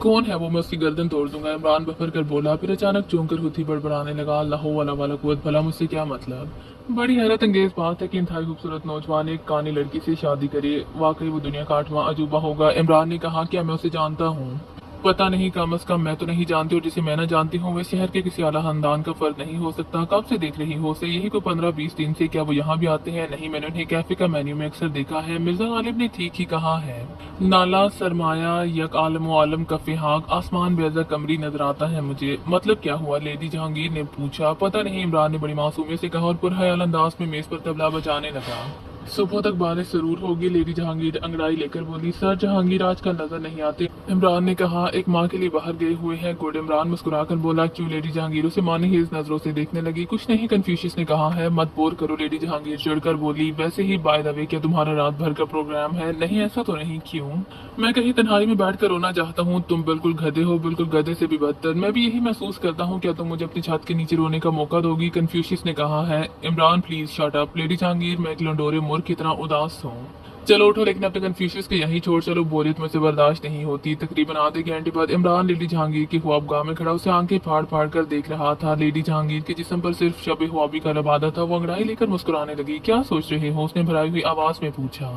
कौन है वो? मैं उसकी गर्दन तोड़ दूंगा। इमरान बफर कर बोला, फिर अचानक चौंक कर हुथी बड़बड़ाने लगा। अल्लाह वाला कुव्वत, भला मुझसे क्या मतलब? बड़ी हैरत अंगेज बात है कि इंतहाई खूबसूरत नौजवान एक कानी लड़की से शादी करे। वाकई वो दुनिया का 8वां अजूबा होगा। इमरान ने कहा। क्या मैं उसे जानता हूँ? पता नहीं, कम अज कम मैं तो नहीं जानती, और जिसे मैं ना जानती हूँ वह शहर के किसी आला खानदान का फर्द नहीं हो सकता। कब से देख रही हो उसे? यही कोई 15-20 दिन से। क्या वो यहाँ भी आते हैं? नहीं, मैंने उन्हें कैफे का मेन्यू में अक्सर देखा है। मिर्जा गालिब ने ठीक ही कहा है। नाला सरमाया यक आलम आलम कफे हाक, आसमान बेजा कमरी नजर आता है मुझे। मतलब क्या हुआ? लेडी जहांगीर ने पूछा। पता नहीं, इमरान ने बड़ी मासूमियत से कहा और पुरहयाल अंदाज में मेज पर तबला बजाने लगा। सुबह तक बारिश जरूर होगी। लेडी जहांगीर अंगड़ाई लेकर बोली। सर जहांगीर आजकल नजर नहीं आते। इमरान ने कहा। एक माँ के लिए बाहर गए हुए हैं। गुड। इमरान मुस्कुराकर बोला। क्यों? लेडी जहांगीर उसे माने ही इस नजरों से देखने लगी। कुछ नहीं, कन्फ्यूशियस ने कहा है। मत बोर करो। लेडी जहांगीर चिढ़कर बोली। वैसे ही बाय द वे, क्या तुम्हारा रात भर का प्रोग्राम है? नहीं, ऐसा तो नहीं। क्यों? मैं कहीं तन्हाई में बैठ कर रोना चाहता हूँ। तुम बिल्कुल गधे हो, बिल्कुल गधे से भी बदतर। मैं भी यही महसूस करता हूँ। क्या तुम मुझे अपनी छत के नीचे रोने का मौका दोगी? कन्फ्यूशियस ने कहा है। Imran please shut up. Lady Jahangir, मैं एक लंडोरे मुर्ग की तरह उदास हूँ। चलो उठो, लेकिन अपने कन्फ्यूशियस को यहीं छोड़ चलो, बोरियत मुझसे बर्दाश्त नहीं होती। तकरीबन आधे घंटे बाद इमरान लेडी जहांगीर की ख्वाबगाह में खड़ा उसे आंखें फाड़ फाड़ कर देख रहा था। लेडी जहांगीर के जिस्म पर सिर्फ शब ख्वाबी का लबादा था। वो अंगड़ाई लेकर मुस्कुराने लगी। क्या सोच रहे हो? उसने भराई हुई आवाज में पूछा।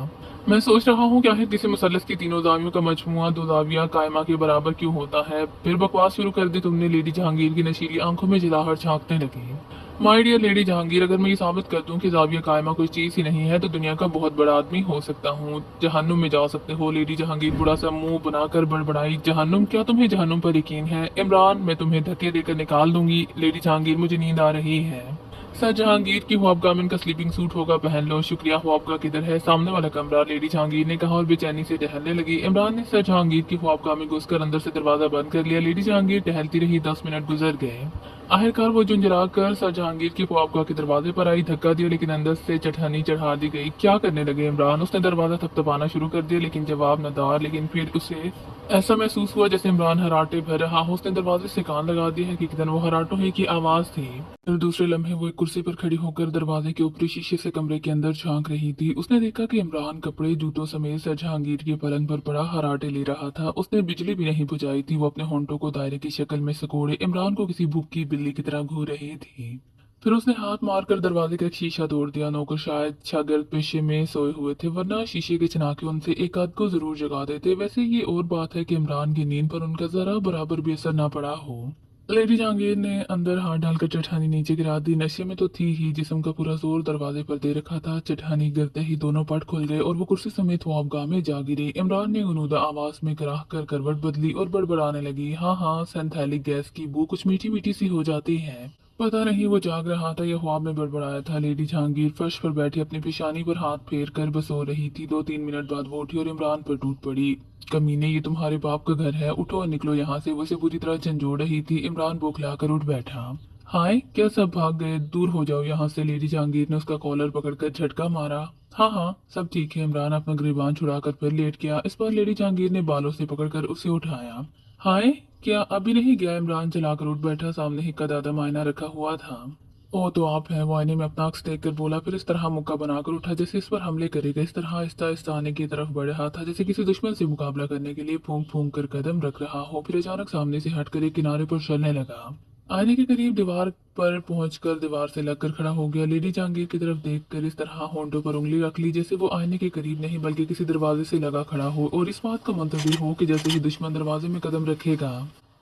मैं सोच रहा हूँ कि आखिर किसी मुसल्लस की तीनों जावियों का मजमुआ दो जाविया कायमा के बराबर क्यों होता है। फिर बकवास शुरू कर दी तुमने। लेडी जहांगीर की नशीली आंखों में जलाहट झांकने लगी। माय डियर लेडी जहांगीर, अगर मैं ये साबित कर दूं कि जाविया कायमा कोई चीज ही नहीं है तो दुनिया का बहुत बड़ा आदमी हो सकता हूँ। जहन्नुम में जा सकते हो। लेडी जहांगीर बुरा सा मुंह बनाकर बड़बड़ाई। जहन्नुम? क्या तुम्हें जहन्नुम पर यकीन है? इमरान, मैं तुम्हें धक्के देकर निकाल दूंगी। लेडी जहांगीर, मुझे नींद आ रही है। सर जहांगीर की ख्वाबगाह में इनका स्लीपिंग सूट होगा, पहन लो। शुक्रिया। ख्वाबगाह किधर है? सामने वाला कमरा, लेडी जहांगीर ने कहा और बेचैनी से टहलने लगी। इमरान ने सर जहांगीर की ख्वाबगाह में घुसकर अंदर से दरवाजा बंद कर लिया। लेडी जहांगीर टहलती रही। 10 मिनट गुजर गए। आखिरकार वो झुंझला कर सर जहांगीर की ख्वाबगाह के दरवाजे पर आई। धक्का दिया लेकिन अंदर से चटहानी चढ़ा दी गई। क्या करने लगे इमरान? उसने दरवाजा थपथपाना शुरू कर दिया लेकिन जवाब नदार। लेकिन फिर उसे ऐसा महसूस हुआ जैसे इमरान हराटे भर रहा हो। उसने दरवाजे से कान लगा दिया। हकीकतन वो हराटों ही की आवाज थी। फिर दूसरे लम्हे वो एक कुर्सी पर खड़ी होकर दरवाजे के ऊपरी शीशे से कमरे के अंदर झांक रही थी। उसने देखा कि इमरान कपड़े जूतों समेत सर जहांगीर के पलंग पर पड़ा हराटे ले रहा था। उसने बिजली भी नहीं बुझाई थी। वो अपने होंठों को दायरे की शक्ल में सकोड़े इमरान को किसी भूखी बिल्ली की तरह घूर रही थी। फिर उसने हाथ मारकर दरवाजे का एक शीशा तोड़ दिया। नौकर शायद शागिर्द पेशे में सोए हुए थे, वरना शीशे के चनाके उनसे एक आध को जरूर जगा देते। वैसे ये और बात है कि इमरान की नींद पर उनका जरा बराबर भी असर ना पड़ा हो। लेडी जहांगीर ने अंदर हाथ डालकर चट्टानी नीचे गिरा दी। नशे में तो थी ही, जिस्म का पूरा जोर दरवाजे पर दे रखा था। चट्टानी गिरते ही दोनों पट खुल गए और वो कुर्सी समेत ख्वाबगाह में जा गिरी। इमरान ने गुनूदा आवाज में कराह कर करवट बदली और बड़बड़ाने लगी। हाँ हाँ, सिंथेटिक गैस की बू कुछ मीठी मीठी सी हो जाती है। पता नहीं वो जाग रहा था या ख्वाब में बड़बड़ाया था। लेडी जहांगीर फर्श पर बैठी अपनी पेशानी पर हाथ फेर कर बसो रही थी। 2-3 मिनट बाद वो उठी और इमरान पर टूट पड़ी। कमीने, ये तुम्हारे बाप का घर है, उठो और निकलो यहाँ से। वो उसे पूरी तरह झंझोड़ रही थी। इमरान बौखला कर उठ बैठा। हाय, क्या सब भाग गए? दूर हो जाओ यहाँ से। लेडी जहांगीर ने उसका कॉलर पकड़कर झटका मारा। हाँ हाँ, सब ठीक है। इमरान अपना गिरबान छुड़ाकर फिर लेट गया। इस बार लेडी जहांगीर ने बालों से पकड़कर उसे उठाया। हाय, क्या अभी नहीं गया? इमरान चलाकर उठ बैठा। सामने ही का दादा आईना रखा हुआ था। ओ तो आप हैं? वो आईने में अपना अक्स देख कर बोला। फिर इस तरह मुक्का बनाकर उठा जैसे इस पर हमले करेगा। इस तरह आहिस्ता आहिस्ता आने की तरफ बढ़ रहा था जैसे किसी दुश्मन से मुकाबला करने के लिए फूंक फूंक कर कदम रख रहा हो। फिर अचानक सामने से हटकर एक किनारे पर चलने लगा। आईने के करीब दीवार पर पहुंचकर दीवार से लगकर खड़ा हो गया। लेडी जहांगीर की तरफ देखकर इस तरह होंठों पर उंगली रख ली जैसे वो आईने के करीब नहीं बल्कि किसी दरवाजे से लगा खड़ा हो और इस बात का मंतज़र हो कि जैसे ही दुश्मन दरवाजे में कदम रखेगा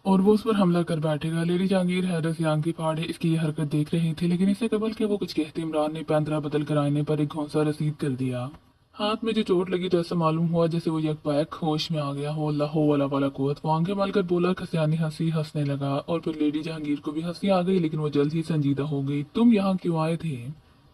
और वो उस पर हमला कर बैठेगा। लेडी जहांगीर हैरत से आंखें फाड़े इसकी ये हरकत देख रही थी, लेकिन इससे कबल के वो कुछ कहते इमरान ने पैंतरा बदल कर आईने पर एक घोंसा रसीद कर दिया। हाथ में जो चोट लगी तो ऐसा मालूम हुआ जैसे वो यकबाक होश में आ गया हो। अल्लाह वाला कुव्वत। वो आंखें मलकर बोला। खसियानी हंसी हंसने लगा और फिर लेडी जहांगीर को भी हंसी आ गई, लेकिन वो जल्द ही संजीदा हो गई। तुम यहाँ क्यों आए थे?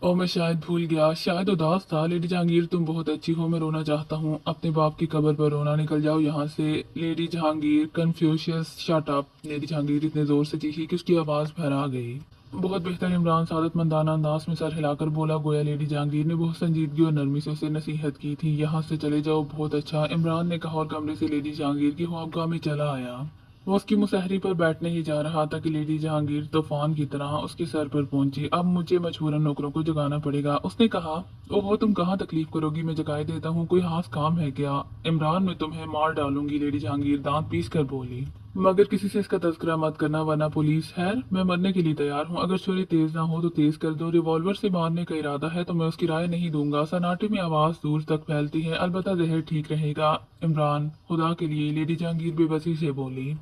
ओ मैं शायद भूल गया, शायद उदास था। लेडी जहांगीर, तुम बहुत अच्छी हो, मैं रोना चाहता हूँ। अपने बाप की कब्र पर रोना, निकल जाओ यहाँ से। Lady Jahangir, Confucius, shut up. Lady Jahangir इतने जोर से चीखी कि उसकी आवाज भरा गई। बहुत बेहतर। इमरान सादतमंदाना अंदाज में सर हिलाकर बोला, गोया लेडी जहांगीर ने बहुत संजीदगी और नरमी से उसे नसीहत की थी। यहाँ से चले जाओ। बहुत अच्छा, इमरान ने कहा और कमरे से लेडी जहांगीर की ख्वाबगाह में चला आया। वो उसकी मुसहरी पर बैठने ही जा रहा था कि लेडी जहांगीर तूफान की तरह उसके सर पर पहुंची। अब मुझे मजबूरन नौकरों को जगाना पड़ेगा। उसने कहा। ओहो, तुम कहाँ तकलीफ करोगी, मैं जगाए देता हूँ। कोई खास काम है क्या? इमरान, मैं तुम्हें मार डालूंगी। लेडी जहांगीर दांत पीस कर बोली। मगर किसी से इसका तज़किरा मत करना वरना पुलिस। है, मैं मरने के लिए तैयार हूँ। अगर छुरी तेज ना हो तो तेज कर दो। रिवॉल्वर से मारने का इरादा है तो मैं उसकी राय नहीं दूंगा। सन्नाटे में आवाज दूर तक फैलती है, अलबत्ता जहर ठीक रहेगा। इमरान, खुदा के लिए। लेडी जहांगीर बेबसी से बोली।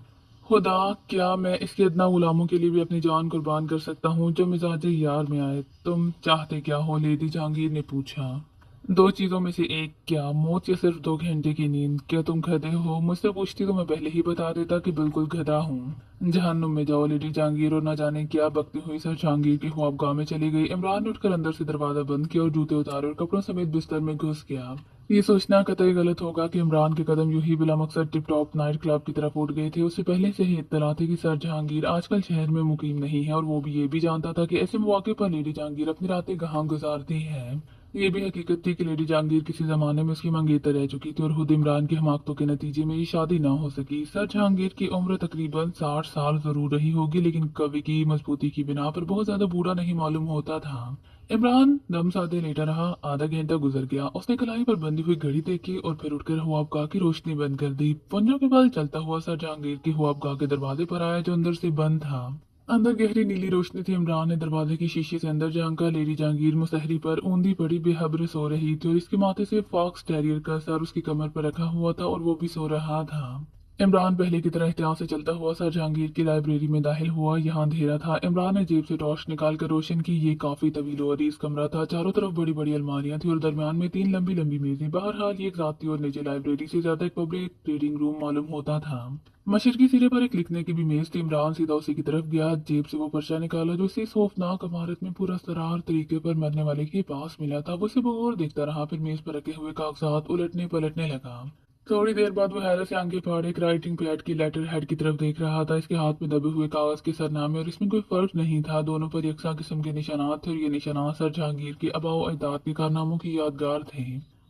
खुदा, क्या मैं इसके अदना गुलामों के लिए भी अपनी जान कुर्बान कर सकता हूँ जो मिजाज यार में आए? तुम चाहते क्या हो? लेडी जहांगीर ने पूछा। दो चीजों में से एक। क्या मौत या सिर्फ 2 घंटे की नींद? क्या तुम गधे हो? मुझसे पूछती तो मैं पहले ही बता देता कि बिल्कुल गधा हूँ। जहन्नुम में जाओ। लेडी जहांगीर और न जाने क्या बकती हुई सर जहांगीर की ख्वाबगाह में चली गई। इमरान ने उठकर अंदर से दरवाजा बंद किया और जूते उतारे और कपड़ों समेत बिस्तर में घुस गया। ये सोचना कतई गलत होगा कि इमरान के कदम यूं ही बिला मकसद टिप टॉप नाइट क्लब की तरफ उठ गए थे। उसे पहले से ही इत्तला थी कि सर जहांगीर आजकल शहर में मुकीम नहीं है और वो भी ये भी जानता था कि ऐसे मौके पर लेडी जहांगीर अपनी रातें कहाँ गुजारती है। ये भी हकीकत थी कि लेडी जहांगीर किसी जमाने में उसकी मंगेतर रह चुकी थी और खुद इमरान की हमाकतों के नतीजे में ये शादी ना हो सकी। सर जहांगीर की उम्र तकरीबन 60 साल जरूर रही होगी, लेकिन कवि की मजबूती की बिना पर बहुत ज्यादा बूढ़ा नहीं मालूम होता था। इमरान दम साधे लेटा रहा। आधा घंटा गुजर गया। उसने कलाई पर बंधी हुई घड़ी देखी और फिर उठकर हुआबगाह की रोशनी बंद कर दी। पंजों के बल चलता हुआ सर जहांगीर की हुआबगाह के दरवाजे पर आया, जो अंदर से बंद था। अंदर गहरी नीली रोशनी थी। इमरान ने दरवाजे की शीशे से अंदर झांका। लेडी जहांगीर मुसहरी पर ऊंधी पड़ी बेखबर सो रही थी और इसके माथे से फॉक्स टेरियर का सर उसकी कमर पर रखा हुआ था और वो भी सो रहा था। इमरान पहले की तरह एहतियात से चलता हुआ सर जहांगीर की लाइब्रेरी में दाखिल हुआ। यहाँ अंधेरा था। इमरान ने जेब से टॉर्च निकाल कर रोशन की। ये काफी तवील और अरीज कमरा था। चारों तरफ बड़ी बड़ी अलमारियां थी और दरमियान में तीन लंबी लंबी मेजें। बहरहाल ये एक जाती और निजी लाइब्रेरी से ज्यादा एक पब्लिक रीडिंग रूम मालूम होता था। मशरकी सिरे पर एक लिखने की भी मेज थी। इमरान सीधा उसी की तरफ गया। जेब से वो पर्चा निकाला जो इसी खौफनाक इमारत में पूरा सरार तरीके पर मरने वाले के पास मिला था। वो उसे बगौर देखता रहा, फिर मेज पर रखे हुए कागजात उलटने पलटने लगा। थोड़ी देर बाद वो हैरत से आंखें फाड़े एक राइटिंग पैड की लेटर हेड की तरफ देख रहा था। इसके हाथ में दबे हुए कागज के सरनामे और इसमें कोई फर्क नहीं था। दोनों पर यकसा किस्म के निशानात थे और ये निशानात सर जहांगीर के आबाओ अजदाद के कारनामों की यादगार थे,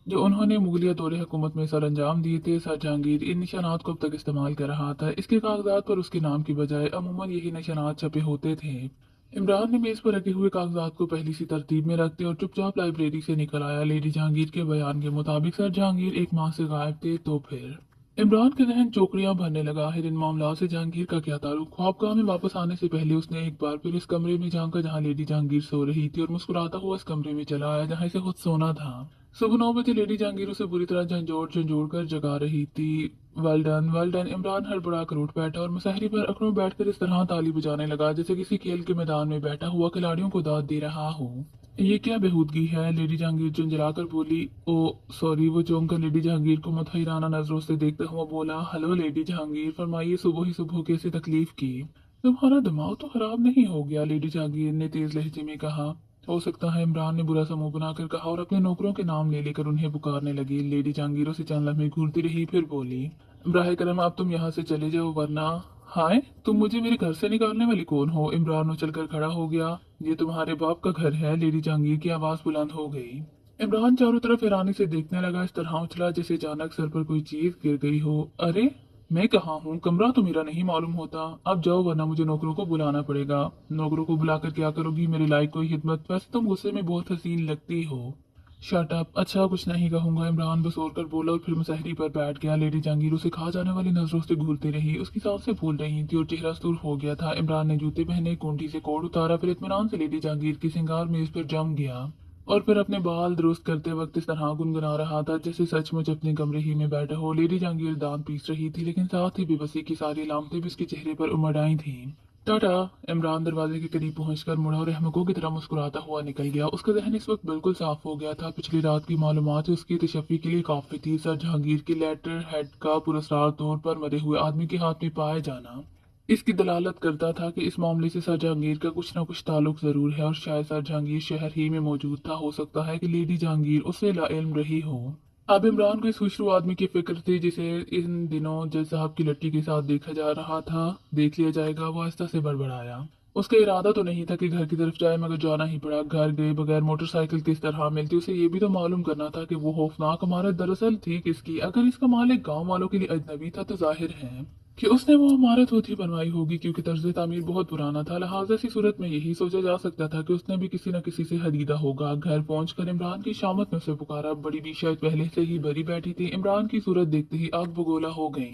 जो उन्होंने मुगलिया दौरे हुकूमत में सर अंजाम दिए थे। सर जहांगीर इन निशानात को अब तक इस्तेमाल कर रहा था। इसके कागजात पर उसके नाम की बजाय अमूमन यही निशानात छपे होते थे। इमरान ने मेज पर रखे हुए कागजात को पहली सी तरतीब में रख दिया और चुपचाप लाइब्रेरी से निकल आया। लेडी जहांगीर के बयान के मुताबिक सर जहांगीर एक माह से गायब थे। तो फिर इमरान के जहन चौकड़ियां भरने लगा। आखिर इन मामलों से जहांगीर का क्या ताल्लुक? ख्वाबगाह में वापस आने से पहले उसने एक बार फिर इस कमरे में झांका जहां लेडी जहांगीर सो रही थी और मुस्कुराता हुआ इस कमरे में चला आया जहां इसे खुद सोना था। सुबह 9 बजे लेडी जहांगीर उसे बुरी तरह झंझोड़ झंझोड़ कर जगा रही थी। Well done, well done. Imran हड़बड़ा कर उठ बैठा और मुसहरी पर अकड़ों बैठकर इस तरह ताली बजाने लगा जैसे किसी खेल के मैदान में बैठा हुआ खिलाड़ियों को दाद दे रहा हो। ये क्या बेहूदगी है? लेडी जहांगीर झुंझलाकर बोली। ओ सॉरी। वो चौंक कर लेडी जहांगीर को मुतहिराना नजरों से देखता हुआ बोला, हेलो लेडी जहांगीर, फरमाइए सुबह ही सुबह कैसे तकलीफ की? तुम्हारा दिमाग तो खराब नहीं हो गया? लेडी जहांगीर ने तेज लहजे में कहा। हो सकता है, इमरान ने बुरा सा मुंह बनाकर कहा और अपने नौकरों के नाम ले लेकर उन्हें पुकारने लगी। लेडी जहांगीर से चंद लम्हे घूरती रही, फिर बोली, ब्राहे करम अब तुम यहाँ से चले जाओ वरना। हाय, तुम मुझे मेरे घर से निकालने वाली कौन हो? इमरान उछलकर खड़ा हो गया। ये तुम्हारे बाप का घर है। लेडी जहांगीर की आवाज बुलंद हो गई। इमरान चारों तरफ हैरानी से देखने लगा। इस तरह उछला जैसे अचानक सर पर कोई चीज गिर गई हो। अरे, मैं कहाँ हूँ? कमरा तो मेरा नहीं मालूम होता। अब जाओ वरना मुझे नौकरों को बुलाना पड़ेगा। नौकरों को बुलाकर क्या करोगी? मेरे लायक कोई खिदमत? वैसे तुम गुस्से में बहुत हसीन लगती हो। Shut up. अच्छा, कुछ नहीं कहूंगा। इमरान बस और कर बोला और फिर मुसहरी पर बैठ गया। लेडी जहांगीर उसे खा जाने वाली नजरों से घूरती रही। उसकी सांसें फूल रही थी और चेहरा सुर्ख हो गया था। इमरान ने जूते पहने, कुंडी से कोट उतारा, फिर इत्मीनान से लेडी जहांगीर की सिंगार मेज पर जम गया और फिर अपने बाल दुरुस्त करते वक्त इस तरह गुनगुना रहा था जैसे सचमुच अपने कमरे ही में बैठा हो। लेडी जहांगीर दांत पीस रही थी, लेकिन साथ ही बेबसी की सारी अलामतें भी उसके चेहरे पर उमड़ आई थीं। टाटा। इमरान दरवाजे के करीब पहुंचकर मुड़ा और अहमकों की तरह मुस्कुराता हुआ निकल गया। उसका जहन इस वक्त बिल्कुल साफ हो गया था। पिछली रात की मालूमात उसकी तशफ़ी के लिए काफी थी। सर जहांगीर की लेटर हेड का पुरस्कार तौर पर मरे हुए आदमी के हाथ में पाए जाना इसकी दलालत करता था कि इस मामले से सर जहांगीर का कुछ न कुछ ताल्लुक जरूर है और शायद सर जहांगीर शहर ही में मौजूद था। हो सकता है कि लेडी जहांगीर उससे लाइल्म रही हो। अब इमरान को इस खुशरू आदमी की फिक्र थी जिसे इन दिनों जज साहब की लड़की के साथ देखा जा रहा था। देख लिया जाएगा, वो आहिस्ता से बड़बड़ाया। उसका इरादा तो नहीं था कि घर की तरफ जाए, मगर जाना ही पड़ा। घर गए बगैर मोटरसाइकिल किस तरह मिलती, उसे ये भी तो मालूम करना था कि वो खौफनाक इमारत दरअसल थी किसकी। अगर इसका मालिक गांव वालों के लिए अजनबी था तो जाहिर है कि उसने वो इमारत खुद ही बनवाई होगी, क्योंकि तर्ज तामीर बहुत पुराना था। लिहाजा ऐसी सूरत में यही सोचा जा सकता था कि उसने भी किसी न किसी से खरीदा होगा। घर पहुंचकर इमरान की शामत ने उसे पुकारा। बड़ी भी शायद पहले से ही भरी बैठी थी। इमरान की सूरत देखते ही आग बगोला हो गई।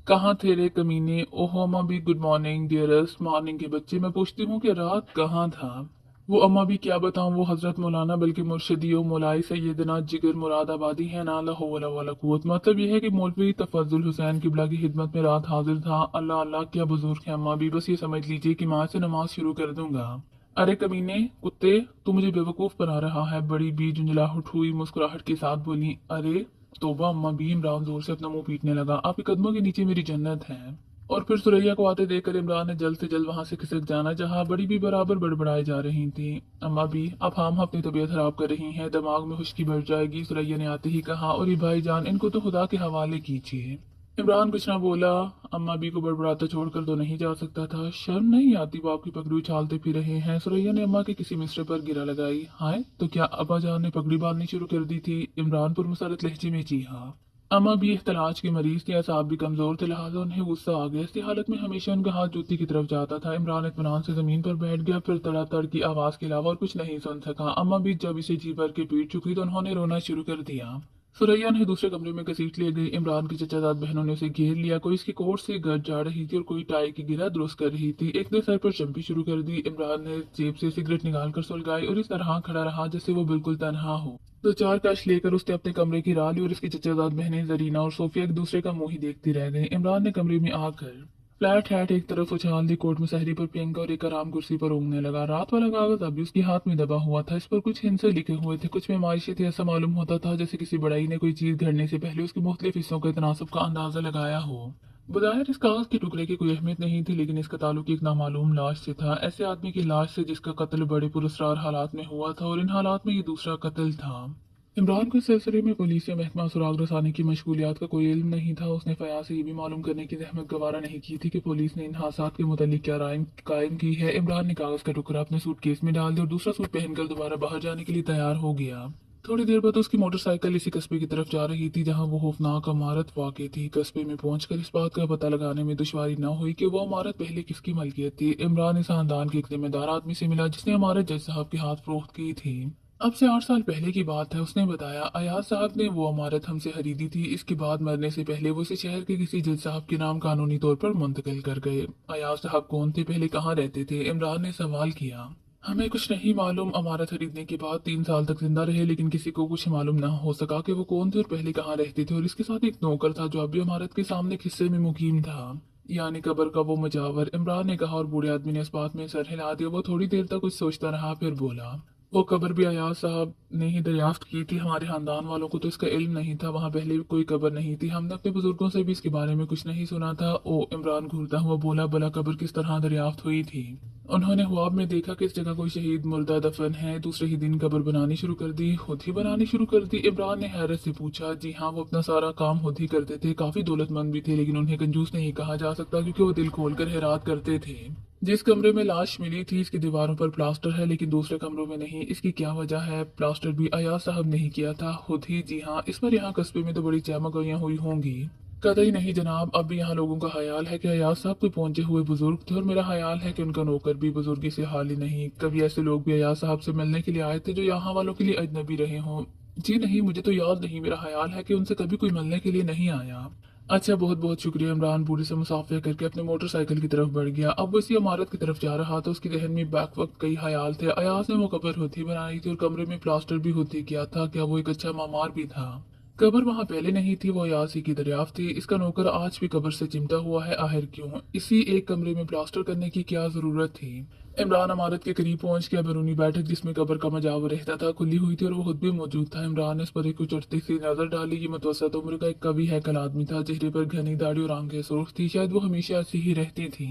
कहाँ थे रे कमीने? ओह अम्मा भी, गुड मॉर्निंग डियरेस्ट। मॉर्निंग के बच्चे, मैं पूछती हूँ कि रात कहाँ था? वो अम्मा भी क्या बताऊं, वो हजरत मौलाना बल्कि मुर्शिदी मौलाई सैयदना जिगर मुरादाबादी है ना। ला हौला वला कुव्वत। मतलब यह है कि मौलवी तफज्जुल हुसैन किबला की खिदमत में रात हाजिर था। अल्लाह अल्लाह, क्या बुजुर्ग है अम्मा भी। बस ये समझ लीजिए कि माँ से नमाज शुरू कर दूंगा। अरे कमीने कुत्ते, तू मुझे बेवकूफ बना रहा है। बड़ी बी झुंझलाहट हुई मुस्कुराहट के साथ बोली। अरे तोबा अम्मा भी। इमरान जोर से अपना मुंह पीटने लगा। आपके कदमों के नीचे मेरी जन्नत है। और फिर सुरैया को आते देखकर इमरान ने जल्द से जल्द वहां से खिसक जाना जहां बड़ी भी बराबर बड़बड़ाई जा रही थी। अम्मा भी, अब हम अपनी तबीयत खराब कर रही हैं, दिमाग में खुश्की बढ़ जाएगी। सुरैया ने आते ही कहा। और ये भाईजान, इनको तो खुदा के हवाले कीजिए। इमरान कुछ ना बोला। अम्मा बी को बड़बड़ाता छोड़कर तो नहीं जा सकता था। शर्म नहीं आती? बाप की पगड़ी उछालते फिर रहे हैं। सुरैया ने अम्मा के किसी मिसरे पर गिरा लगाई। हाय, तो क्या अब्बा जान ने पगड़ी बांधनी शुरू कर दी थी? इमरान पुरमसरत लहजे में जी हाँ। अम्मा भी इख्तलाज के मरीज थे, असाब भी कमजोर थे, लिहाजा उन्हें गुस्सा आ गया। इसी हालत में हमेशा उनका हाथ जूती की तरफ जाता था। इमरान इत्मीनान से जमीन पर बैठ गया, फिर तड़ातड़ की आवाज के अलावा और कुछ नहीं सुन सका। अम्मा भी जब इसे जी भर के पीट चुकी तो उन्होंने रोना शुरू कर दिया। सुरैया ने दूसरे कमरे में घसीट ले गई। इमरान की चचाजाद बहनों ने उसे घेर लिया। कोई इसकी कोट से गट जा रही थी और कोई टाई की गिरा दुरुस्त कर रही थी। एक ने सर पर चंपी शुरू कर दी। इमरान ने जेब से सिगरेट निकालकर सुलगाई और इस तरह खड़ा रहा जैसे वो बिल्कुल तनहा हो। तो चार कश लेकर उसने अपने कमरे की राह ली और इसकी चचाजाद बहनें जरीना और सोफिया एक दूसरे का मुंह ही देखती रह गईं। इमरान ने कमरे में आकर फ्लैट हैट एक तरफ उछाल दी, कोट में सहरी पर फेंक और एक आराम कुर्सी पर ऊँगने लगा। रात वाला कागज अभी उसके हाथ में दबा हुआ था। इस पर कुछ हिंसे लिखे हुए थे, कुछ में मायशे थे। ऐसा मालूम होता था जैसे किसी बड़ाई ने कोई चीज घड़ने से पहले उसके मुख्तलिफ हिस्सों के तनासब का अंदाजा लगाया हो। बज़ाहिर इस कागज के टुकड़े की कोई अहमियत नहीं थी, लेकिन इसका ताल्लुक एक नामालूम लाश से था। ऐसे आदमी की लाश से जिसका कत्ल बड़े पुरस्कार हालात में हुआ था, और इन हालात में ये दूसरा कत्ल था। इमरान को इस सिलसिले में पुलिस या महकमा सुराग रसानी की मशगूलियात का कोई इल्म नहीं था। उसने फयाज से ये भी मालूम करने की जहमत गवारा नहीं की थी कि पुलिस ने इन हादसात के मुतालिक क्या राय कायम की है। इमरान ने कागज का टुकड़ा अपने सूटकेस में डाल दिया और दूसरा सूट पहनकर दोबारा बाहर जाने के लिए तैयार हो गया। थोड़ी देर बाद उसकी मोटरसाइकिल इसी कस्बे की तरफ जा रही थी जहां वो खौफनाक इमारत वाक़ थी। कस्बे में पहुंचकर इस बात का पता लगाने में दुश्वारी न हुई कि वो इमारत पहले किसकी मलकियत थी। इमरान इस खानदान के एक जिम्मेदार आदमी से मिला जिसने इमारत जज साहब के हाथ फरोख्त की थी। अब से 8 साल पहले की बात है। उसने बताया अयाज साहब ने वो इमारत हमसे खरीदी थी। इसके बाद मरने से पहले वो इसे शहर के किसी जज साहब के नाम कानूनी तौर पर मुंतकिल कर गए। अयाज साहब कौन थे, पहले कहाँ रहते थे? इमरान ने सवाल किया। हमें कुछ नहीं मालूम। इमारत खरीदने के बाद 3 साल तक जिंदा रहे, लेकिन किसी को कुछ मालूम न हो सका कि वो कौन थे और पहले कहाँ रहते थे। और इसके साथ एक नौकर था जो अभी इमारत के सामने एक हिस्से में मुकीम था, यानी कब्र का वो मुजावर। इमरान ने कहा और बूढ़े आदमी ने इस बात में सर हिला दिया। वो थोड़ी देर तक कुछ सोचता रहा, फिर बोला वो कब्र भी अयाज साहब ने ही दरियाफ्त की थी। हमारे खानदान वालों को तो इसका इल्म नहीं था, वहां पहले भी कोई कब्र नहीं थी। हमने अपने बुजुर्गों से भी इसके बारे में कुछ नहीं सुना था। ओ इमरान घूरता हुआ बोला, भला कब्र किस तरह दरियाफ्त हुई थी? उन्होंने ख्वाब में देखा कि इस जगह कोई शहीद मुर्दा दफन है। दूसरे ही दिन कब्र बनानी शुरू कर दी। खुद ही बनानी शुरू कर दी? इमरान ने हैरत से पूछा। जी हाँ, वो अपना सारा काम खुद ही करते थे। काफी दौलतमंद भी थे, लेकिन उन्हें कंजूस नहीं कहा जा सकता क्योंकि वो दिल खोलकर खैरात करते थे। जिस कमरे में लाश मिली थी इसकी दीवारों पर प्लास्टर है, लेकिन दूसरे कमरों में नहीं। इसकी क्या वजह है? प्लास्टर भी अयाज साहब ने ही किया था, खुद ही। जी हाँ, इस पर यहाँ कस्बे में तो बड़ी चहमगोइयाँ हुई होंगी। कतई नहीं जनाब, अब भी यहाँ लोगों का ख्याल है कि अयाज साहब कोई पहुंचे हुए बुजुर्ग थे, और मेरा ख्याल है कि उनका नौकर भी बुजुर्गी से हाली नहीं। कभी ऐसे लोग भी अयाज साहब से मिलने के लिए आए थे जो यहाँ वालों के लिए अजनबी रहे हों? जी नहीं, मुझे तो याद नहीं। मेरा ख्याल है कि उनसे कभी कोई मिलने के लिए नहीं आया। अच्छा, बहुत बहुत शुक्रिया। इमरान बूढ़े से मुसाफिया करके अपने मोटरसाइकिल की तरफ बढ़ गया। अब वो इसी इमारत की तरफ जा रहा था। उसके जहन में बैक वक्त कई ख्याल थे। अयाज ने वो कब्र होती बनाई थी और कमरे में प्लास्टर भी होती किया था। क्या वो एक अच्छा मामार भी था? कब्र वहां पहले नहीं थी, वो अयाज ही की दरियाफ्त थी। इसका नौकर आज भी कब्र से चिमटा हुआ है। आखिर क्यों? इसी एक कमरे में प्लास्टर करने की क्या जरूरत थी? इमरान इमारत के करीब पहुंच गया। बैरूनी बैठक जिसमें कब्र का मजावर रहता था खुली हुई थी और वो खुद भी मौजूद था। इमरान ने इस पर एक उचटती सी नजर डाली। ये मुतवसत उम्र का एक कवि हैकल आदमी था। चेहरे पर घनी दाढ़ी और आंखें सुर्ख थी। शायद वो हमेशा ऐसी ही रहती थी।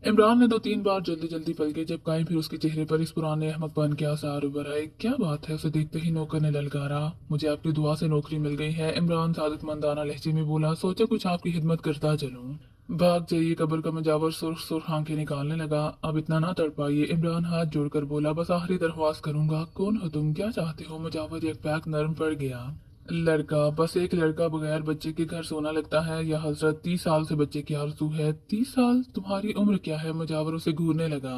इमरान ने 2-3 बार जल्दी जल्दी पलके झपकाई, फिर उसके चेहरे पर इस पुराने अहमकपन के आसार उभर आए। क्या बात है? उसे देखते ही नौकर ने ललकारा। मुझे आपकी दुआ से नौकरी मिल गई है। इमरान सादतमंदाना लहजे में बोला। सोचा कुछ आपकी खिदमत करता चलूं। भाग जाइए। कब्र का मजावर सुर्ख सुर्ख आंखें निकालने लगा। अब इतना ना तड़पाइए। इमरान हाथ जोड़कर बोला, बस आखिरी दरख्वास्त करूंगा। कौन हो तुम? क्या चाहते हो? मुजावर एक पैक नरम पड़ गया। लड़का, बस एक लड़का बगैर बच्चे के घर सोना लगता है या हजरत? 30 साल से बच्चे की आरज़ू है। 30 साल? तुम्हारी उम्र क्या है? मुजावर उसे घूरने लगा।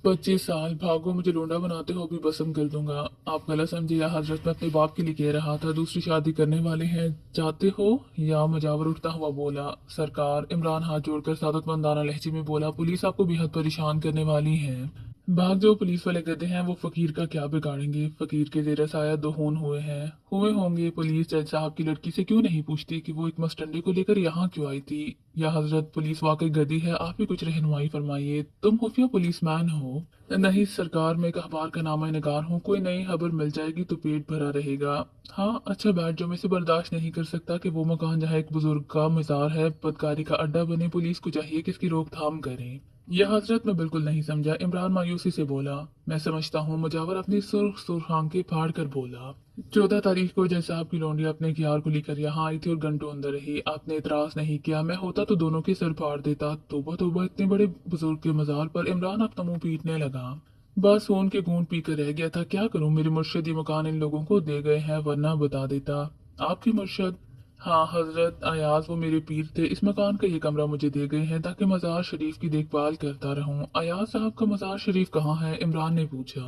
25 साल। भागो, मुझे लोंडा बनाते हो भी बसम कर दूंगा। आप गलत समझे या हजरत, मैं अपने बाप के लिए कह रहा था। दूसरी शादी करने वाले हैं, चाहते हो? या मुजावर उठता हुआ बोला। सरकार। इमरान हाथ जोड़कर सादतमंदाना लहजे में बोला, पुलिस आपको बेहद परेशान करने वाली है। भाग जो पुलिस वाले गधे हैं। वो फकीर का क्या बिगाड़ेंगे? फकीर के जेर साया 2 खून हुए हैं। हुए होंगे। पुलिस जज साहब की लड़की से क्यों नहीं पूछती कि वो एक मस्टंडे को लेकर यहाँ क्यों आई थी? या हजरत, पुलिस वाकई गधी है। आप ही कुछ रहनुमाई फरमाइए। तुम खुफिया पुलिसमैन हो? नहीं सरकार, मैं एक अखबार का नामा निगार हूँ। कोई नई खबर मिल जाएगी तो पेट भरा रहेगा। हाँ अच्छा बैठ जाओ। मैं इसे बर्दाश्त नहीं कर सकता कि वो मकान जहाँ एक बुजुर्ग का मजार है बदकारी का अड्डा बने। पुलिस को चाहिए कि इसकी रोकथाम करे। यह हजरत मैं बिल्कुल नहीं समझा। इमरान मायूसी से बोला। मैं समझता हूँ। मुजावर अपनी सुर्ख सुर्ख आंखें फाड़ कर बोला। 14 तारीख को जज साहब की लौंडी अपने कियार को लेकर यहाँ आई थी और घंटों अंदर रही। आपने इतराज नहीं किया। मैं होता तो दोनों के सर फाड़ देता। तौबा तौबा, इतने बड़े बुजुर्ग के मजार पर। इमरान अपना मुंह पीटने लगा। बस खून के घूंट पीकर रह गया था। क्या करूं? मेरे मुर्शिद ये मकान इन लोगों को दे गए हैं, वरना बता देता। आपके मुर्शिद? हाँ हजरत अयाज, वो मेरे पीर थे। इस मकान का ये कमरा मुझे दे गए हैं ताकि मज़ार शरीफ की देखभाल करता रहूं। अयाज साहब का मज़ार शरीफ कहाँ है? इमरान ने पूछा।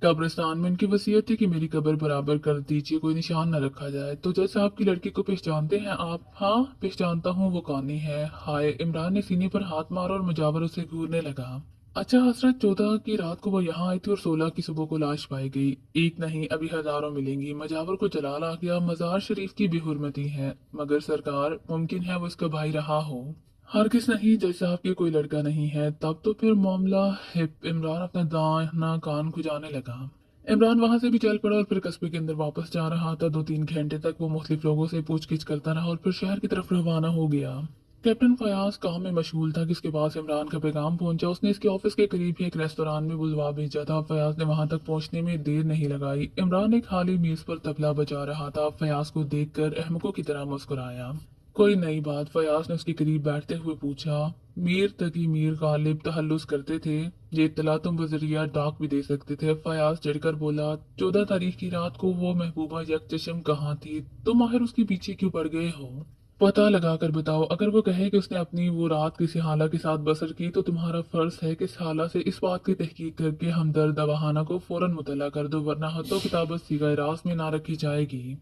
कब्रिस्तान में। उनकी वसीयत थी कि मेरी कब्र बराबर कर दीजिए, कोई निशान न रखा जाए। तो जज साहब की लड़की को पहचानते हैं आप? हाँ पहचानता हूँ, वो कौनी है। हाय! इमरान ने सीने पर हाथ मारा और मुजावर उसे घूरने लगा। अच्छा हजरत, 14 की रात को वो यहाँ आई थी और 16 की सुबह को लाश पाई गई। एक नहीं, अभी हजारों मिलेंगी। मजावर को जलाल आ गया। मजार शरीफ की बेहुरमती है। मगर सरकार, मुमकिन है वो इसका भाई रहा हो। हरगिज नहीं, जज साहब की कोई लड़का नहीं है। तब तो फिर मामला है। इमरान अपना दाहिना कान खुजाने लगा। इमरान वहां से भी चल पड़ा और फिर कस्बे के अंदर वापस जा रहा था। 2-3 घंटे तक वो मुख्तलिफ लोगों से पूछगिछ करता रहा और फिर शहर की तरफ रवाना हो गया। कैप्टन फयाज काम में मशगूल था कि उसके पास इमरान का पैगाम पहुंचा। उसने इसके ऑफिस के करीब ही एक रेस्टोरेंट में बुलवा भेजा था। फयाज ने वहां तक पहुंचने में देर नहीं लगाई। इमरान एक खाली मेज पर तबला बजा रहा था। फयाज को देखकर अहमकों की तरह मुस्कुराया। कोई नई बात? फयाज ने उसके करीब बैठते हुए पूछा। मीर तकी मीर गालिब तहल्लुस करते थे। ये इत्तला तुम बजरिया डाक भी दे सकते थे। फयाज चिढ़कर बोला। 14 तारीख की रात को वो महबूबा यकचशम कहाँ थी? तुम आखिर उसके पीछे क्यों पड़ गए हो? पता लगा कर बताओ। अगर वो कहे कि उसने अपनी वो रात किसी हाला के साथ बसर की, तो तुम्हारा फर्ज है कि इस हाला से इस बात की तहकीक करके हमदर्द दवाहाना को फौरन मुतला कर दो, वरना हत्तो किताबत सीगा रास में ना रखी जाएगी।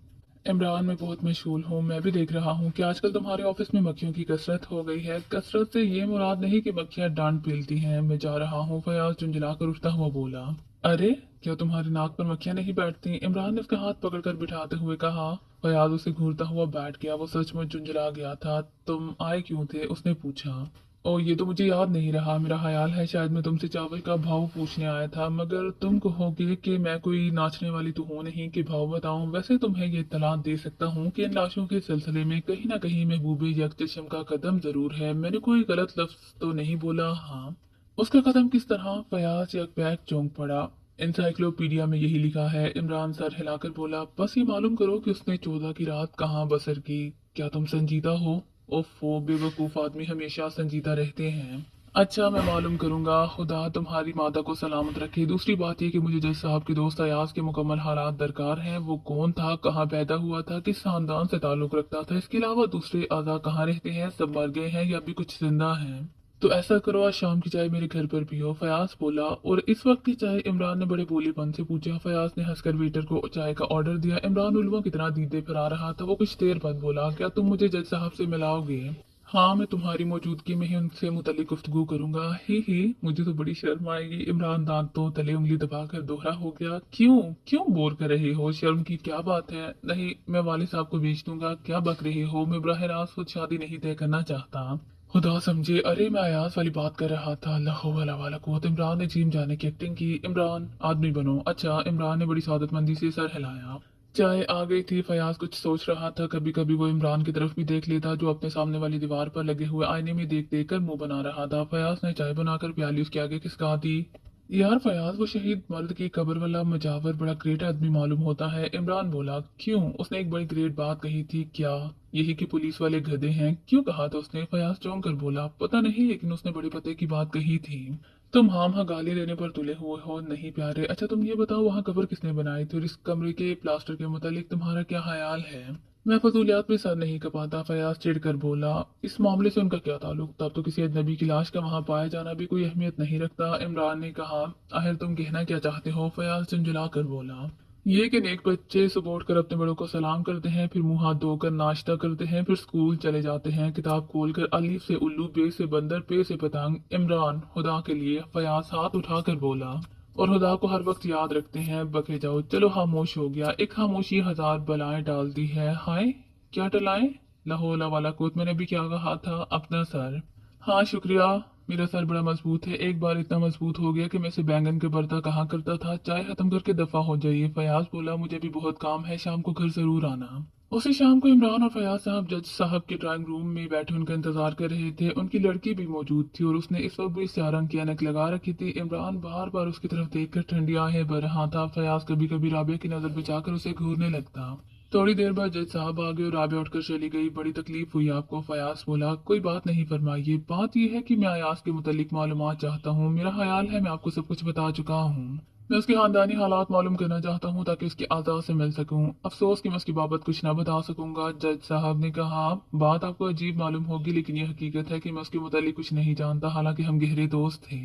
इमरान, मैं बहुत मशगूल हूँ। मैं भी देख रहा हूँ कि आजकल तुम्हारे ऑफिस में मक्खियों की कसरत हो गई है। कसरत से ये मुराद नहीं कि मक्खियां डांट पीलती हैं। मैं जा रहा हूँ। फयाज झुंझलाकर उठता हुआ बोला। अरे, क्या तुम्हारी नाक पर मक्खियां नहीं बैठती? इमरान ने उसका हाथ पकड़कर बिठाते हुए कहा। फयाज उसे घूरता हुआ बैठ गया। वो सचमुच झुंझला गया था। तुम आए क्यों थे? उसने पूछा। ओ, ये तो मुझे याद नहीं रहा। मेरा ख्याल है शायद मैं तुमसे चावल का भाव पूछने आया था, मगर तुम कहोगे कि मैं कोई नाचने वाली तो हूँ नहीं कि भाव बताऊं। वैसे तुम्हें ये इत्तला दे सकता हूँ कि इन लाशों के सिलसिले में कहीं ना कहीं महबूबे यकचशम का कदम जरूर है। मैंने कोई गलत लफ्ज तो नहीं बोला? हाँ। उसका कदम किस तरह? फयाज यकबैक चौंक पड़ा। इंसाइक्लोपीडिया में यही लिखा है। इमरान सर हिलाकर बोला। बस ये मालूम करो कि उसने 14 की रात कहाँ बसर की। क्या तुम संजीदा हो? ओफो, बेवकूफ आदमी हमेशा संजीदा रहते हैं। अच्छा, मैं मालूम करूंगा। खुदा तुम्हारी माता को सलामत रखे। दूसरी बात यह कि मुझे जज साहब के दोस्त अयाज के मुकम्मल हालात दरकार हैं। वो कौन था, कहाँ पैदा हुआ था, किस खानदान से ताल्लुक रखता था, इसके अलावा दूसरे आज़ा कहाँ रहते हैं, सब मर गए हैं या अभी कुछ जिंदा हैं? तो ऐसा करो, आज शाम की चाय मेरे घर पर पियो। फयाज बोला। और इस वक्त की चाय? इमरान ने बड़े भोलेपन से पूछा। फयाज ने हंसकर वेटर को चाय का ऑर्डर दिया। इमरान उल्लुओं की तरह दीदे पर आ रहा था। वो कुछ देर बाद बोला। क्या तुम मुझे जज साहब से मिलाओगे? हाँ, मैं तुम्हारी मौजूदगी में ही उनसे मुतल्लिक गुफ्तगू करूंगा। ही, मुझे तो बड़ी शर्म आएगी। इमरान दांतों तले उंगली दबाकर दोहरा हो गया। क्यों क्यों बोर कर रहे हो? शर्म की क्या बात है? नहीं, मैं वाले साहब को भेज दूंगा। क्या बक रहे हो? मैं बराह रास्त खुद शादी नहीं तय करना चाहता। खुदा समझे। अरे, मैं अयाज वाली बात कर रहा था। अल्लाह वाला वाला कुव्वत। इमरान ने जीम जाने की एक्टिंग की। इमरान, आदमी बनो। अच्छा, इमरान ने बड़ी सादतमंदी से सर हिलाया। चाय आ गई थी। फयाज कुछ सोच रहा था। कभी कभी वो इमरान की तरफ भी देख लेता, जो अपने सामने वाली दीवार पर लगे हुए आईने में देख देख कर मुंह बना रहा था। फयाज ने चाय बनाकर प्याली उसके आगे खिसका दी। यार फयाज, वो शहीद मर्द की कब्र वाला मुजावर बड़ा ग्रेट आदमी मालूम होता है। इमरान बोला। क्यों? उसने एक बड़ी ग्रेट बात कही थी। क्या? यही कि पुलिस वाले गधे हैं। क्यों कहा था उसने? फयाज चौंक कर बोला। पता नहीं, लेकिन उसने बड़े पते की बात कही थी। तुम हाँ गाली देने पर तुले हुए हो। नहीं प्यारे। अच्छा, तुम ये बताओ, वहाँ कब्र किसने बनाई थी और इस कमरे के प्लास्टर के मुतालिक तुम्हारा क्या ख्याल है? मैं फजूलियात में सर नहीं कपाता। फयाज चिढ़कर बोला। इस मामले से उनका क्या ताल्लुक? तब तो किसी अजनबी की लाश का वहां पाया जाना भी कोई अहमियत नहीं रखता। इमरान ने कहा। आखिर तुम कहना क्या चाहते हो? फयाज झुंझला कर बोला। ये कि नेक बच्चे सुबह उठकर अपने बड़ों को सलाम करते हैं, फिर मुंह हाथ धोकर नाश्ता करते हैं, फिर स्कूल चले जाते हैं, किताब खोलकर अलीफ से उल्लू, बे से बंदर, पे से पतंग। इमरान, खुदा के लिए। फयाज हाथ उठाकर बोला। और खुदा को हर वक्त याद रखते हैं। बके जाओ। चलो, खामोश हो गया। एक खामोशी हजार बलाएं डालती है। हाय! क्या टलाएं? लाहौला वाला कोत। मैंने भी क्या कहा था? अपना सर। हाँ शुक्रिया। मेरा सर बड़ा मजबूत है। एक बार इतना मजबूत हो गया कि मैं इसे बैंगन के भरता कहा करता था। चाय खत्म करके दफा हो जाइए। फयाज बोला। मुझे भी बहुत काम है, शाम को घर जरूर आना। उसी शाम को इमरान और फयाज साहब जज साहब के ड्राइंग रूम में बैठे उनका इंतजार कर रहे थे। उनकी लड़की भी मौजूद थी और उसने इस वक्त भी स्याह रंग की ऐनक लगा रखी थी। इमरान बार बार उसकी तरफ देखकर ठंडी आहें भर रहा था। फयाज कभी कभी राबिया की नजर बचाकर उसे घूरने लगता। थोड़ी देर बाद जज साहब आ गए और राबिया उठकर चली गई। बड़ी तकलीफ हुई आपको? फयाज बोला। कोई बात नहीं, फरमाइए। बात यह है कि मैं अयाज के मुतालिक मालूमात चाहता हूँ। मेरा ख्याल है मैं आपको सब कुछ बता चुका हूँ। मैं उसके खानदानी हालात मालूम करना चाहता हूँ ताकि उसकी आज़ाद से मिल सकूँ। अफसोस कि मैं उसकी बाबत कुछ ना बता सकूंगा। जज साहब ने कहा, बात आपको अजीब मालूम होगी लेकिन यह हकीकत है कि मैं उसके मुतालिक कुछ नहीं जानता, हालांकि हम गहरे दोस्त थे।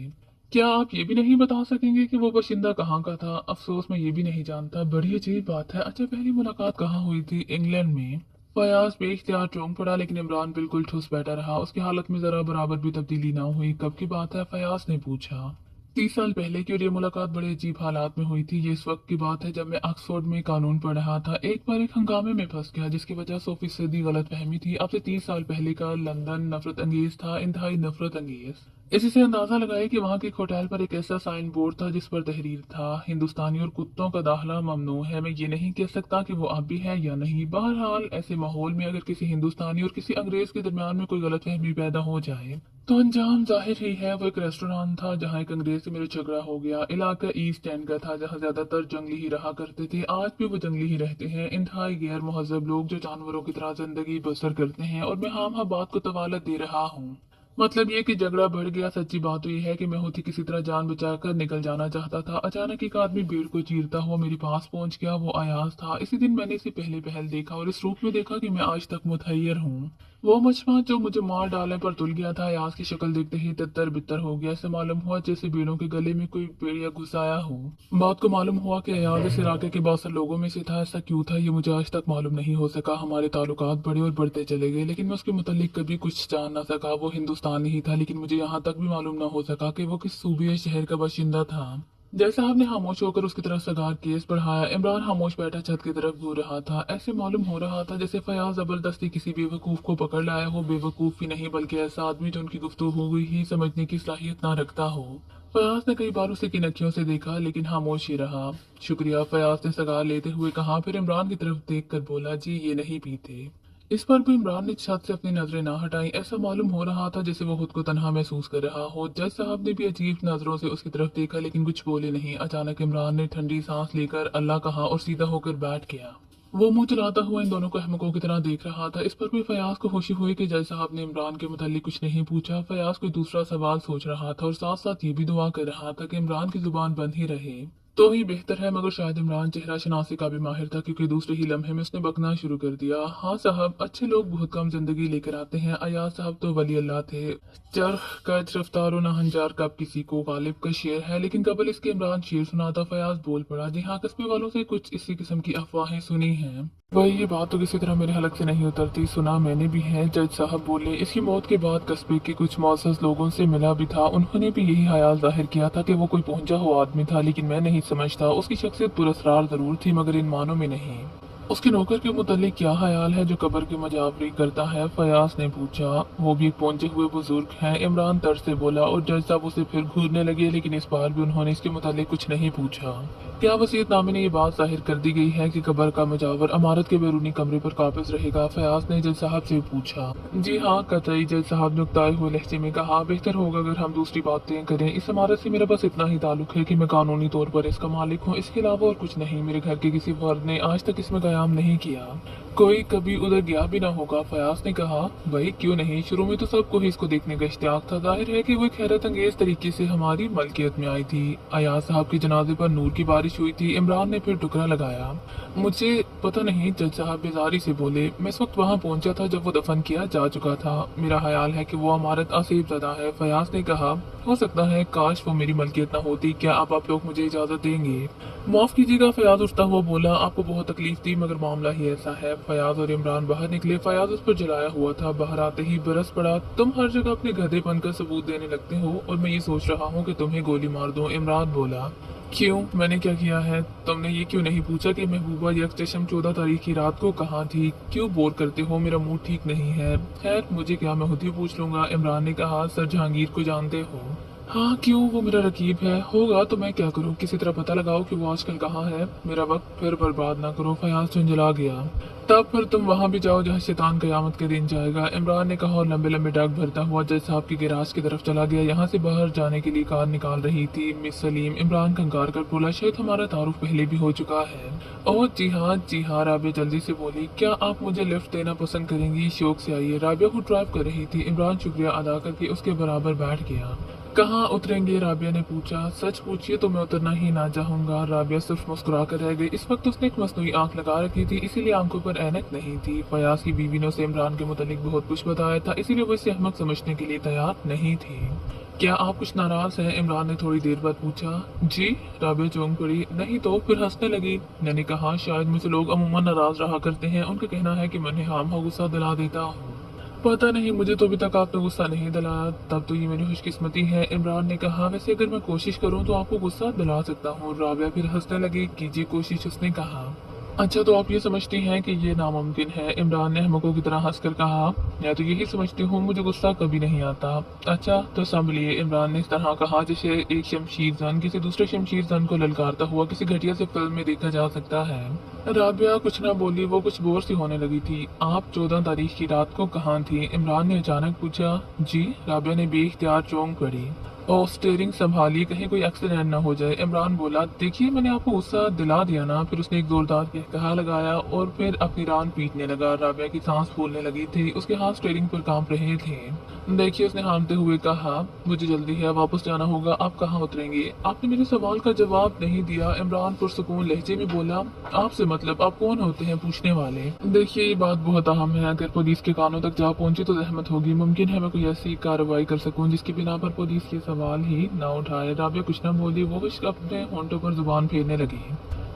क्या आप ये भी नहीं बता सकेंगे कि वो बाशिंदा कहाँ का था? अफसोस मैं ये भी नहीं जानता। बड़ी अजीब बात है। अच्छा, पहली मुलाकात कहाँ हुई थी? इंग्लैंड में। फयाज बेख्तियार चौंक पड़ा, लेकिन इमरान बिल्कुल ठुस बैठा रहा। उसकी हालत में जरा बराबर भी तब्दीली ना हुई। कब की बात है? फयाज ने पूछा। 30 साल पहले की। और ये मुलाकात बड़े अजीब हालात में हुई थी। ये इस वक्त की बात है जब मैं ऑक्सफोर्ड में कानून पढ़ रहा था। एक बार एक हंगामे में फंस गया जिसकी वजह 100% गलत फहमी थी। अब से 30 साल पहले का लंदन नफरत अंगेज था, इंतहाई नफरत अंगेज। इसी से अंदाजा लगाए कि वहां के एक होटल पर एक ऐसा साइन बोर्ड था जिस पर तहरीर था, हिंदुस्तानी और कुत्तों का दाखिला ममनू है। मैं ये नहीं कह सकता कि वो अब भी है या नहीं। बहरहाल ऐसे माहौल में अगर किसी हिंदुस्तानी और किसी अंग्रेज के दरमियान में कोई गलतफहमी पैदा हो जाए तो अंजाम जाहिर ही है। वो एक रेस्टोरेंट था जहाँ एक अंग्रेज से मेरा झगड़ा हो गया। इलाका ईस्ट एंड का था जहाँ ज्यादातर जंगली ही रहा करते थे। आज भी वो जंगली ही रहते हैं, इंतहाई गैर मुहज्जब लोग जो जानवरों की तरह जिंदगी बसर करते हैं। और मैं हाँ बात को तवालत दे रहा हूँ। मतलब ये कि झगड़ा बढ़ गया। सच्ची बात तो ये है कि मैं होती किसी तरह जान बचाकर निकल जाना चाहता था। अचानक एक आदमी भीड़ को चीरता हुआ मेरे पास पहुंच गया। वो अयाज था। इसी दिन मैंने इसे पहले पहल देखा और इस रूप में देखा कि मैं आज तक मुतहैयर हूँ। वो मछुआ जो मुझे मार डालने पर तुल गया था, अयाज की शक्ल देखते ही तितर बितर हो गया। ऐसे मालूम हुआ जैसे भीड़ों के गले में कोई भेड़िया घुस आया हो। बात को मालूम हुआ कि अयाज इस इलाके के बासर लोगों में से था। ऐसा क्यों था ये मुझे आज तक मालूम नहीं हो सका। हमारे ताल्लुकात बढ़े और बढ़ते चले गए, लेकिन मैं उसके मुतालिक कभी कुछ जान ना सका। वो हिंदुस्तानी ही था, लेकिन मुझे यहाँ तक भी मालूम ना हो सका कि वो किस सूबे या शहर का बाशिंदा था। जैसा आपने खामोश होकर उसकी तरफ सगार केस बढ़ाया, इमरान खामोश बैठा छत की तरफ घूर रहा था। ऐसे मालूम हो रहा था जैसे फयाज जबरदस्ती किसी बेवकूफ को पकड़ लाया हो। बेवकूफ ही नहीं बल्कि ऐसा आदमी जो उनकी गुफ्तगू ही समझने की सलाहियत ना रखता हो। फयाज ने कई बार उसे किन अखियों से देखा, लेकिन खामोश ही रहा। शुक्रिया, फयाज ने सगार लेते हुए कहा, फिर इमरान की तरफ देख कर बोला, जी ये नहीं पीते। इस पर भी इमरान ने छत से अपनी नजरें ना हटाई। ऐसा मालूम हो रहा था जैसे वो खुद को तन्हा महसूस कर रहा हो। जज साहब ने भी अजीब नजरों से उसकी तरफ देखा, लेकिन कुछ बोले नहीं। अचानक इमरान ने ठंडी सांस लेकर अल्लाह कहा और सीधा होकर बैठ गया। वो मुंह चलाता हुआ इन दोनों को अहमकों की तरह देख रहा था। इस पर भी फयाज को खुशी हुई कि जज साहब ने इमरान के मुतालिक कुछ नहीं पूछा। फयाज कोई दूसरा सवाल सोच रहा था और साथ साथ ये भी दुआ कर रहा था कि इमरान की जुबान बंद ही रहे तो ही बेहतर है। मगर शायद इमरान चेहरा शनासी का भी माहिर था, क्योंकि दूसरे ही लम्हे में उसने बकना शुरू कर दिया। हाँ साहब, अच्छे लोग बहुत कम जिंदगी लेकर आते हैं। अयाज साहब तो वली अल्लाह थे। चरख कच रफ्तारो न हंजार कब किसी को गालिब का शेर है, लेकिन कबल इसके इमरान शेर सुनाता। फयाज बोल पड़ा, जी हाँ, कस्बे वालों से कुछ इसी किस्म की अफवाहें सुनी हैं। वही ये बात तो किसी तरह मेरे हलक से नहीं उतरती। सुना मैंने भी है। जज साहब बोले, इसकी मौत के बाद कस्बे के कुछ मौसस लोगों से मिला भी था। उन्होंने भी यही ख्याल जाहिर किया था कि वो कोई पहुंचा हुआ आदमी था, लेकिन मैं नहीं समझता। उसकी शख्सियत पुरस्कार जरूर थी, मगर इन मानों में नहीं। उसके नौकर के मुतालिक क्या ख्याल है जो कब्र की मजावरी करता है? फयाज ने पूछा। वो भी पहुंचे हुए बुजुर्ग हैं, इमरान तर से बोला। और जज साहब उसे फिर घूरने लगे, लेकिन इस बार भी उन्होंने इसके मुतालिक कुछ नहीं पूछा। क्या वसीयतनामे में ये बात जाहिर कर दी गई है कि कब्र का मुजावर इमारत के बैरूनी कमरे पर काबिज रहेगा? फयाज ने जज साहब से पूछा। जी हाँ कतई, जज साहब ने उकताए हुए लहजे में कहा। बेहतर होगा अगर हम दूसरी बातें करें। इस इमारत से मेरा बस इतना ही ताल्लुक है कि मैं कानूनी तौर पर इसका मालिक हूँ। इसके अलावा और कुछ नहीं। मेरे घर के किसी फर्द ने आज तक इसमें कयाम नहीं किया। कोई कभी उधर गया भी ना होगा? फयाज ने कहा। भाई क्यों नहीं, शुरू में तो सबको ही इसको देखने का इश्तियाक था। जाहिर है कि वो एक हैरत अंगेज तरीके से हमारी मलकियत में आई थी। अयाज साहब के जनाजे पर नूर की बारिश हुई थी। इमरान ने फिर टुकड़ा लगाया। मुझे पता नहीं, जज साहब बेजारी से बोले। मैं इस वक्त वहाँ पहुंचा था जब वो दफन किया जा चुका था। मेरा ख्याल है कि वो इमारत असीब ज़दा है। फयाज ने कहा। हो सकता है, काश वो मेरी मलकियत ना होती। क्या आप लोग मुझे इजाजत देंगे? माफ कीजिएगा, फयाज उठता हुआ बोला। आपको बहुत तकलीफ दी, मगर मामला ही ऐसा है। फयाज और इमरान बाहर निकले। फयाज उस पर जलाया हुआ था। बाहर आते ही बरस पड़ा। तुम हर जगह अपने गधे बनकर सबूत देने लगते हो, और मैं ये सोच रहा हूँ कि तुम्हें गोली मार दूं। इमरान बोला। क्यों, मैंने क्या किया है? तुमने ये क्यों नहीं पूछा कि महबूबा यकचशम 14 तारीख की रात को कहाँ थी? क्यों बोर करते हो? मेरा मूड ठीक नहीं है। खैर मुझे क्या, मैं खुद ही पूछ लूंगा। इमरान ने कहा। सर जहांगीर को जानते हो? हाँ क्यों, वो मेरा रकीब है। होगा तो मैं क्या करूँ? किसी तरह पता लगाओ कि वो आजकल कहाँ है। मेरा वक्त फिर बर्बाद ना करो। फयाज झुंझला गया। तब फिर तुम वहां भी जाओ जहाँ शैतान कयामत के दिन जाएगा, इमरान ने कहा और लंबे लंबे डाक भरता हुआ जज साहब की गैराज की तरफ चला गया। यहाँ से बाहर जाने के लिए कार निकाल रही थी मिस सलीम। इमरान कंकार कर बोला, शायद हमारा तारुफ पहले भी हो चुका है। ओह जी हाँ, राबिया जल्दी से बोली। क्या आप मुझे लिफ्ट देना पसंद करेंगी? शौक से आइए। राबिया को ड्राइव कर रही थी। इमरान शुक्रिया अदा करके उसके बराबर बैठ गया। कहाँ उतरेंगे? राबिया ने पूछा। सच पूछिए तो मैं उतरना ही ना चाहूंगा। राबिया सिर्फ मुस्कुरा कर रह गई। इस वक्त उसने एक मसनूई आंख लगा रखी थी, इसीलिए आंखों पर ऐनक नहीं थी। फयाज की बीवी ने उसे इमरान के मुतालिक बहुत कुछ बताया था, इसीलिए वो इसे अहमक समझने के लिए तैयार नहीं थी। क्या आप कुछ नाराज हैं? इमरान ने थोड़ी देर बाद पूछा। जी? राबिया चौंक पड़ी। नहीं तो फिर हंसने लगी। मैंने कहा शायद मुझसे लोग अमूमन नाराज रहा करते हैं, उनका कहना है कि मैं उन्हें खामखा गुस्सा दिला देता हूँ। पता नहीं, मुझे तो अभी तक आपने गुस्सा नहीं दिलाया। तब तो ये मेरी खुशकिस्मती है। इमरान ने कहा। वैसे अगर मैं कोशिश करूं तो आपको गुस्सा दिला सकता हूँ। राबिया फिर हंसने लगी। कीजिए कोशिश, उसने कहा। अच्छा, तो आप ये समझती हैं कि ये नामुमकिन है? इमरान ने अहमकों की तरह हंसकर कहा। मैं तो यही समझती हूँ, मुझे गुस्सा कभी नहीं आता। अच्छा तो संभलिए, इमरान ने इस तरह कहा जैसे एक शमशीर जन किसी दूसरे शमशीर जन को ललकारता हुआ किसी घटिया से फिल्म में देखा जा सकता है। राबिया कुछ ना बोली, वो कुछ बोर सी होने लगी थी। आप 14 तारीख की रात को कहाँ थी? इमरान ने अचानक पूछा। जी? राबिया ने बेइख्तियार चौंक पड़ी। और स्टीयरिंग संभालिए, कहीं कोई एक्सीडेंट ना हो जाए। इमरान बोला। देखिए मैंने आपको गुस्सा दिला दिया ना। फिर उसने एक जोरदार कहकहा लगाया और फिर अपनी रान पीटने लगा। राबिया की सांस फूलने लगी थी, उसके हाथ स्टीयरिंग पर कांप रहे थे। देखिए, उसने हारते हुए कहा, मुझे जल्दी है, वापस जाना होगा। आप कहाँ उतरेंगे? आपने मेरे सवाल का जवाब नहीं दिया। इमरान पुरसुकून लहजे में बोला। आपसे मतलब आप कौन होते हैं पूछने वाले? देखिए ये बात बहुत अहम है, अगर पुलिस के कानों तक जा पहुंची तो जहमत होगी। मुमकिन है मैं कोई ऐसी कार्रवाई कर सकूं जिसकी बिना पर पुलिस के सवाल ही ना उठाए। राबिया कुछ न बोली, वो अपने होंठों पर जुबान फेरने लगी।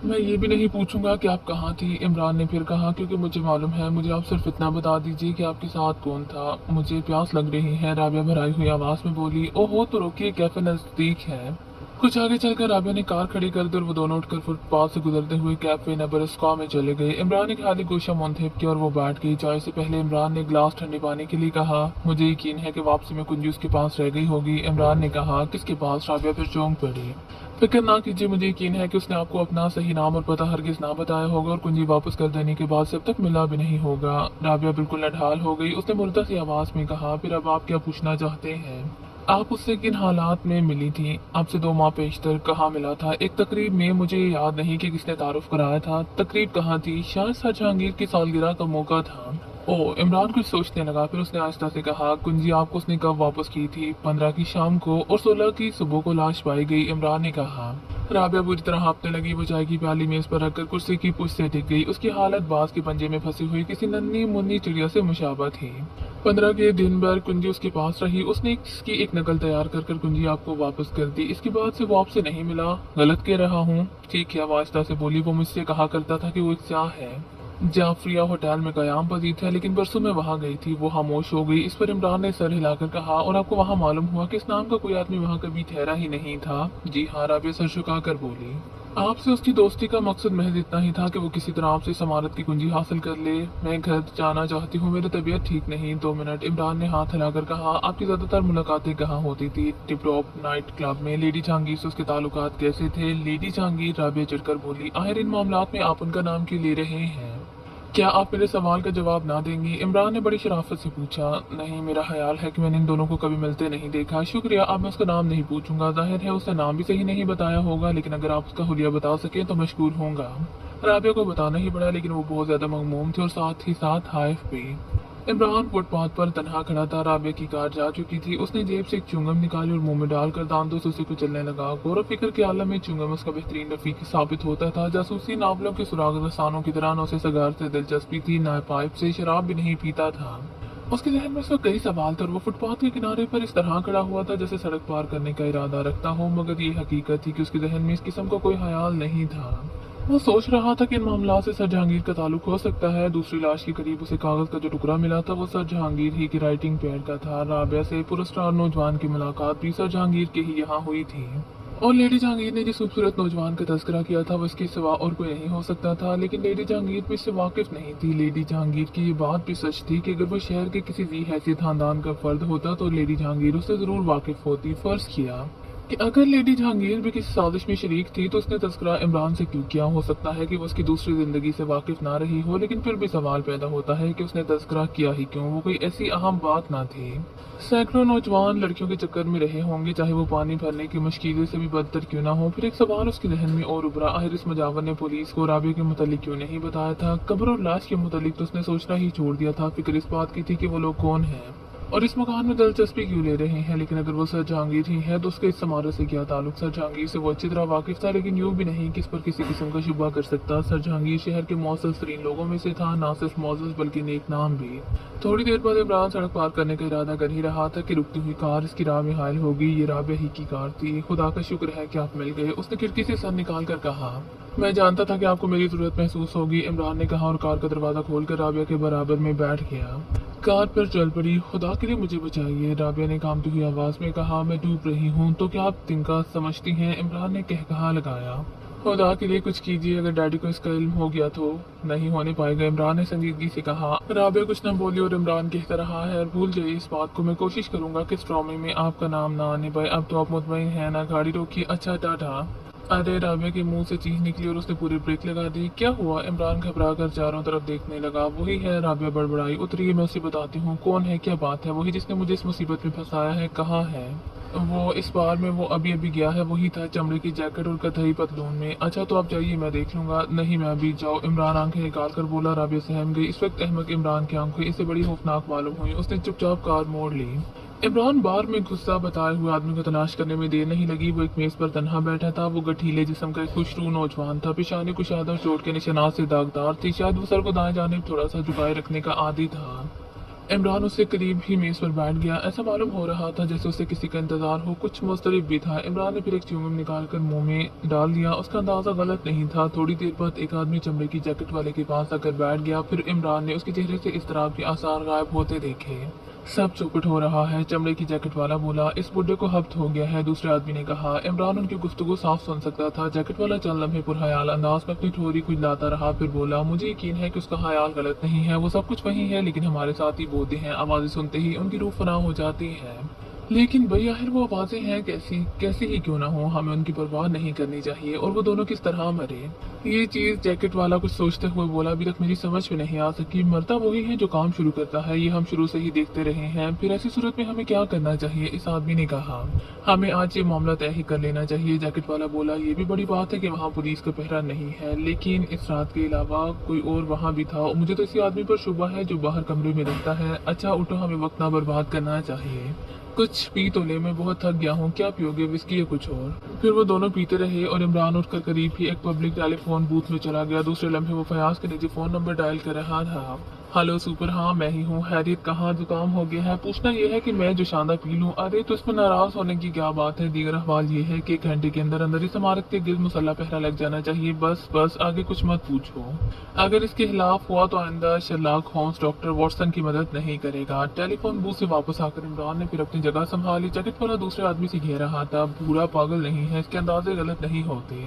मैं ये भी नहीं पूछूंगा कि आप कहाँ थी, इमरान ने फिर कहा, क्योंकि मुझे मालूम है। मुझे आप सिर्फ इतना बता दीजिए कि आपके साथ कौन था। मुझे प्यास लग रही है। राबिया भराई हुई आवाज में बोली। ओहो तो रोकिए, कैफे नजदीक है। कुछ आगे चलकर राबिया ने कार खड़ी कर दी और वो दोनों उठकर फुटपाथ से गुजरते हुए कैफे नेबरस्का में चले गए। इमरान ने खाली गोशा मुंतहिब किया और वो बैठ गई। चाय से पहले इमरान ने गिलास ठंडे पानी के लिए कहा। मुझे यकीन है कि वापसी में कुंजी उसके पास रह गई होगी। इमरान ने कहा। किसके पास? राबिया फिर चौंक पड़ी। फिक्र ना कीजिए, मुझे यकीन है कि उसने आपको अपना सही नाम और पता हरगिज ना बताया होगा और कुंजी वापस कर देने के बाद से अब तक मिला भी नहीं होगा। राबिया बिल्कुल नढाल हो गई। उसने मुर्दा सी आवाज में कहा। फिर अब आप क्या पूछना चाहते हैं? आप उससे किन हालात में मिली थी? आपसे 2 माह पेशतर कहाँ मिला था? एक तकरीब में, मुझे याद नहीं कि किसने तारुफ कराया था। तकरीब कहाँ थी? शायद शाह जहांगीर की सालगिरह का मौका था। ओ, इमरान कुछ सोचने लगा, फिर उसने आहिस्ता से कहा। कुंजी आपको उसने कब वापस की थी? 15 की शाम को और 16 की सुबह को लाश पाई गई। इमरान ने कहा। राबिया बुरी तरह हाँफने लगी। वो चाय की प्याली मेज पर रखकर कुर्सी की पुश से टिक गई। उसकी हालत बाज के पंजे में फंसी हुई किसी नन्ही मुन्नी चिड़िया से मुशाबा थी। 15 के दिन भर कुंजी उसके पास रही। उसने इसकी एक नकल तैयार कर कुंजी आपको वापस कर दी। इसके बाद से वो आपसे नहीं मिला। गलत कह रहा हूँ? ठीक है, वास्ता से बोली। वो मुझसे कहा करता था कि वो एक स्याह है, जाफरिया होटल में कयाम पजीर था, लेकिन परसों मैं वहाँ गई थी। वो खामोश हो गई। इस पर इमरान ने सर हिलाकर कहा। और आपको वहाँ मालूम हुआ कि इस नाम का कोई आदमी वहाँ कभी ठहरा ही नहीं था? जी हाँ, राबिया सर झुका कर बोली। आपसे उसकी दोस्ती का मकसद महज इतना ही था कि वो किसी तरह आपसे समारत की कुंजी हासिल कर ले। मैं घर जाना चाहती हूँ, मेरी तबीयत ठीक नहीं। 2 मिनट, इमरान ने हाथ हिलाकर कहा। आपकी ज्यादातर मुलाकातें कहाँ होती थी? टिप टॉप नाइट क्लब में। लेडी जहांगीर से उसके ताल्लुकात कैसे थे? लेडी जहांगीर? राबिया चिढ़कर बोली। आखिर इन मामलात में आप उनका नाम क्यों ले रहे हैं? क्या आप मेरे सवाल का जवाब ना देंगी? इमरान ने बड़ी शराफत से पूछा। नहीं, मेरा ख्याल है कि मैंने इन दोनों को कभी मिलते नहीं देखा। शुक्रिया, अब मैं उसका नाम नहीं पूछूंगा। जाहिर है उसने नाम भी सही नहीं बताया होगा, लेकिन अगर आप उसका हुलिया बता सके तो मशकूर होऊंगा। राबिया को बताना ही पड़ा, लेकिन वो बहुत ज्यादा मगमूम थे और साथ ही साथ हाइफ भी। इमरान फुटपाथ पर तनहा खड़ा था। राबिया की कार जा चुकी थी। उसने जेब से एक चुंगम निकाली और मुंह में डालकर दांतों से उसे कुचलने लगा। गौर फिक्र के आलम में चुंगम उसका बेहतरीन रफीक साबित होता था। जासूसी नावलों के सुराग रसानों की तरह न उसे सगार से दिलचस्पी थी, न पाइप से। शराब भी नहीं पीता था। उसके जहन में उसका कई सवाल थे और वो फुटपाथ के किनारे पर इस तरह खड़ा हुआ था जैसे सड़क पार करने का इरादा रखता हो, मगर ये हकीकत थी कि उसके जहन में इस किस्म का कोई ख्याल नहीं था। वो सोच रहा था कि इन मामला से सर जहांगीर का ताल्लुक हो सकता है। दूसरी लाश के करीब उसे कागज का जो टुकड़ा मिला था वो सर जहांगीर ही की राइटिंग पैड का था। राबिया से पुरस्कार नौजवान की मुलाकात भी सर जहांगीर के ही यहाँ हुई थी और लेडी जहांगीर ने जिस खूबसूरत नौजवान का तस्करा किया था वो इसके सिवा और कोई नहीं हो सकता था। लेकिन लेडी जहांगीर भी इससे वाकिफ नहीं थी। लेडी जहांगीर की ये बात भी सच थी कि अगर वो शहर के किसी ज़ी हैसियत खानदान का फर्द होता तो लेडी जहांगीर उससे जरूर वाकिफ होती। फर्ज किया कि अगर लेडी जहांगीर भी किसी साजिश में शरीक थी तो उसने तस्करा इमरान से क्यों किया? हो सकता है कि वो उसकी दूसरी जिंदगी से वाकिफ ना रही हो, लेकिन फिर भी सवाल पैदा होता है कि उसने तस्करा किया ही क्यों? वो कोई ऐसी अहम बात ना थी। सैकड़ों नौजवान लड़कियों के चक्कर में रहे होंगे, चाहे वो पानी भरने की मुश्किलों से भी बदतर क्यों ना हो। फिर एक सवाल उसके जहन में और उभरा। आखिर इस मुजावर ने पुलिस को राबिया के मुतालिक क्यों नहीं बताया था? कब्र और लाश के मुतालिक तो उसने सोचना ही छोड़ दिया था। फिक्र इस बात की थी कि वो लोग कौन है। और इस मकान में दिलचस्पी क्यों ले रहे हैं। लेकिन अगर वो सर जहांगीर ही है तो उसके इस समारोह से क्या ताल्लुक। सर जहांगीर से वो अच्छी तरह वाकिफ था, लेकिन यूं भी नहीं कि इस पर किसी किस्म का शुबा कर सकता। सर जहांगीर शहर के मोअज़्ज़ज़ तरीन लोगों में से था, ना सिर्फ मोअज़्ज़ज़ बल्कि नेक नाम भी। थोड़ी देर बाद इमरान सड़क पार करने का इरादा कर ही रहा था कि रुकती हुई कार इसकी राह में हायल हो गई। ये राबिया ही की कार थी। खुदा का शुक्र है कि आप मिल गए, उसने खिड़की से सर निकाल कर कहा। मैं जानता था कि आपको मेरी जरूरत महसूस होगी, इमरान ने कहा और कार का दरवाजा खोलकर राबिया के बराबर में बैठ गया। कार पर चल पड़ी। खुदा के लिए मुझे बचाइए, राबिया ने कांपती हुई आवाज में कहा। मैं डूब रही हूँ। तो क्या आप तिनका समझती हैं, इमरान ने कहा लगाया। खुदा के लिए कुछ कीजिए, अगर डैडी को इसका इल्म हो गया तो नहीं होने पाएगा, इमरान ने संजीदगी से कहा। राबिया कुछ न बोली और इमरान कहता रहा है, भूल जाइए इस बात को, मैं कोशिश करूंगा कि इस ट्रॉमे में आपका नाम ना आने पाए। अब तो आप मुतमईन हैं ना। गाड़ी रोकी। अच्छा टाटा। अरे, राबिया के मुंह से चीख निकली और उसने पूरी ब्रेक लगा दी। क्या हुआ, इमरान घबरा कर चारों तरफ देखने लगा। वही है, राबिया बड़बड़ाई। उतरिए, मैं उसे बताती हूँ। कौन है, क्या बात है। वही जिसने मुझे इस मुसीबत में फंसाया है। कहाँ है वो। इस बार में वो अभी अभी गया है। वही था, चमड़े की जैकेट और कथई पतलून में। अच्छा तो आप जाइए, मैं देख लूंगा। नहीं, मैं अभी जाओ, इमरान आंखें निकाल कर बोला। राबिया सहम गई। इस वक्त अहमक इमरान की आंखें इसे बड़ी खौफनाक मालूम हुई। उसने चुपचाप कार मोड़ ली। इमरान बार में गुस्सा बताए हुए आदमी को तलाश करने में देर नहीं लगी। वो एक मेज पर तन्हा बैठा था। वो गठीले जिस्म का एक खुशरू नौजवान था। पेशानी कुशादा और चोट के निशानात से दागदार थी। शायद वो सर को दाएं जानिब थोड़ा सा झुकाए रखने का आदी था। इमरान उससे करीब ही मेज पर बैठ गया। ऐसा मालूम हो रहा था जैसे उसे किसी का इंतजार हो। कुछ मुस्तरिब भी था। इमरान ने फिर एक च्युइंगम निकाल कर मुंह में डाल दिया। उसका अंदाजा गलत नहीं था। थोड़ी देर बाद एक आदमी चमड़े की जैकेट वाले के पास आकर बैठ गया। फिर इमरान ने उसके चेहरे से इज़्तिराब के आसार गायब होते देखे। सब चौपट हो रहा है, चमड़े की जैकेट वाला बोला। इस बुड्ढे को हफ्त हो गया है, दूसरे आदमी ने कहा। इमरान उनकी गुफ्तगू साफ सुन सकता था। जैकेट वाला चंद लम्हे पुरहयाल अंदाज में अपनी ठोरी खुजलाता रहा। फिर बोला, मुझे यकीन है कि उसका ख्याल गलत नहीं है। वो सब कुछ वही है, लेकिन हमारे साथ ही बोते हैं। आवाजें सुनते ही उनकी रूह फना हो जाती है। लेकिन भई आखिर वो आवाजें हैं कैसी ही क्यों ना हो, हमें उनकी परवाह नहीं करनी चाहिए। और वो दोनों किस तरह मरे, ये चीज जैकेट वाला कुछ सोचते हुए बोला। अभी तक मेरी समझ में नहीं आ सकी। मरता वही है जो काम शुरू करता है, ये हम शुरू से ही देखते रहे हैं। फिर ऐसी सूरत में हमें क्या करना चाहिए, इस आदमी ने कहा। हमें आज ये मामला तय ही कर लेना चाहिए, जैकेट वाला बोला। ये भी बड़ी बात है कि वहाँ पुलिस का पहरा नहीं है, लेकिन इस रात के अलावा कोई और वहाँ भी था। मुझे तो इसी आदमी पर शुबा है जो बाहर कमरे में रहता है। अच्छा उठो, हमें वक्त ना बर्बाद करना चाहिए। कुछ पी तो ले, मैं बहुत थक गया हूँ। क्या पियोगे, विस्की या कुछ और। फिर वो दोनों पीते रहे और इमरान उठकर करीब ही एक पब्लिक टेलीफोन बूथ में चला गया। दूसरे लम्हे वो फयाज के निजी फोन नंबर डायल कर रहा था। हेलो सुपर, हाँ मैं ही हूँ। हैरियत कहाँ, जुकाम हो गया है। पूछना ये है कि मैं जो शानदार पी लूँ। अरे तो इसमें नाराज होने की क्या बात है। दीगर अहवाल ये है कि 1 घंटे के अंदर अंदर इस इमारत के गिर्द मुसल्ला पहरा लग जाना चाहिए। बस आगे कुछ मत पूछो। अगर इसके खिलाफ हुआ तो आइंदा शर्लॉक होम्स डॉक्टर वॉटसन की मदद नहीं करेगा। टेलीफोन बूथ से वापस आकर इमरान ने फिर अपनी जगह संभाली। जैकेट वाला दूसरे आदमी से घेर रहा था। बूढ़ा पागल नहीं है, इसके अंदाजे गलत नहीं होते।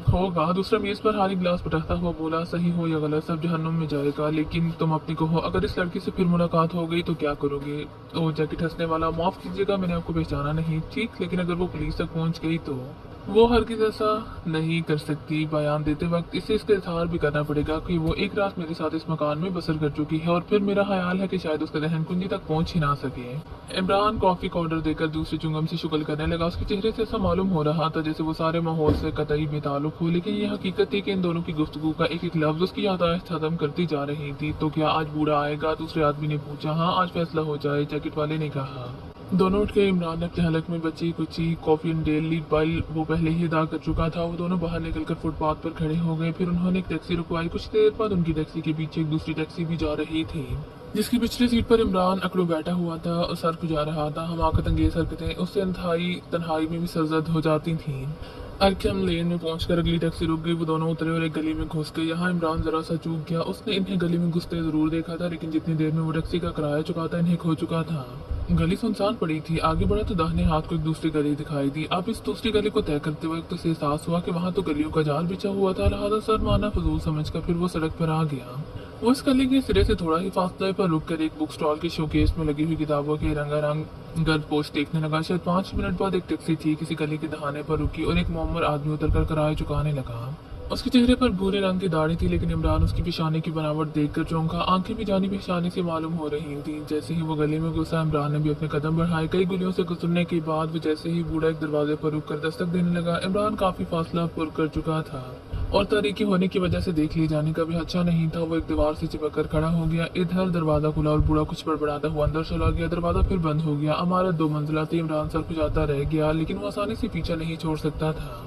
होगा। दूसरा मेज पर हारी गिलास पटकता हुआ बोला, सही हो या गलत सब जहन्नुम में जाएगा। लेकिन तुम अपनी कहो, अगर इस लड़की से फिर मुलाकात हो गई तो क्या करोगे। तो जैकेट हंसने वाला, माफ कीजिएगा मैंने आपको पहचाना नहीं। ठीक, लेकिन अगर वो पुलिस तक पहुंच गई तो। वो हरगिज ऐसा नहीं कर सकती। बयान देते वक्त इसे इसका इजहार भी करना पड़ेगा कि वो एक रात मेरे साथ इस मकान में बसर कर चुकी है, और फिर मेरा ख्याल है कि शायद उसका दहन कुंजी तक पहुंच ही ना सके। इमरान कॉफी का ऑर्डर देकर दूसरे चुंगम से शुगल करने लगा। उसके चेहरे से ऐसा मालूम हो रहा था जैसे वो सारे माहौल से कतई बेताल्लुक हो, लेकिन ये हकीकत थी कि इन दोनों की गुफ्तगू का एक एक लफ्ज उसकी याददाश्त खत्म करती जा रही थी। तो क्या आज बूढ़ा आएगा, दूसरे आदमी ने पूछा। हाँ, आज फैसला हो जाए, जैकेट वाले ने कहा। दोनों उठ के इमरान ने अपने हलक में बची कुची कॉफी एंड डेली बिल वो पहले ही अदा कर चुका था। वो दोनों बाहर निकलकर फुटपाथ पर खड़े हो गए। फिर उन्होंने एक टैक्सी रुकवाई। कुछ देर बाद उनकी टैक्सी के पीछे एक दूसरी टैक्सी भी जा रही थी, जिसकी पिछली सीट पर इमरान अकड़ू बैठा हुआ था और सर खुजा रहा था। हमाकत अंगेज हरकतें उससे तन्हाई में भी सरजद हो जाती थीं। अरकम लेन में पहुंचकर अगली टैक्सी रुक गई। वो दोनों उतरे और एक गली में घुस गए। यहाँ इमरान जरा सा चूक गया। उसने इन्हें गली में घुसते जरूर देखा था, लेकिन जितनी देर में वो टैक्सी का किराया चुका था इन्हें खो चुका था। गली सुनसान पड़ी थी। आगे बढ़ा तो दाहिने हाथ को एक दूसरी गली दिखाई दी। अब इस दूसरी गली को तय करते वक्त उसे एहसास हुआ कि वहां तो गलियों का जाल बिछा हुआ था। लिहाजा सर माना फजूल समझकर फिर वो सड़क पर आ गया। वो इस गली के सिरे से थोड़ा ही फासले पर रुककर एक बुक स्टॉल के शोकेस में लगी हुई किताबों के रंगारंग गर्द पोस्ट देखने लगा। शायद 5 मिनट बाद एक टैक्सी थी किसी गली के दहाने पर रुकी और एक मोमर आदमी उतरकर किराया चुकाने लगा। उसके चेहरे पर भूरे रंग की दाढ़ी थी, लेकिन इमरान उसकी पेशानी की बनावट देखकर चौंका। आंखें भी जानी पहचानी से मालूम हो रही थी। जैसे ही वो गली में घुसा, इमरान ने भी अपने कदम बढ़ाए। कई गलियों से गुजरने के बाद वो जैसे ही बूढ़ा एक दरवाजे पर रुककर दस्तक देने लगा। इमरान काफी फासला पुर कर चुका था। और तारीकी होने की वजह से देख लिए जाने का भी अच्छा नहीं था। वो एक दीवार से चिपक कर खड़ा हो गया। इधर दरवाजा खुला और बूढ़ा कुछ बड़बड़ाता हुआ अंदर चला गया। दरवाजा फिर बंद हो गया। इमारत 2 मंजिला थी। इमरान सर खुजाता रह गया, लेकिन वो आसानी से पीछा नहीं छोड़ सकता था।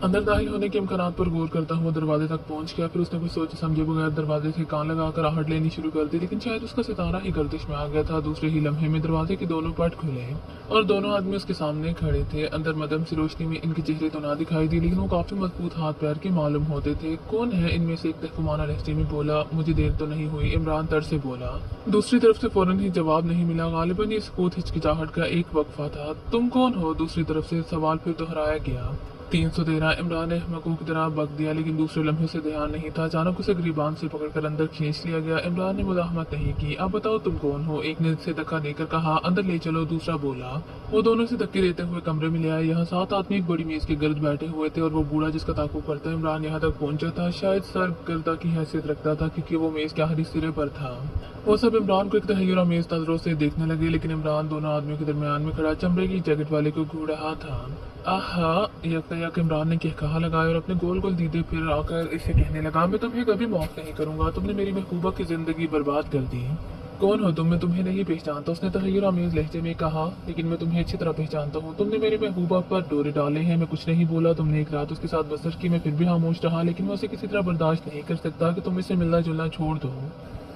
अंदर दाखिल होने के इम्कानात पर गौर करता हुआ दरवाजे तक पहुंच गया। फिर उसने कुछ सोचे समझे बगैर दरवाजे से कान लगाकर आहट लेनी शुरू कर दी, लेकिन शायद उसका सितारा ही गर्दिश में आ गया था। दूसरे ही लम्हे में दरवाजे के दोनों पट खुले और दोनों आदमी उसके सामने खड़े थे। अंदर मध्यम सी रोशनी में इनके चेहरे तो ना दिखाई दी, लेकिन वो काफी मजबूत हाथ पैर के मालूम होते थे। कौन है? इनमें से एक तहकुमाना लहजे में बोला। मुझे देर तो नहीं हुई, इमरान तर से बोला। दूसरी तरफ से फौरन ही जवाब नहीं मिला। गालिबन ये सुकूत हिचकिचाहट का एक वक्फा था। तुम कौन हो? दूसरी तरफ से सवाल फिर दोहराया गया। 313। इमरान ने अहमकों की तरह बक दिया, लेकिन दूसरे लम्हे से ध्यान नहीं था। अचानक उसे गिरबान से पकड़कर अंदर खींच लिया गया। इमरान ने मुदाहमत नहीं की। अब बताओ तुम कौन हो? एक ने से धक्का देकर कहा। अंदर ले चलो, दूसरा बोला। वो दोनों से धक्के देते हुए कमरे में ले आए। यहाँ 7 आदमी एक बड़ी मेज के गर्द बैठे हुए थे और वो बूढ़ा जिसका ताकुब करता इमरान यहाँ तक पहुंचा था शायद सरगर्दा की हैसियत रखता था, क्योंकि वो मेज के आखिरी सिरे पर था। वो सब इमरान को एक तहय्युर अमेज़ नजरों से देखने लगे, लेकिन इमरान दोनों आदमियों के दरमियान में खड़ा चमड़े की जैकेट वाले को घूर रहा था। आहा! यक इमरान ने कहा लगाया और अपने गोल गोल दीदे फिर आकर इसे कहने लगा, मैं तुम्हें कभी माफ नहीं करूंगा। तुमने मेरी महबूबा की जिंदगी बर्बाद कर दी। कौन हो तुम? मैं तुम्हें नहीं पहचानता, उसने तहय्युर अमेज़ लहजे में कहा, लेकिन मैं तुम्हें अच्छी तरह पहचानता हूँ। तुमने मेरी महबूबा पर डोरे डाले हैं। मैं कुछ नहीं बोला। तुमने एक रात उसके साथ बसर की। मैं फिर भी खामोश रहा, लेकिन मैं उसे किसी तरह बर्दाश्त नहीं कर सकता कि तुम इससे मिलना जुलना छोड़ दो।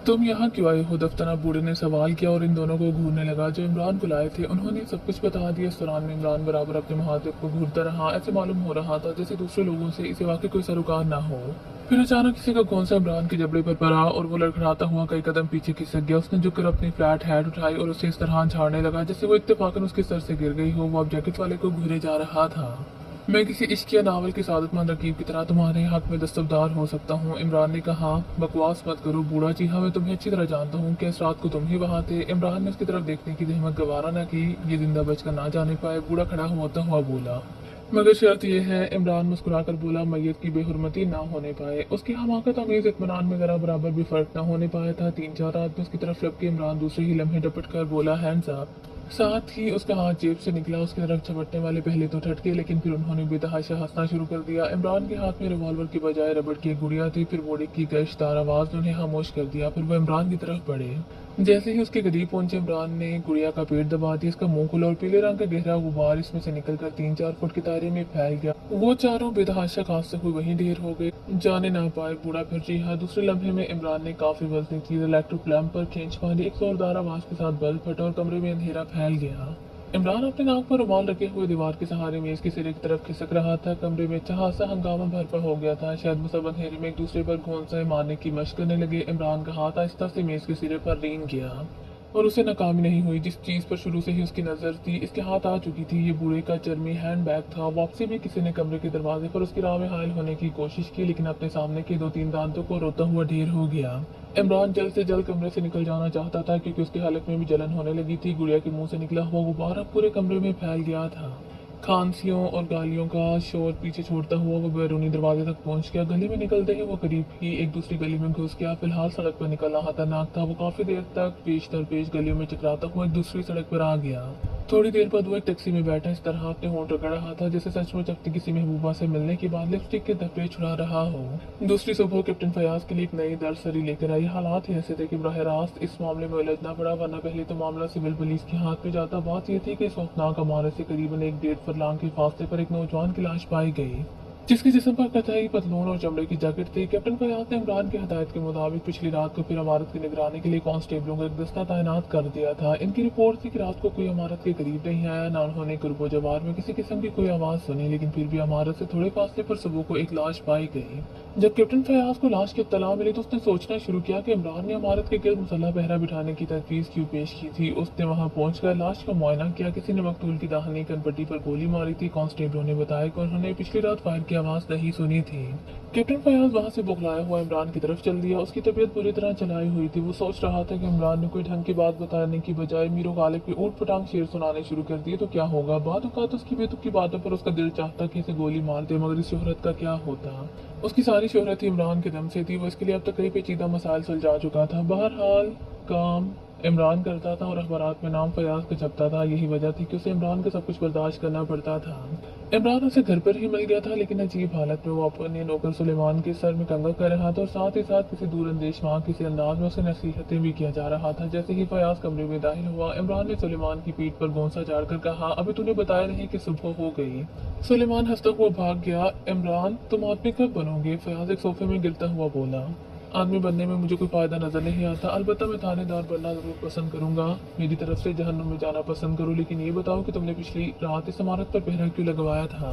तुम यहाँ क्यों आए हो? दफ्तना बूढ़े ने सवाल किया और इन दोनों को घूरने लगा जो इमरान को लाए थे। उन्होंने सब कुछ बता दिया। इस दौरान में इमरान बराबर अपने महादेव को घूरता रहा। ऐसे मालूम हो रहा था जैसे दूसरे लोगों से इसे वाकई कोई सरोकार ना हो। फिर अचानक किसी का कौन सा इमरान के जबड़े पर पड़ा और वो लड़खड़ाता हुआ कई कदम पीछे खिसक गया। उसने झुककर अपनी फ्लैट हैट उठाई और उसे इस तरह झाड़ने लगा जैसे वो इत्तेफाकन उसके सर से गिर गई हो। वो अब जैकेट वाले को घूरे जा रहा था। मैं किसी इश्किया नावल की सादतमंद रकीब की तरह तुम्हारे हक में दस्तबदार हो सकता हूँ, इमरान ने कहा। बकवास मत करो बूढ़ा जी, हाँ मैं तुम्हें अच्छी तरह जानता हूँ कि इस रात को तुम ही वहाँ थे। इमरान ने उसकी तरफ देखने की जहमत गवारा न की। ये जिंदा बचकर ना जाने पाए। बूढ़ा खड़ा होता हुआ बोला, मगर शर्त यह है। इमरान मुस्कुराकर बोला, मैयत की बेहुरमती ना होने पाए। उसकी हमाकत अमीज इत्मीनान में जरा बराबर भी फर्क न होने पाया था। 3-4 आदमी उसकी तरफ लपके। इमरान दूसरे ही लम्हे डपट कर बोला, हैंड्स अप। साथ ही उसका हाथ जेब से निकला। उसकी तरफ झपटने वाले पहले तो ठटके, लेकिन फिर उन्होंने बेतहाशा हंसना शुरू कर दिया। इमरान के हाथ में रिवॉल्वर की बजाय रबड़ की एक गुड़िया थी। फिर बोड़े की गश्तदार आवाज ने उन्हें खामोश कर दिया। फिर वो इमरान की तरफ बढ़े। जैसे ही उसके करीब पहुंचे इमरान ने गुड़िया का पेट दबा दिया। इसका मुंह खुला और पीले रंग का गहरा गुबार इसमें से निकलकर 3-4 फुट के दायरे में फैल गया। वो चारों बेतहाशा खांसते हुए वहीं ढेर हो गए, जाने ना पाए। बूढ़ा फिर जी हाँ। दूसरे लम्हे में इमरान ने काफी वजनी चीज इलेक्ट्रिक लैंप पर खींच मारी। एक जोरदार आवाज के साथ बल्ब फटा और कमरे में अंधेरा फैल गया। इमरान अपने नाक पर रुमाल रखे हुए दीवार के सहारे मेज के सिरे की तरफ खिसक रहा था। कमरे में चहासा हंगामा भरपा हो गया था। शायद वो सब अंधेरे में एक दूसरे पर घोंसले मारने की मशक करने लगे। इमरान का हाथ आहिस्ता से मेज के सिरे पर रीन गया और उसे नाकामी नहीं हुई। जिस चीज पर शुरू से ही उसकी नजर थी इसके हाथ आ चुकी थी। ये बूढ़े का चर्मी हैंड बैग था। वापसी में किसी ने कमरे के दरवाजे पर उसकी राह में हायल होने की कोशिश की, लेकिन अपने सामने के 2-3 दांतों को रोता हुआ ढेर हो गया। इमरान जल्द से जल्द कमरे से निकल जाना चाहता था, क्योंकि उसके हलक में भी जलन होने लगी थी। गुड़िया के मुंह से निकला हुआ गुब्बारा पूरे कमरे में फैल गया था। खांसियों और गालियों का शोर पीछे छोड़ता हुआ वो बैरूनी दरवाजे तक पहुंच गया। गली में निकलते ही वो करीब ही एक दूसरी गली में घुस गया। फिलहाल सड़क पर निकलना खतरनाक था। वो काफी देर तक पेश दर पेश गलियों में चकराता हुआ एक दूसरी सड़क पर आ गया। थोड़ी देर बाद वो एक टैक्सी में बैठा इस तरह अपने होंठ रगड़ रहा था जैसे सचमुच अपनी किसी महबूबा से मिलने के बाद लिपस्टिक के धब्बे छुड़ा रहा हो। दूसरी सुबह कैप्टन फयाज के लिए एक नई दरसरी लेकर आई। हालात ही ऐसे थे कि बराह रास्त इस मामले में उलझना पड़ा, वरना पहले तो मामला सिविल पुलिस के हाथ में जाता। बात यह थी कि इस खौफनाक इमारत से करीबन 1-1.5 फरलांग के फासले पर एक नौजवान की लाश पाई गई, जिसके जिस्म पर कथई पतलून और चमड़े की जैकेट थी। कैप्टन फयाज ने इमरान की हदायत के मुताबिक पिछली रात को फिर इमारत की निगरानी के लिए कांस्टेबलों का एक दस्ता तैनात कर दिया था। इनकी रिपोर्ट थी कि रात को कोई इमारत के करीब नहीं आया, ना उन्होंने कुर्बो जवार में किसी किस्म की कोई आवाज सुनी, लेकिन फिर भी इमारत से थोड़े फासले पर सुबह को एक लाश पाई गई। जब कैप्टन फयाज को लाश की इत्तला मिली तो उसने सोचना शुरू किया कि इमरान ने इमारत के गिर्द मुसल्ला पहरा बिठाने की तजवीज क्यों पेश की थी। उसने वहां पहुंचकर लाश का मुआयना किया। किसी ने मकतूल की दाहिनी कनपट्टी पर गोली मारी थी। कांस्टेबलों ने बताया कि उन्होंने पिछली रात फायर की आवाज नहीं सुनी थी। कैप्टन फयाज वहां से बुखलाया हुआ इमरान की तरफ चल दिया। उसकी तबीयत बुरी तरह चलाई हुई थी। वो सोच रहा था कि इमरान ने कोई ढंग की बात बताने की बजाय मीरो गालिब के ऊट पटांग शेर सुनाने शुरू कर दिए तो क्या होगा। बाद औकात उसकी बेतुकी बातों पर उसका दिल चाहता कि इसे गोली मार दे, मगर इस शोहरत का क्या होता। उसकी सारी शोहरत ही इमरान के दम से थी। वो इसके लिए अब तक कई पेचीदा मसाइल सुलझा चुका था। बहरहाल काम इमरान करता था और अखबारात में नाम फयाज का छपता था। यही वजह थी कि उसे इमरान का सब कुछ बर्दाश्त करना पड़ता था। इमरान उसे घर पर ही मिल गया था, लेकिन अजीब हालत में वो अपने नौकर सुलेमान के सर में कंघा कर रहा था और साथ ही साथ किसी दूरंदेश माँ किसी अंदाज में उसे नसीहतें भी किया जा रहा था। जैसे ही फयाज कमरे में दाखिल हुआ, इमरान ने सुलेमान की पीठ पर गोंसा झाड़कर कहा, अभी तूने बताया नहीं कि सुबह हो गई। सुलेमान हंसता हुआ भाग गया। इमरान, तुम आदमी कब बनोगे? फयाज एक सोफे में गिरता हुआ बोला। आदमी बनने में मुझे कोई फायदा नजर नहीं आता, अलबत्ता मैं थानेदार बनना जरूर पसंद करूंगा। मेरी तरफ से जहन्नुम में जाना पसंद करूँ, लेकिन ये बताओ कि तुमने पिछली रात इस इमारत पर पहरा क्यों लगवाया था?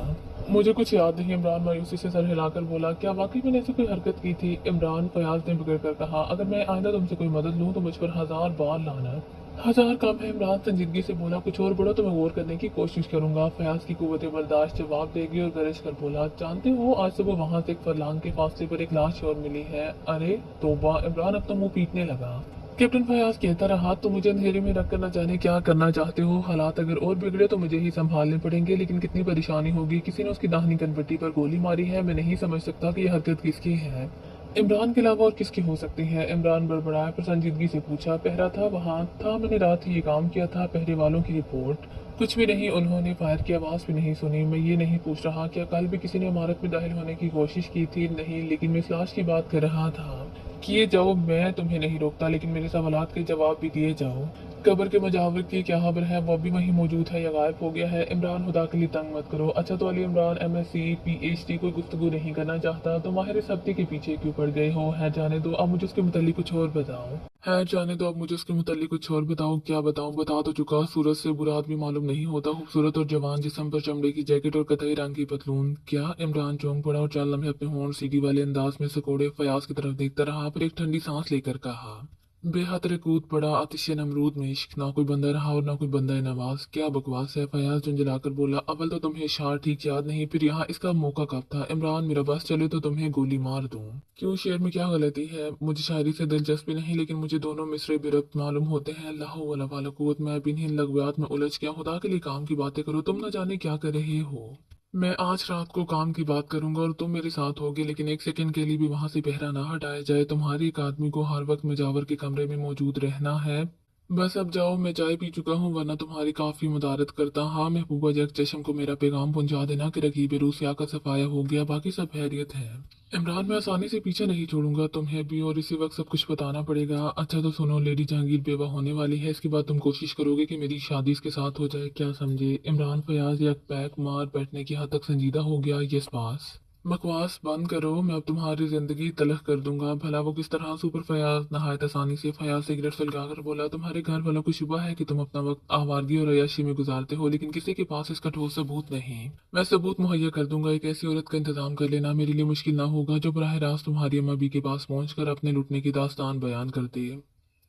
मुझे कुछ याद नहीं, इमरान मायूसी से सर हिलाकर बोला। क्या वाकई मैंने ऐसी कोई हरकत की थी? इमरान, फयाज ने बिगड़ कर कहा, अगर मैं आइंदा तुमसे कोई मदद लूँ तो मुझ पर 1000 बार लाना। 1000 कम है, इमरान संजीदगी से बोला। कुछ और बड़ो तो मैं गौर करने की कोशिश करूंगा। फयाज की कुव्वत बर्दाश्त जवाब देगी और गरज कर बोला, जानते हो आज सुबह वहां से एक फरलांग के फासले पर एक लाश और मिली है। अरे तौबा! इमरान अब तो मुंह पीटने लगा। कैप्टन फयाज कहता रहा, तुम मुझे अंधेरे में रख कर न जाने क्या करना चाहते हो। हालात अगर और बिगड़े तो मुझे ही संभालने पड़ेंगे, लेकिन कितनी परेशानी होगी। किसी ने उसकी दाहिनी कनपट्टी पर गोली मारी है। मैं नहीं समझ सकता कि यह हरकत किसकी है। इमरान के अलावा और किसकी हो सकती है? इमरान बड़बड़ाया पर संजीदगी से पूछा, पहरा था वहाँ था, मैंने रात ही ये काम किया था। पहरे वालों की रिपोर्ट? कुछ भी नहीं, उन्होंने फायर की आवाज़ भी नहीं सुनी। मैं ये नहीं पूछ रहा क्या कल भी किसी ने इमारत में दाखिल होने की कोशिश की थी? नहीं, लेकिन मैं इस लाश की बात कर रहा था। किए जाओ, मैं तुम्हें नहीं रोकता, लेकिन मेरे सवालात के जवाब भी दिए जाओ। कब्र के मजावर की क्या खबर है? वो अभी वहीं मौजूद है या गायब हो गया है? इमरान, खुदा के लिए तंग मत करो। अच्छा तो अली इमरान एमएससी पीएचडी कोई गुफ्तगू नहीं करना चाहता तो माहिर सब्ती के पीछे क्यों पड़ गए हो? है जाने दो, अब मुझे उसके मुतालिक कुछ और बताओ। है जाने दो, अब मुझे उसके मुतालिक कुछ और बताओ। क्या बताऊं? बता तो चुका, सूरत से बुरा आदमी मालूम नहीं होता। खूबसूरत और जवान जिस्म पर चमड़े की जैकेट और कथई रंग की पतलून। क्या? इमरान चौंक पड़ा और चाल लम्हे अपने होंठ सीटी वाले अंदाज में सिकोड़े फयाज की तरफ देखता रहा, फिर एक ठंडी सांस लेकर कहा, बेहतर कूद पड़ा आतिश नमरूद में इश्क। ना कोई बंदा रहा और ना कोई बंदा नवाज। क्या बकवास है? फयाज झुंझलाकर बोला। अव्वल तो तुम्हें शार ठीक याद नहीं, फिर यहाँ इसका मौका कब था? इमरान, मेरा बस चले तो तुम्हें गोली मार दूं। क्यों, शेर में क्या गलती है? मुझे शायरी से दिलचस्पी नहीं, लेकिन मुझे दोनों मिसरे बेरब्त मालूम होते हैं। अल्लाह वला वाला कुव्वत, मैं भी इन्हीं लग़वियात में उलझ गया। खुदा के लिए काम की बातें करो, तुम न जाने क्या कर रहे हो। मैं आज रात को काम की बात करूंगा और तुम मेरे साथ होगे, लेकिन एक सेकंड के लिए भी वहां से पहरा ना हटाया जाए। तुम्हारी एक आदमी को हर वक्त मुजावर के कमरे में मौजूद रहना है। बस अब जाओ, मैं चाय पी चुका हूँ, वरना तुम्हारी काफी मदारत करता। हाँ महबूबा जग चशम को मेरा पैगाम पहुंचा देना कि रकीब रूसिया का सफाया हो गया, बाकी सब खैरियत है। इमरान, मैं आसानी से पीछे नहीं छोड़ूंगा तुम्हें भी, और इसी वक्त सब कुछ बताना पड़ेगा। अच्छा तो सुनो, लेडी जहांगीर बेवा होने वाली है, इसके बाद तुम कोशिश करोगे कि मेरी शादी इसके साथ हो जाए, क्या समझे? इमरान, फयाज एक पैक मार बैठने की हद तक संजीदा हो गया। यस पास। बकवास बंद करो, मैं अब तुम्हारी जिंदगी तलख कर दूंगा। भला वो किस तरह? सुपर फयाज नहायत आसानी से फयाज सिगरेट सुलगाकर बोला, तुम्हारे घर वालों को शुबा है कि तुम अपना वक्त आवारगी और अय्याशी में गुजारते हो, लेकिन किसी के पास इसका ठोस सबूत नहीं। मैं सबूत मुहैया कर दूंगा। एक ऐसी औरत का इंतजाम कर लेना, मेरे लिए मुश्किल ना होगा, जो बराह रास्त तुम्हारी अम्मा बी के पास पहुंचकर अपने लुटने की दास्तान बयान करती है।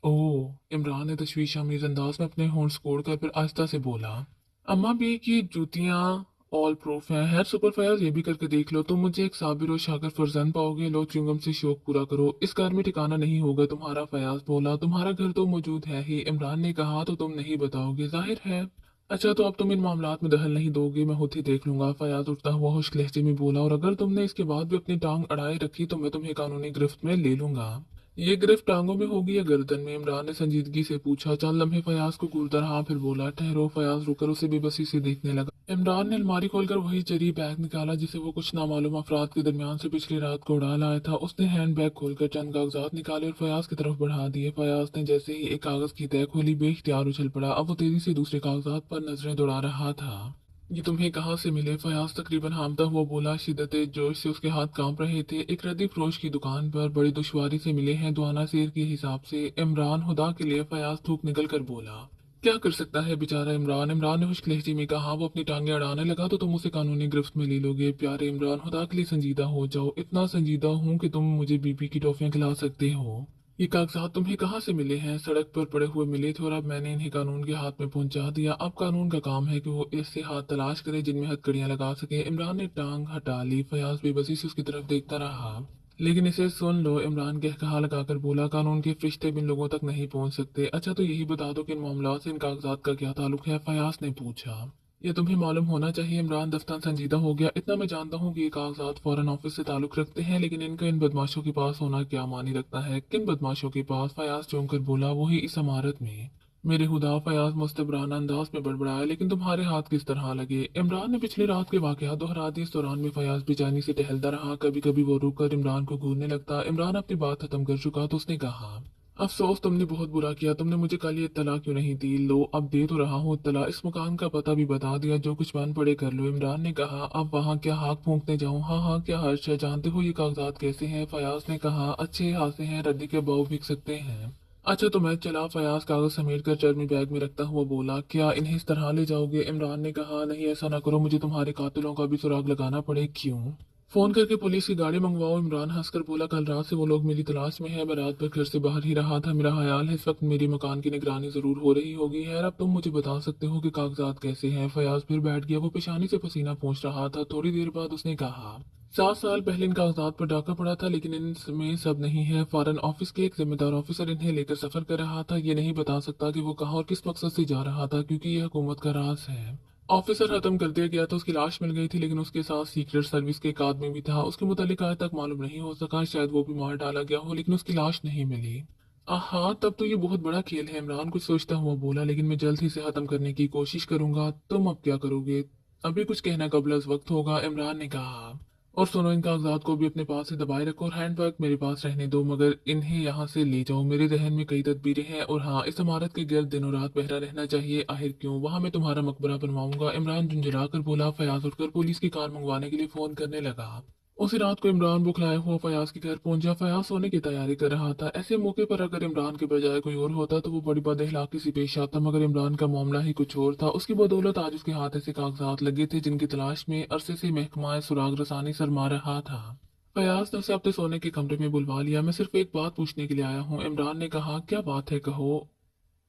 ओह, इमरान ने तशवीश अमीज अंदाज में अपने होंठ कोड़कर फिर आहिस्ता से बोला, अम्मा बी की जूतियां ऑल प्रूफ हैं। खैर सुपर फयाज, ये भी करके देख लो, तुम मुझे एक साबिर और शाकर फर्जंद पाओगे। लो च्युइंगम से शौक पूरा करो, इस घर में ठिकाना नहीं होगा तुम्हारा। फयाज बोला, तुम्हारा घर तो मौजूद है ही। इमरान ने कहा, तो तुम नहीं बताओगे, जाहिर है। अच्छा तो अब तुम इन मामलात में दखल नहीं दोगे, मैं खुद ही देख लूंगा। फयाज उठता हुआ खुश्क लहजे में बोला, और अगर तुमने इसके बाद भी अपनी टांग अड़ाए रखी तो मैं तुम्हें कानूनी गिरफ्त में ले लूंगा। ये गिरफ्त टांगों में होगी या गर्दन में? इमरान ने संजीदगी से पूछा। चंद लम्हे फयाज को घूरता रहा, फिर बोला, ठहरो। फयाज रुकर उसे बेबसी से देखने लगा। इमरान ने अलमारी खोलकर वही जरी बैग निकाला जिसे वो कुछ नामालूम अफराद के दरमियान से पिछली रात को उड़ा लाया था। उसने हैंड बैग खोलकर चंद कागजात निकाले और फयाज की तरफ बढ़ा दिए। फयाज ने जैसे ही एक कागज की तय खोली, बेख्तियार उछल पड़ा। अब वो तेजी से दूसरे कागजात पर नजरें दौड़ा रहा था। ये तुम्हें कहाँ से मिले? फयाज तकरीबन हामता हुआ बोला। शिद्दत जोश से उसके हाथ कांप रहे थे। एक रद्दी फरोश की दुकान पर बड़ी दुश्वारी से मिले हैं, दुआना शेर के हिसाब से। इमरान, खुदा के लिए। फयाज थूक निकल कर बोला। क्या कर सकता है बेचारा इमरान? इमरान ने खुश्क लहजे में कहा। वो अपनी टांगे अड़ाने लगा, तो तुम उसे कानूनी गिरफ्त में ले लोगे। प्यारे इमरान, खुदा के लिए संजीदा हो जाओ। इतना संजीदा हूँ कि तुम मुझे बीपी की टॉफियां खिला सकते हो। ये कागजात तुम्हें कहाँ से मिले हैं? सड़क पर पड़े हुए मिले थे और अब मैंने इन्हें कानून के हाथ में पहुंचा दिया। अब कानून का काम है कि वो ऐसे हाथ तलाश करे जिनमें हथकड़ियां लगा सके। इमरान ने टांग हटा ली। फयाज बेबसी से उसकी तरफ देखता रहा। लेकिन इसे सुन लो, इमरान कहकहा लगाकर बोला, कानून के फरिश्ते भी इन लोगों तक नहीं पहुंच सकते। अच्छा तो यही बता दो कि इन मामलों से इन कागजात का क्या ताल्लुक है? फयाज ने पूछा। ये तुम्हें मालूम होना चाहिए। इमरान दफ्तर संजीदा हो गया। इतना मैं जानता हूँ कि ये कागजात फौरन ऑफिस से ताल्लुक रखते हैं, लेकिन इनका इन बदमाशों के पास होना क्या मानी रखता है? किन बदमाशों के पास? फयाज चौंक कर बोला, वही इस इमारत में। मेरे खुदा, फयाज मुस्तबराना अंदाज में बड़बड़ाया, लेकिन तुम्हारे हाथ किस तरह लगे? इमरान ने पिछली रात के वाकयात दोहरा दिए। इस दौरान में फयाज बेचैनी से टहलता रहा। कभी कभी वो रुक कर इमरान को घूरने लगता। इमरान अपनी बात खत्म कर चुका तो उसने कहा, अफसोस, तुमने बहुत बुरा किया। तुमने मुझे कल ये इत्तला क्यों नहीं दी? लो, अब दे तो रहा हूँ इत्तला। इस मकान का पता भी बता दिया। जो कुछ बन पड़े कर लो। इमरान ने कहा, अब वहाँ क्या हाथ फूंकने जाऊँ? हाँ हाँ, क्या हर्ष है? जानते हो ये कागजात कैसे हैं? फयाज ने कहा, अच्छे खासे हैं, रद्दी के बाव बिक सकते हैं। अच्छा तो मैं चला। फयाज कागज समेट कर चर्मी बैग में रखता हुआ बोला, क्या इन्हें इस तरह ले जाओगे? इमरान ने कहा, नहीं, ऐसा ना करो, मुझे तुम्हारे कातिलों का भी सुराग लगाना पड़े। क्यों? फोन करके पुलिस की गाड़ी मंगवाओ। इमरान हंसकर बोला, कल रात से वो लोग मेरी तलाश में है। मैं रात भर घर से बाहर ही रहा था। मेरा ख्याल है इस वक्त मेरी मकान की निगरानी जरूर हो रही होगी। खैर, अब तुम मुझे बता सकते हो कि कागजात कैसे हैं? फयाज फिर बैठ गया। वो पेशानी से पसीना पोंछ रहा था। थोड़ी देर बाद उसने कहा, 7 साल पहले इन कागजात पर डाका पड़ा था, लेकिन इनमें सब नहीं है। फॉरेन ऑफिस के एक जिम्मेदार ऑफिसर इन्हें लेकर सफर कर रहा था। ये नहीं बता सकता कि वो कहाँ और किस मकसद से जा रहा था, क्योंकि ये हुकूमत का राज है। ऑफिसर खत्म कर दिया गया था। उसकी लाश मिल गई थी, लेकिन उसके साथ सीक्रेट सर्विस के एक आदमी भी था। उसके मुतालिक आज तक मालूम नहीं हो सका। शायद वो भी मार डाला गया हो, लेकिन उसकी लाश नहीं मिली। हाँ, तब तो ये बहुत बड़ा खेल है। इमरान कुछ सोचता हुआ बोला, लेकिन मैं जल्द ही से खत्म करने की कोशिश करूंगा। तुम अब क्या करोगे? अभी कुछ कहना कबल अज वक्त होगा, इमरान ने कहा। और सुनो, इन कागजात को भी अपने पास से दबाए रखो और हैंडबैग मेरे पास रहने दो, मगर इन्हें यहाँ से ले जाओ। मेरे जहन में कई तदबीरें हैं। और हाँ, इस इमारत के गिर्द दिनों रात पहरा रहना चाहिए। आखिर क्यों? वहां मैं तुम्हारा मकबरा बनवाऊंगा। इमरान झुंझुला कर बोला। फयाज उठकर पुलिस की कार मंगवाने के लिए फोन करने लगा। उसी रात को इमरान बुखलाया हुआ फयाज के घर पहुंचा। फयाज सोने की तैयारी कर रहा था। ऐसे मौके पर अगर इमरान के बजाय कोई और होता तो वो बड़ी बदअखलाकी सी पेश आता, मगर इमरान का मामला ही कुछ और था। उसकी बदौलत आज उसके हाथ ऐसे कागजात लगे थे जिनकी तलाश में अरसे से महकमा सुराग रसानी शर्मा रहा था। फयाज ने उसे अपने सोने के कमरे में बुलवा लिया। मैं सिर्फ एक बात पूछने के लिए आया हूँ, इमरान ने कहा। क्या बात है, कहो।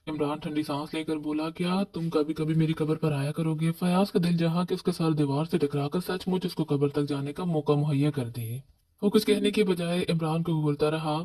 इमरान ठंडी सांस लेकर बोला, क्या तुम कभी कभी मेरी कब्र पर आया करोगे? फयाज का दिल जहा कि उसका सर दीवार से टकराकर सचमुच उसको कब्र तक जाने का मौका मुहैया कर दे। वो कुछ कहने के बजाय इमरान को घूरता रहा।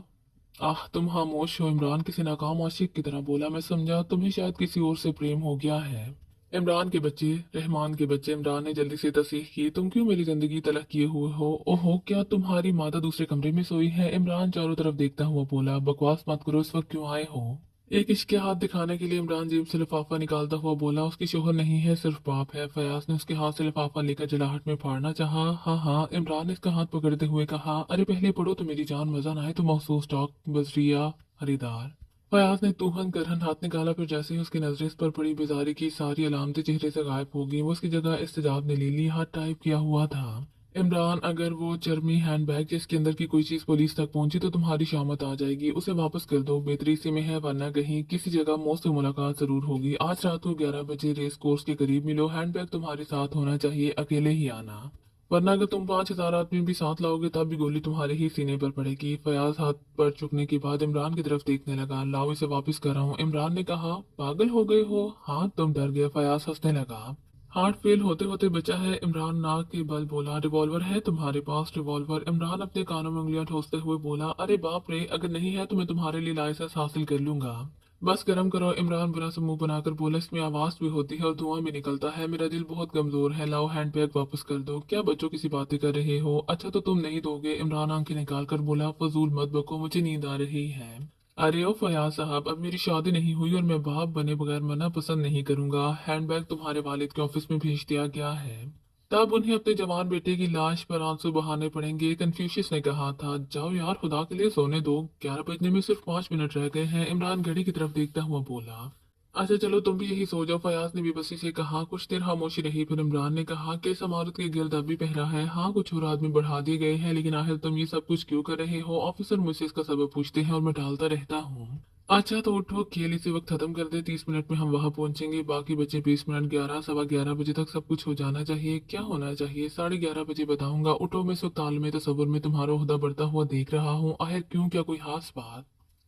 आह, तुम खामोश हो। इमरान किसी नाकाम आशिक की तरह बोला। मैं समझा तुम्हें शायद किसी और से प्रेम हो गया है। इमरान के बच्चे, रहमान के बच्चे। इमरान ने जल्दी से तस्दीक की। तुम क्यों मेरी जिंदगी तलख किए हुए हो? ओहो, क्या तुम्हारी माता दूसरे कमरे में सोई है? इमरान चारों तरफ देखता हुआ बोला, बकवास मत करो, इस वक्त क्यों आए हो? एक इश्क के हाथ दिखाने के लिए इमरान जेब से लिफाफा निकालता हुआ बोला, उसकी शोहर नहीं है, सिर्फ बाप है। फयाज ने उसके हाथ से लिफाफा लेकर जलाहट में फाड़ना चाहा। हाँ हाँ, इमरान ने इसका हाथ पकड़ते हुए कहा, अरे पहले पढ़ो तो मेरी जान, मजा ना आए तो महसूस स्टॉक बजरिया खरीदार। फयाज ने तूहन करहन हाथ निकाला। फिर जैसे ही उसकी नजरें इस पर पड़ी, बेजारी की सारी अलामतें चेहरे से गायब हो गई। वो उसकी जगह इस्तेजाब ने ले ली। हाथ टाइप किया हुआ था। इमरान, अगर वो चर्मी हैंडबैग जिसके अंदर की कोई चीज पुलिस तक पहुंची तो तुम्हारी शामत आ जाएगी। उसे वापस कर दो। बेहतरी से में है, वरना कहीं किसी जगह मौत से मुलाकात जरूर होगी। आज रात को 11 बजे रेस कोर्स के करीब मिलो। हैंडबैग तुम्हारे साथ होना चाहिए, अकेले ही आना, वरना अगर तुम 5,000 आदमी भी साथ लाओगे तब भी गोली तुम्हारे ही सीने पर पड़ेगी। फयाज हाथ पर चुकने के बाद इमरान की तरफ देखने लगा। लाओ, इसे वापस कर रहा हूँ। इमरान ने कहा, पागल हो गए हो? हाँ, तुम डर गए। फयाज हंसने लगा। हार्ट फेल होते होते बचा है। इमरान नाक के बल बोला, रिवॉल्वर है तुम्हारे पास? रिवॉल्वर? इमरान अपने कानों में उंगलियां ठोसते हुए बोला, अरे बाप रे, अगर नहीं है तो मैं तुम्हारे लिए लाइसेंस हासिल कर लूंगा। बस गर्म करो। इमरान बुरा सा मुंह बनाकर बोला, इसमें आवाज भी होती है और धुआं भी निकलता है। मेरा दिल बहुत कमजोर है। लाओ, हैंडबैग वापस कर दो। क्या बच्चों किसी बातें कर रहे हो? अच्छा तो तुम नहीं दोगे? इमरान आंखें निकाल कर बोला, फजूल मत बको, मुझे नींद आ रही है। अरे ओ फयाज साहब, अब मेरी शादी नहीं हुई और मैं बाप बने बगैर मना पसंद नहीं करूंगा। हैंडबैग तुम्हारे वालिद के ऑफिस में भेज दिया गया है। तब उन्हें अपने जवान बेटे की लाश पर आंसू बहाने पड़ेंगे। कन्फ्यूशियस ने कहा था, जाओ यार, खुदा के लिए सोने दो। 11 बजने में सिर्फ 5 मिनट रह गए हैं। इमरान घड़ी की तरफ देखता हुआ बोला, अच्छा चलो तुम भी यही सो जाओ। फयाज ने बेबसी से कहा। कुछ देर खामोशी रही। फिर इमरान ने कहा कि इस इमारत के गिर्द अभी पहरा है। हाँ, कुछ और आदमी बढ़ा दिए गए हैं, लेकिन आखिर तुम ये सब कुछ क्यों कर रहे हो? ऑफिसर मुझसे इसका सबब पूछते हैं और मैं टालता रहता हूँ। अच्छा तो उठो, खेल इसी वक्त खत्म कर दे। 30 मिनट में हम वहां पहुंचेंगे। बाकी बचे 20 मिनट। 11 सवा 11 बजे तक सब कुछ हो जाना चाहिए। क्या होना चाहिए? 11:30 बजे बताऊंगा। उठो, मैं इस वक्त ताल में तस्वुर में तुम्हारा ओहदा बढ़ता हुआ देख रहा हूँ। आखिर क्यों? क्या कोई खास बात?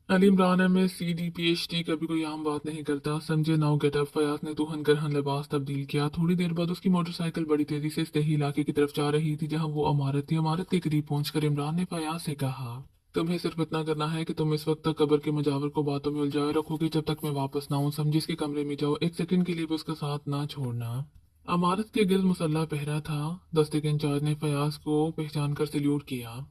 अली इमरान MSc PhD कभी कोई आम बात नहीं करता, समझे। Now get up. फयाज ने तुहन करहन लिबास तब्दील किया। थोड़ी देर बाद उसकी मोटरसाइकिल बड़ी तेजी से इस तही इलाके की तरफ जा रही थी जहां वो इमारत थी। इमारत के करीब पहुंचकर इमरान ने फयाज से कहा, तुम्हें सिर्फ इतना करना है कि तुम इस वक्त तक कब्र के मुजावर को बातों में उलझाए रखोगे जब तक मैं वापस ना आऊं। समझे? इसके कमरे में जाओ। एक सेकंड के लिए भी उसका साथ ना छोड़ना। इमारत के गिर्द मुसल्ला पहरा था। दस्ते के इंचार्ज ने फयाज को पहचान कर सल्यूट किया।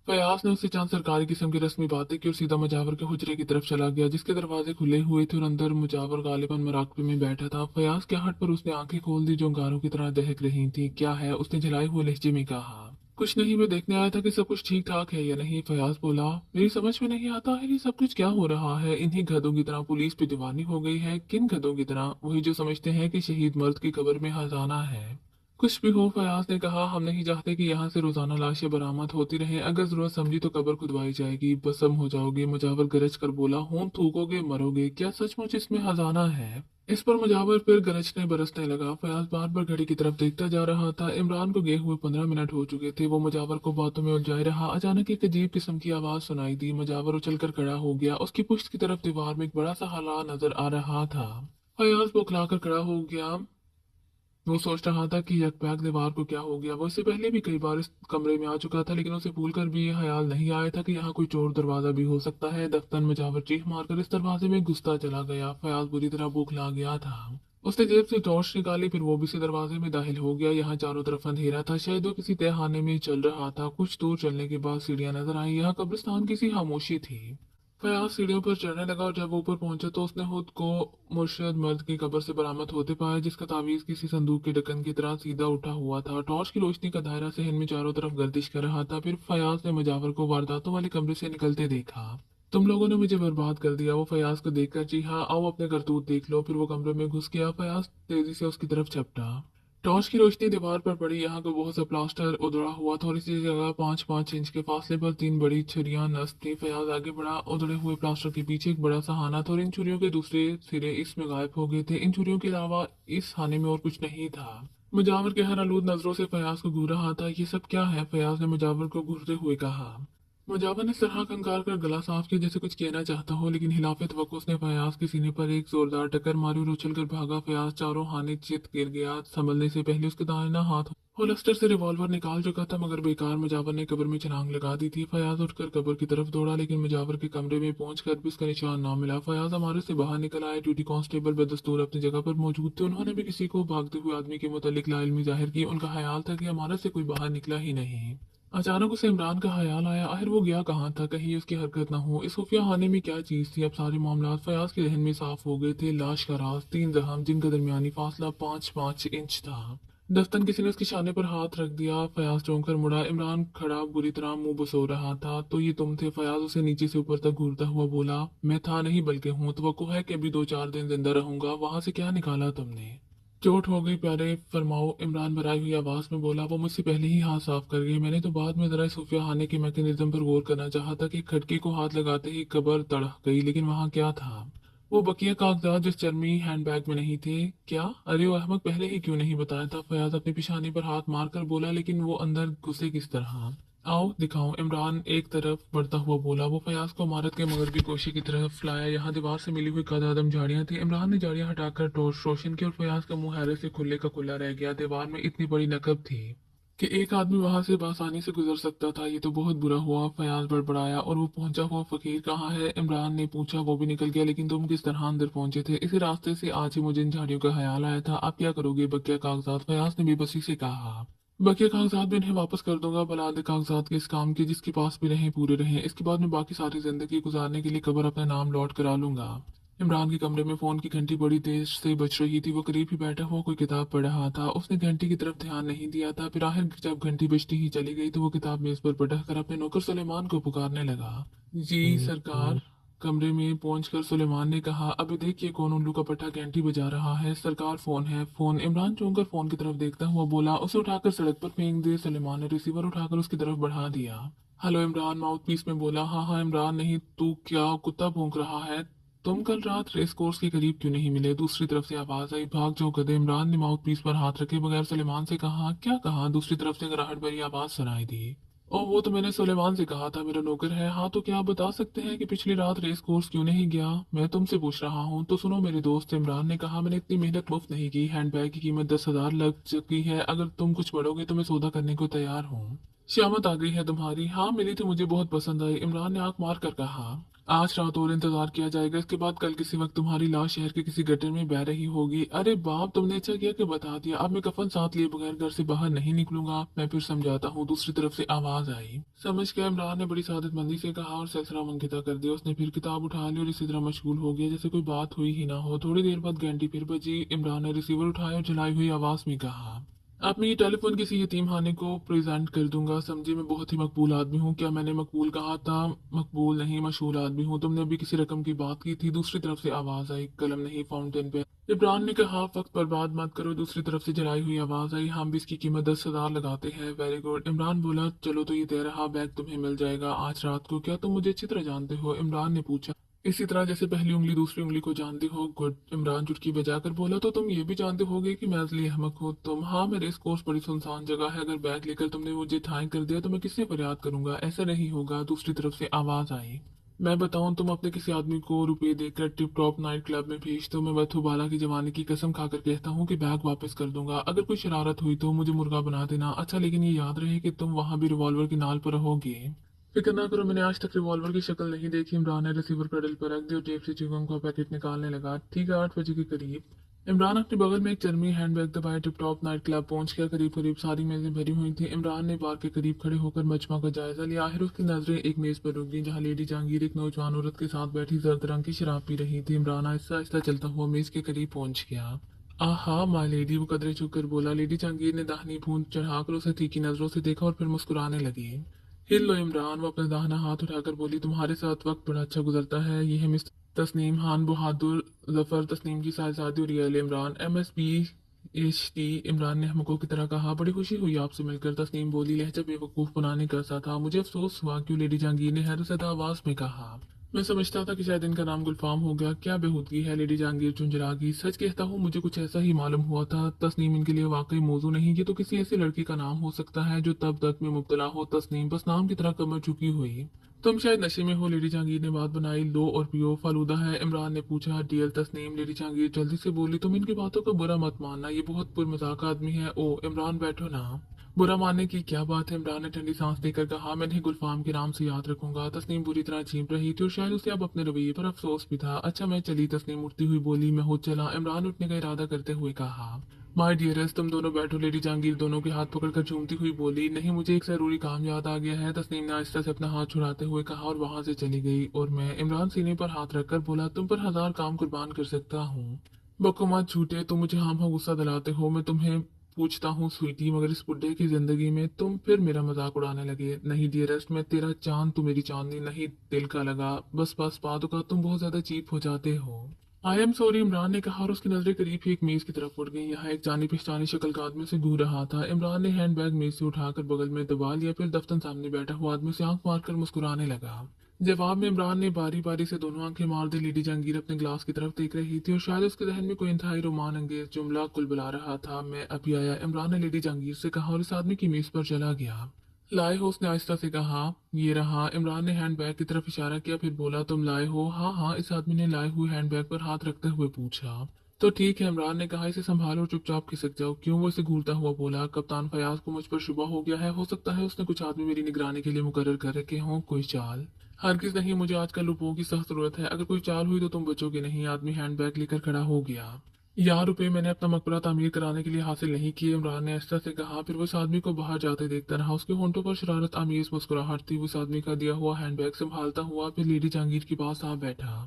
फयाज ने उससे चंद सरकारी किस्म की रस्मी बातें की और सीधा मुजावर के हुजरे की तरफ चला गया, जिसके दरवाजे खुले हुए थे और अंदर मुजावर गालिबन मराकबे में बैठा था। फयाज के हट पर उसने आंखें खोल दी जो अंगारों की तरह दहक रही थी। क्या है? उसने झिलाए हुए लहजे में कहा। कुछ नहीं, मैं देखने आया था कि सब कुछ ठीक ठाक है या नहीं। फयाज बोला, मेरी समझ में नहीं आता है कि सब कुछ क्या हो रहा है। इन्हीं गधों की तरह पुलिस पे दीवानी हो गई है। किन गधों की तरह? वही जो समझते हैं कि शहीद मर्द की कब्र में खजाना है। कुछ भी हो, फयाज ने कहा, हम नहीं चाहते कि यहाँ से रोजाना लाशें बरामद होती रहें। अगर जरूरत समझी तो कब्र खुदवाई जाएगी, भस्म हो जाओगे। मुजावर गरज कर बोला, खून थूकोगे, मरोगे। क्या सचमुच इसमें खजाना है? इस पर मुजावर फिर गरजने बरसने लगा। फयाज बार बार घड़ी की तरफ देखता जा रहा था। इमरान को गए हुए 15 मिनट हो चुके थे। वो मुजावर को बातों में उलझाए रहा। अचानक एक अजीब किस्म की आवाज सुनाई दी। मुजावर उछलकर खड़ा हो गया। उसकी पुश्त की तरफ दीवार में एक बड़ा सा हाला नजर आ रहा था। फयाज बौखलाकर खड़ा हो गया। वो सोच रहा था कि यकपैक दीवार को क्या हो गया। वो इससे पहले भी कई बार इस कमरे में आ चुका था, लेकिन उसे भूलकर भी ये ख्याल नहीं आया था कि यहाँ कोई चोर दरवाजा भी हो सकता है। दफ्तर में जावर चीख मारकर इस दरवाजे में घुसता चला गया। फयाज बुरी तरह बौखला गया था। उसने जेब से टॉर्च निकाली, फिर वो भी इसी दरवाजे में दाखिल हो गया। यहाँ चारों तरफ अंधेरा था। शायद वो किसी तहखाने में चल रहा था। कुछ दूर चलने के बाद सीढ़ियां नजर आई। यहाँ कब्रिस्तान की सी खामोशी थी। फयाज सीढ़ियों पर चढ़ने लगा और जब वो ऊपर पहुंचा तो उसने खुद को मुर्शद मर्द की कब्र से बरामद होते पाया, जिसका तावीज किसी संदूक के ढक्कन की तरह सीधा उठा हुआ था। टॉर्च की रोशनी का दायरा सहन में चारों तरफ गर्दिश कर रहा था। फिर फयाज ने मुजावर को वारदातों वाले कमरे से निकलते देखा। तुम लोगों ने मुझे बर्बाद कर दिया, वो फयाज को देखकर। जी हाँ, आओ अपने करतूत देख लो। फिर वो कमरे में घुस गया। फयाज तेजी से उसकी तरफ झपटा। टॉर्च की रोशनी दीवार पर पड़ी। यहाँ का बहुत सा प्लास्टर उधड़ा हुआ था और इसी जगह 5-5 इंच के फासले पर 3 बड़ी छुरियां नस्ब थी। फयाज आगे बढ़ा। उधड़े हुए प्लास्टर के पीछे एक बड़ा सा हाना था और इन छुरियों के दूसरे सिरे इसमें गायब हो गए थे। इन छुरियों के अलावा इस हाने में और कुछ नहीं था। मुजावर के हर आलूद नजरों से फयाज को घूर रहा था। ये सब क्या है? फयाज ने मुजावर को घूरते हुए कहा। मुजावर ने सरहा कंकार कर गला साफ किया जैसे कुछ कहना चाहता हो, लेकिन हिलाफे तवक्को उसने फयाज के सीने पर एक जोरदार टक्कर मारी और उछल कर भागा। फयाज चारों हाने चित गिर गया। संभलने से पहले उसके दाहिना हाथ होलस्टर से रिवॉल्वर निकाल चुका था, मगर बेकार मुजावर ने कब्र में छलांग लगा दी थी। फयाज उठकर कब्र की तरफ दौड़ा, लेकिन मुजावर के कमरे में पहुंचकर भी उसका निशान ना मिला। फयाज हमारे से बाहर निकल आए। ड्यूटी कांस्टेबल बदस्तूर अपनी जगह पर मौजूद थे। उन्होंने भी किसी को भागते हुए आदमी के मुतालिक लाइल्मी जाहिर की। उनका ख्याल था कि हमारे से कोई बाहर निकला ही नहीं। अचानक उसे इमरान का ख्याल आया, आखिर वो गया कहाँ था? कहीं उसकी हरकत ना हो। इस खुफिया खाने में क्या चीज थी? अब सारे मामलात फयाज के जहन में साफ हो गए थे। लाश का राज, 3 जख्म जिनका दरमियानी फासला 5-5 इंच था। दफ्तन किसी ने उसके शाने पर हाथ रख दिया। फयाज चौंक कर मुड़ा। इमरान खड़ा बुरी तरह मुंह बसो रहा था। तो ये तुम थे? फयाज उसे नीचे से ऊपर तक घूरता हुआ बोला। मैं था नहीं बल्कि हूँ। तवक्को है कि अभी 2-4 दिन जिंदा रहूंगा। वहां से क्या निकाला तुमने? चोट हो गई प्यारे, फरमाओ। इमरान भराई हुई आवाज में बोला। वो मुझसे पहले ही हाथ साफ कर गई। मैंने तो बाद में जरा सूफिया खाने के मैकेनिज्म पर गौर करना चाहा था कि खटके को हाथ लगाते ही कब्र तड़क गई, लेकिन वहां क्या था? वो बकिया कागजात जिस चर्मी हैंडबैग में नहीं थे। क्या? अरे वो अहमक, पहले ही क्यों नहीं बताया था? फयाज अपनी पिशानी पर हाथ मारकर बोला। लेकिन वो अंदर घुसे किस तरह? आओ दिखाओ, इमरान एक तरफ बढ़ता हुआ बोला। वो फयाज को इमारत के मगरबी कोशी की तरफ लाया। यहाँ दीवार से मिली हुई कदम झाड़ियां थी। इमरान ने झाड़ियां हटाकर टॉर्च रोशन की और फयाज का मुंह हैरत से खुले का खुला रह गया। दीवार में इतनी बड़ी नकब थी कि एक आदमी वहां से बआसानी से गुजर सकता था। ये तो बहुत बुरा हुआ, फयाज बड़बड़ाया। और वो पहुंचा हुआ फकीर कहाँ है? इमरान ने पूछा। वो भी निकल गया, लेकिन तुम किस तरह अंदर पहुंचे थे? इसी रास्ते से आज ही मुझे इन झाड़ियों का ख्याल आया था। आप क्या करोगे? बकिया कागजात, फयाज ने बेबसी से कहा। बकिया कागजात भी इन्हें वापस कर दूंगा। बलाद कागजात के इस काम के जिसके पास भी रहें पूरे रहें। इसके बाद मैं बाकी सारी जिंदगी गुजारने के लिए कब्र अपना नाम लौट करा लूंगा। इमरान के कमरे में फोन की घंटी बड़ी तेज से बज रही थी। वो करीब ही बैठा हुआ कोई किताब पढ़ रहा था। उसने घंटी की तरफ ध्यान नहीं दिया था। फिर आखिर जब घंटी बजती ही चली गई तो वो किताब मेज पर पटक कर अपने नौकर सुलेमान को पुकारने लगा। जी सरकार। कमरे में पहुंचकर सुलेमान ने कहा। अभी देखिए कौन उल्लू का पट्टा घंटी बजा रहा है। सरकार फोन है। फोन। इमरान चौंक कर फोन की तरफ देखता हुआ बोला। उसे उठाकर सड़क पर फेंक दे। सुलेमान ने रिसीवर उठाकर उसकी तरफ बढ़ा दिया। हेलो इमरान माउथ पीस में बोला। हाँ हाँ इमरान, नहीं तू क्या कुत्ता भौंक रहा है? तुम कल रात रेस कोर्स के करीब क्यों नहीं मिले? दूसरी तरफ से आवाज आई। भाग जाओ गधे। इमरान ने माउथ पीस पर हाथ रखे बगैर सुलेमान से कहा। क्या कहा? दूसरी तरफ से कराहट भरी आवाज सुनाई दी। ओ वो तो मैंने सुलेमान से कहा था, मेरा नौकर है। हाँ तो क्या आप बता सकते हैं कि पिछली रात रेस कोर्स क्यों नहीं गया? मैं तुमसे पूछ रहा हूँ। तो सुनो मेरे दोस्त, इमरान ने कहा। मैंने इतनी मेहनत मुफ्त नहीं की। हैंडबैग की कीमत 10,000 लग चुकी है। अगर तुम कुछ बढ़ोगे तो मैं सौदा करने को तैयार हूँ। श्यामत आ गई है तुम्हारी? हाँ मिली थी, मुझे बहुत पसंद आई, इमरान ने आंख मार कर कहा। आज रात और इंतजार किया जाएगा, इसके बाद कल किसी वक्त तुम्हारी लाश शहर के किसी गटर में बह रही होगी। अरे बाप, तुमने अच्छा किया कि बता दिया। अब मैं कफन साथ लिए बगैर घर से बाहर नहीं निकलूंगा। मैं फिर समझाता हूँ। दूसरी तरफ से आवाज आई। समझ गया, इमरान ने बड़ी सादतमंदी से कहा और सिलसिला मुनक़िता कर दिया। उसने फिर किताब उठा ली और इसी तरह मशगूल हो गया जैसे कोई बात हुई ही ना हो। थोड़ी देर बाद घंटी फिर बजी। इमरान ने रिसीवर उठाया और जलाई हुई आवाज में कहा, आप मैं ये टेलीफोन किसी यतीम खाने को प्रेजेंट कर दूंगा। समझे, मैं बहुत ही मकबूल आदमी हूँ। क्या मैंने मकबूल कहा था? मकबूल नहीं, मशहूर आदमी हूँ। तुमने अभी किसी रकम की बात की थी। दूसरी तरफ से आवाज आई। कलम नहीं, फाउंटेन पे। इमरान ने कहा, वक्त बर्बाद मत करो। दूसरी तरफ से जलाई हुई आवाज आई, हम भी इसकी कीमत 10,000 लगाते हैं। Very good. इमरान बोला, चलो तो ये 13 बैग तुम्हें मिल जाएगा आज रात को। क्या तुम मुझे अच्छी तरह जानते हो? इमरान ने पूछा। इसी तरह जैसे पहली उंगली दूसरी उंगली को जानती हो। गुड। इमरान चुटकी बजाकर बोला, तो तुम ये भी जानते होगे कि मैं असली अहमक हूँ तुम? हाँ, मेरे इस कोर्स बड़ी सुनसान जगह है। अगर बैग लेकर तुमने मुझे ठाई कर दिया तो मैं किससे फरियाद करूंगा? ऐसा नहीं होगा। दूसरी तरफ से आवाज आई। मैं बताऊं, तुम अपने किसी आदमी को रुपए देकर टिप टॉप नाइट क्लब में भेज दो। मैं मधुबाला की जवानी की कसम खाकर कहता हूँ कि बैग वापस कर दूंगा। अगर कोई शरारत हुई तो मुझे मुर्गा बना देना। अच्छा, लेकिन ये याद रहे कि तुम वहां भी रिवॉल्वर की नाल पर रहोगे। फिक्र ना करो, मैंने आज तक रिवॉल्वर की शक्ल नहीं देखी। इमरान ने रिसीवर पेडल पर रख दिया और जेब से चिंगम का पैकेट निकालने लगा। ठीक है, 8 बजे के करीब इमरान अपने बगल में एक चर्मी हैंडबैग दबाए टिप टॉप नाइट क्लब पहुंच गया। करीब करीब सारी मेजें भरी हुई थी। इमरान ने बार के करीब खड़े होकर मजमा का जायजा लिया। आखिर उसकी नजरें एक मेज पर रुक गई जहां लेडी जहांगीर एक नौजवान औरत के साथ बैठी जर्द रंग की शराब पी रही थी। इमरान आहिस्ता आहिस्ता चलता हुआ मेज के करीब पहुंच गया। आहा माय लेडी, वो कदरे झुक कर बोला। लेडी जहांगीर ने दाहिनी भूंद चढ़ाकर उसे तीखी नजरों से देखा और फिर मुस्कुराने लगी। हिल लो इमरान, वो अपना दाहिना हाथ उठाकर बोली। तुम्हारे साथ वक्त बड़ा अच्छा गुजरता है। ये है मिस तस्नीम खान बहादुर जफर, तस्नीम की साहबजादी और ये इमरान MSB HD। इमरान ने हमको की तरह कहा, बड़ी खुशी हुई आपसे मिलकर। तस्नीम बोली, लहजा बेवकूफ बनाने का सा था। मुझे अफसोस हुआ। क्यों? लेडी जहांगीर ने हैरत ज़दा आवाज में कहा। मैं समझता था कि शायद इनका नाम गुलफाम हो गया। क्या बेहूदगी है। लेडी जहांगीर झुंझला गई। सच कहता हूँ, मुझे कुछ ऐसा ही मालूम हुआ था। तस्नीम इनके लिए वाकई मौजू नहीं। ये तो किसी ऐसी लड़की का नाम हो सकता है जो तब तक में मुब्तला हो। तस्नीम बस नाम की तरह कमर चुकी हुई। तुम शायद नशे में हो। लेडी जहांगीर ने बात बनाई। लो और पियो, फालूदा है। इमरान ने पूछा। डियर तस्नीम, लेडी जहांगीर जल्दी से बोली। तुम इनकी बातों का बुरा मत मानना, ये बहुत पुरमजाक आदमी है। ओ इमरान, बैठो ना। बुरा मानने की क्या बात है? इमरान ने ठंडी सांस देकर कहा, मैं इन्हें गुलफाम के नाम से याद रखूंगा। तस्नीम बुरी तरह चीप रही थी और शायद उसे अब अपने रवैये पर अफसोस भी था। अच्छा मैं चली। तस्नीम उठती हुई बोली। मैं हो चला, इमरान उठने का इरादा करते हुए कहा। माय डियरेस्ट, तुम दोनों बैठो। लेडी जहांगीर दोनों के हाथ पकड़कर झूमती हुई बोली। नहीं, मुझे एक जरूरी काम याद आ गया है। तस्नीम ने आहिस्ता से अपना हाथ छुड़ाते हुए कहा और वहां से चली गई। और मैं? इमरान सीने पर हाथ रखकर बोला, तुम पर 1000 काम कुर्बान कर सकता हूँ। बको मत झूठे, तुम मुझे हाँ हाँ गुस्सा दिलाते हो। मैं तुम्हें पूछता हूँ स्वीटी, मगर इस बुड्ढे की जिंदगी में तुम फिर मेरा मजाक उड़ाने लगे। नहीं डियरेस्ट, मैं तेरा चांद, तू मेरी चांदनी। नहीं दिल का लगा। बस बस बातों का तुम बहुत ज्यादा चीप हो जाते हो। आई एम सॉरी, इमरान ने कहा और उसकी नजरें करीब ही एक मेज की तरफ उड़ गई। यहाँ एक जानी पहचानी शक्ल का आदमी से घूर रहा था। इमरान ने हैंडबैग मेज से उठाकर बगल में दबा लिया। फिर दफ्तर सामने बैठा हुआ आदमी से आंख मारकर मुस्कुराने लगा। जवाब में इमरान ने बारी बारी से दोनों आंखें मार दी। लेडी जहांगीर अपने ग्लास की तरफ देख रही थी और शायद उसके जहन में कोई इंतहाई रोमान अंगेज जुमला कुलबुला रहा था। मैं अभी आया, इमरान ने लेडी जहांगीर से कहा और इस आदमी की मेज पर चला गया। लाए हो? उसने आहिस्ता से कहा। ये रहा। इमरान ने हैंडबैग की तरफ इशारा किया, फिर बोला, तुम लाए हो? हाँ हाँ, इस आदमी ने लाए हुए हैंडबैग पर हाथ रखते हुए पूछा। तो ठीक है, इमरान ने कहा, इसे संभालो और चुपचाप खिसक जाओ। क्यों? वो इसे घूरता हुआ बोला। कप्तान फयाज को मुझ पर शुबा हो गया है। हो सकता है उसने कुछ आदमी मेरी निगरानी के लिए मुकर्रर कर रखे हों। कोई चाल? हरगिज नहीं, मुझे आजकल रुपयों की सख्त जरूरत है। अगर कोई चाल हुई तो तुम बचोगे नहीं। आदमी हैंडबैग लेकर खड़ा हो गया। यार रुपए मैंने अपना मकबरा तामीर कराने के लिए हासिल नहीं किए, इमरान ने आहिस्ता से कहा। फिर वो इस आदमी को बाहर जाते देखता रहा। उसके होंठों पर शरारत आमीज मुस्कुराहट थी। वो इस आदमी का दिया हुआ हैंडबैग संभालता हुआ फिर लेडी जहांगीर के पास आ बैठा।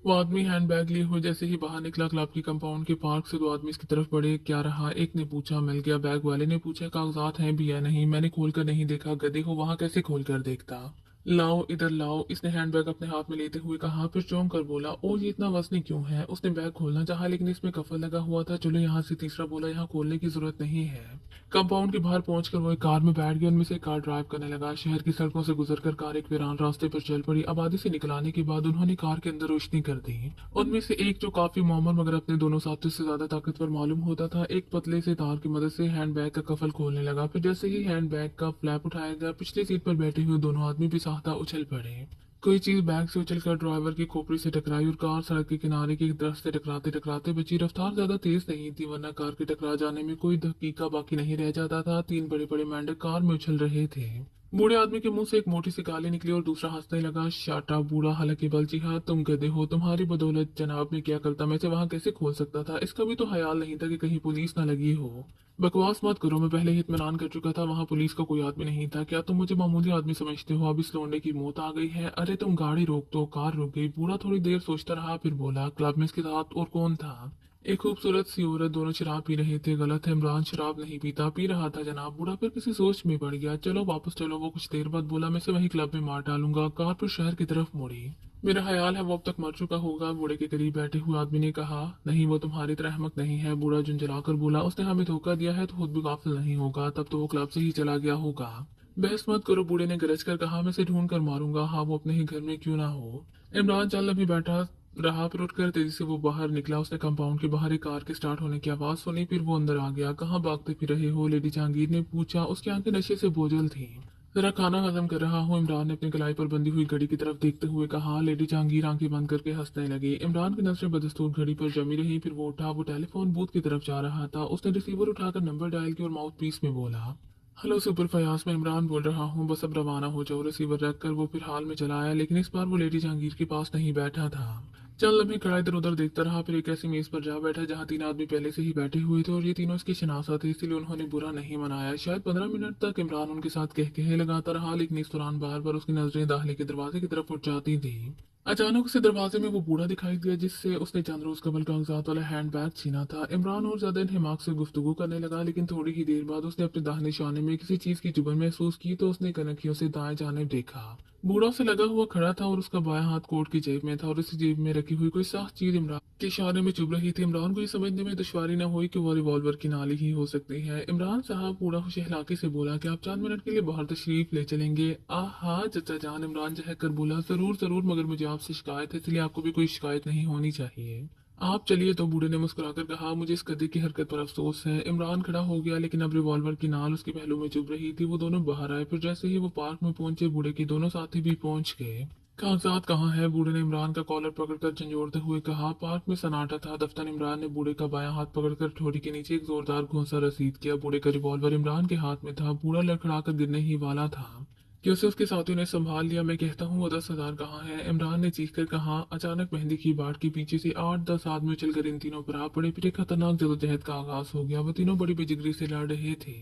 वो आदमी हैंडबैग लिए हुए जैसे ही बाहर निकला, क्लब की कंपाउंड के पार्क से दो आदमी इसकी तरफ बढ़े। क्या रहा? एक ने पूछा। मिल गया। बैग वाले ने पूछा, कागजात हैं भी या नहीं? मैंने खोल कर नहीं देखा। गधे हो, वहां कैसे खोल कर देखता? लाओ इधर लाओ, इसने हैंडबैग अपने हाथ में लेते हुए कहा। फिर चौंक कर बोला, ओ ये इतना वजनी क्यों है? उसने बैग खोलना चाहा लेकिन इसमें कफल लगा हुआ था। चलो यहाँ से। तीसरा बोला, यहाँ खोलने की जरूरत नहीं है। कंपाउंड के बाहर पहुंचकर वो एक कार में बैठ गया। उनमें से एक कार ड्राइव करने लगा। शहर की सड़कों से गुजरकर कार एक वीरान रास्ते पर चल पड़ी। आबादी से निकल आने के बाद उन्होंने कार के अंदर रोशनी कर दी। उनमें से एक, जो काफी मोमर मगर अपने दोनों साथियों से ज्यादा ताकतवर मालूम होता था, एक पतले से तार की मदद से हैंडबैग का कफल खोलने लगा। फिर जैसे ही हैंडबैग का फ्लैप उठाया गया, पिछली सीट पर बैठे हुए दोनों आदमी भी साहता उछल पड़े। कोई चीज बैग से उछलकर ड्राइवर की खोपड़ी से टकराई और कार सड़क के किनारे की दरख्त से टकराते टकराते बची। रफ्तार ज्यादा तेज नहीं थी, वरना कार के टकरा जाने में कोई दकीका बाकी नहीं रह जाता था। तीन बड़े बड़े मेंढक कार में उछल रहे थे। बूढ़े आदमी के मुंह से एक मोटी सी गाली निकली और दूसरा हंसने लगा। शाटा बूढ़ा, हालांकि बलची हाथ, तुम गधे हो, तुम्हारी बदौलत जनाब में क्या करता, मैं इसे वहां कैसे खोल सकता था। इसका भी तो ख्याल नहीं था कि कहीं पुलिस ना लगी हो। बकवास मत करो, मैं पहले ही इत्मीनान कर चुका था, वहां पुलिस का कोई आदमी नहीं था। क्या तुम मुझे मामूली आदमी समझते हो? अब इस लौंडे की मौत आ गई है। अरे तुम गाड़ी रोक दो। कार रुक गई। बूढ़ा थोड़ी देर सोचता रहा, फिर बोला, क्लब में इसके साथ और कौन था? एक खूबसूरत सी औरत। दोनों शराब पी रहे थे। गलत है, इमरान शराब नहीं पीता। पी रहा था जनाब। बूढ़ा फिर किसी सोच में पड़ गया। चलो वापस चलो। वो कुछ देर बाद बोला, मैं से वही क्लब में मार डालूंगा। कार पर शहर की तरफ मुड़ी। मेरा ख्याल है वो अब तक मर चुका होगा, बूढ़े के करीब बैठे हुए आदमी ने कहा। नहीं, वो तुम्हारी तरह अहमक नहीं है, बूढ़ा झुंझलाकर बोला। उसने हमें धोखा दिया है तो खुद भी गाफिल नहीं होगा, तब तो वो क्लब से ही चला गया होगा। बहस मत करो, बूढ़े ने गरज कर कहा। मैं इसे ढूंढ कर मारूंगा, हाँ वो अपने ही घर में क्यों ना हो। इमरान चल अभी बैठा रहा, फिर उठकर तेजी से वो बाहर निकला। उसने कंपाउंड के बाहर एक कार के स्टार्ट होने की आवाज सुनी, फिर वो अंदर आ गया। कहाँ भागते फिर रहे हो? लेडी जहांगीर ने पूछा। उसकी आंखें नशे से बोझल थी। जरा खाना हजम कर रहा हूँ, इमरान ने अपनी कलाई पर बंधी हुई घड़ी की तरफ देखते हुए कहा। लेडी जहांगीर आंखें बंद करके हंसने लगी। इमरान की नजरें बदस्तूर घड़ी पर जमी रही, फिर वो उठा। वो टेलीफोन बूथ की तरफ जा रहा था। उसने रिसीवर उठाकर नंबर डायल किया और माउथ पीस में बोला, हेलो सुपर फयाज, मैं इमरान बोल रहा हूँ, बस अब रवाना हो जाओ। रिसीवर रखकर वो फिर हाल में चला आया, लेकिन इस बार वो लेडी जहांगीर के पास नहीं बैठा था। चंद लम्हे खड़ा इधर उधर देखता रहा, फिर एक ऐसी मेज पर जा बैठा जहाँ तीन आदमी पहले से ही बैठे हुए थे और ये तीनों इसके शनासा थे, इसलिए उन्होंने बुरा नहीं मनाया। शायद 15 मिनट तक इमरान उनके साथ कह लगाता रहा, लेकिन इस दौरान बार बार उसकी नजरें दाखिले के दरवाजे की तरफ उठ जाती थी। अचानक उसे दरवाजे में वो बूढ़ा दिखाई दिया जिससे उसने चंद रोज कबल कागजात वाला हैंड बैग छीना था। इमरान और ज्यादा हिमाक से गुफ्तगू करने लगा, लेकिन थोड़ी ही देर बाद उसने अपने दाहिने शाने में किसी चीज की चुभन महसूस की तो उसने कनखियों से दाएं जाने देखा। बूढ़ा उसे लगा हुआ खड़ा था और उसका बायां हाथ कोट की जेब में था और इस जेब में रखी हुई कोई साफ चीज इमरान के इशारे में चुभ रही थी। इमरान को ये समझने में दुश्वारी न हुई कि वो रिवॉल्वर की नाली ही हो सकती है। इमरान साहब, बूढ़ा खुश इखलाकी से बोला, कि आप चंद मिनट के लिए बाहर तशरीफ ले चलेंगे? हाँ चचा जान, इमरान जहक कर बोला। जरूर जरूर, मगर मुझे आपसे शिकायत है, इसलिए आपको भी कोई शिकायत नहीं होनी चाहिए। आप चलिए तो, बूढ़े ने मुस्कुराकर कहा। मुझे इस गधे की हरकत पर अफसोस है। इमरान खड़ा हो गया, लेकिन अब रिवॉल्वर की नाल उसके पहलू में चुभ रही थी। वो दोनों बाहर आए, फिर जैसे ही वो पार्क में पहुंचे बूढ़े के दोनों साथी भी पहुंच गए। कागजात कहाँ है? बूढ़े ने इमरान का कॉलर पकड़कर झंझोड़ते हुए कहा। पार्क में सन्नाटा था। दफ्तर इमरान ने बूढ़े का बायां हाथ पकड़कर ठोड़ी के नीचे एक जोरदार घूंसा रसीद किया। बूढ़े का रिवॉल्वर इमरान के हाथ में था। बूढ़ा लड़खड़ाकर गिरने ही वाला था कि उसे उसके साथियों ने संभाल लिया। मैं कहता हूँ वो 10,000 कहाँ है? इमरान ने चीख कर कहा। अचानक मेहंदी की बाट के पीछे से 8-10 आदमी चलकर इन तीनों पर आ पड़े। फिर एक खतरनाक जदोजहद का आगाज हो गया। वो तीनों बड़ी बेजिगरी से लड़ रहे थे।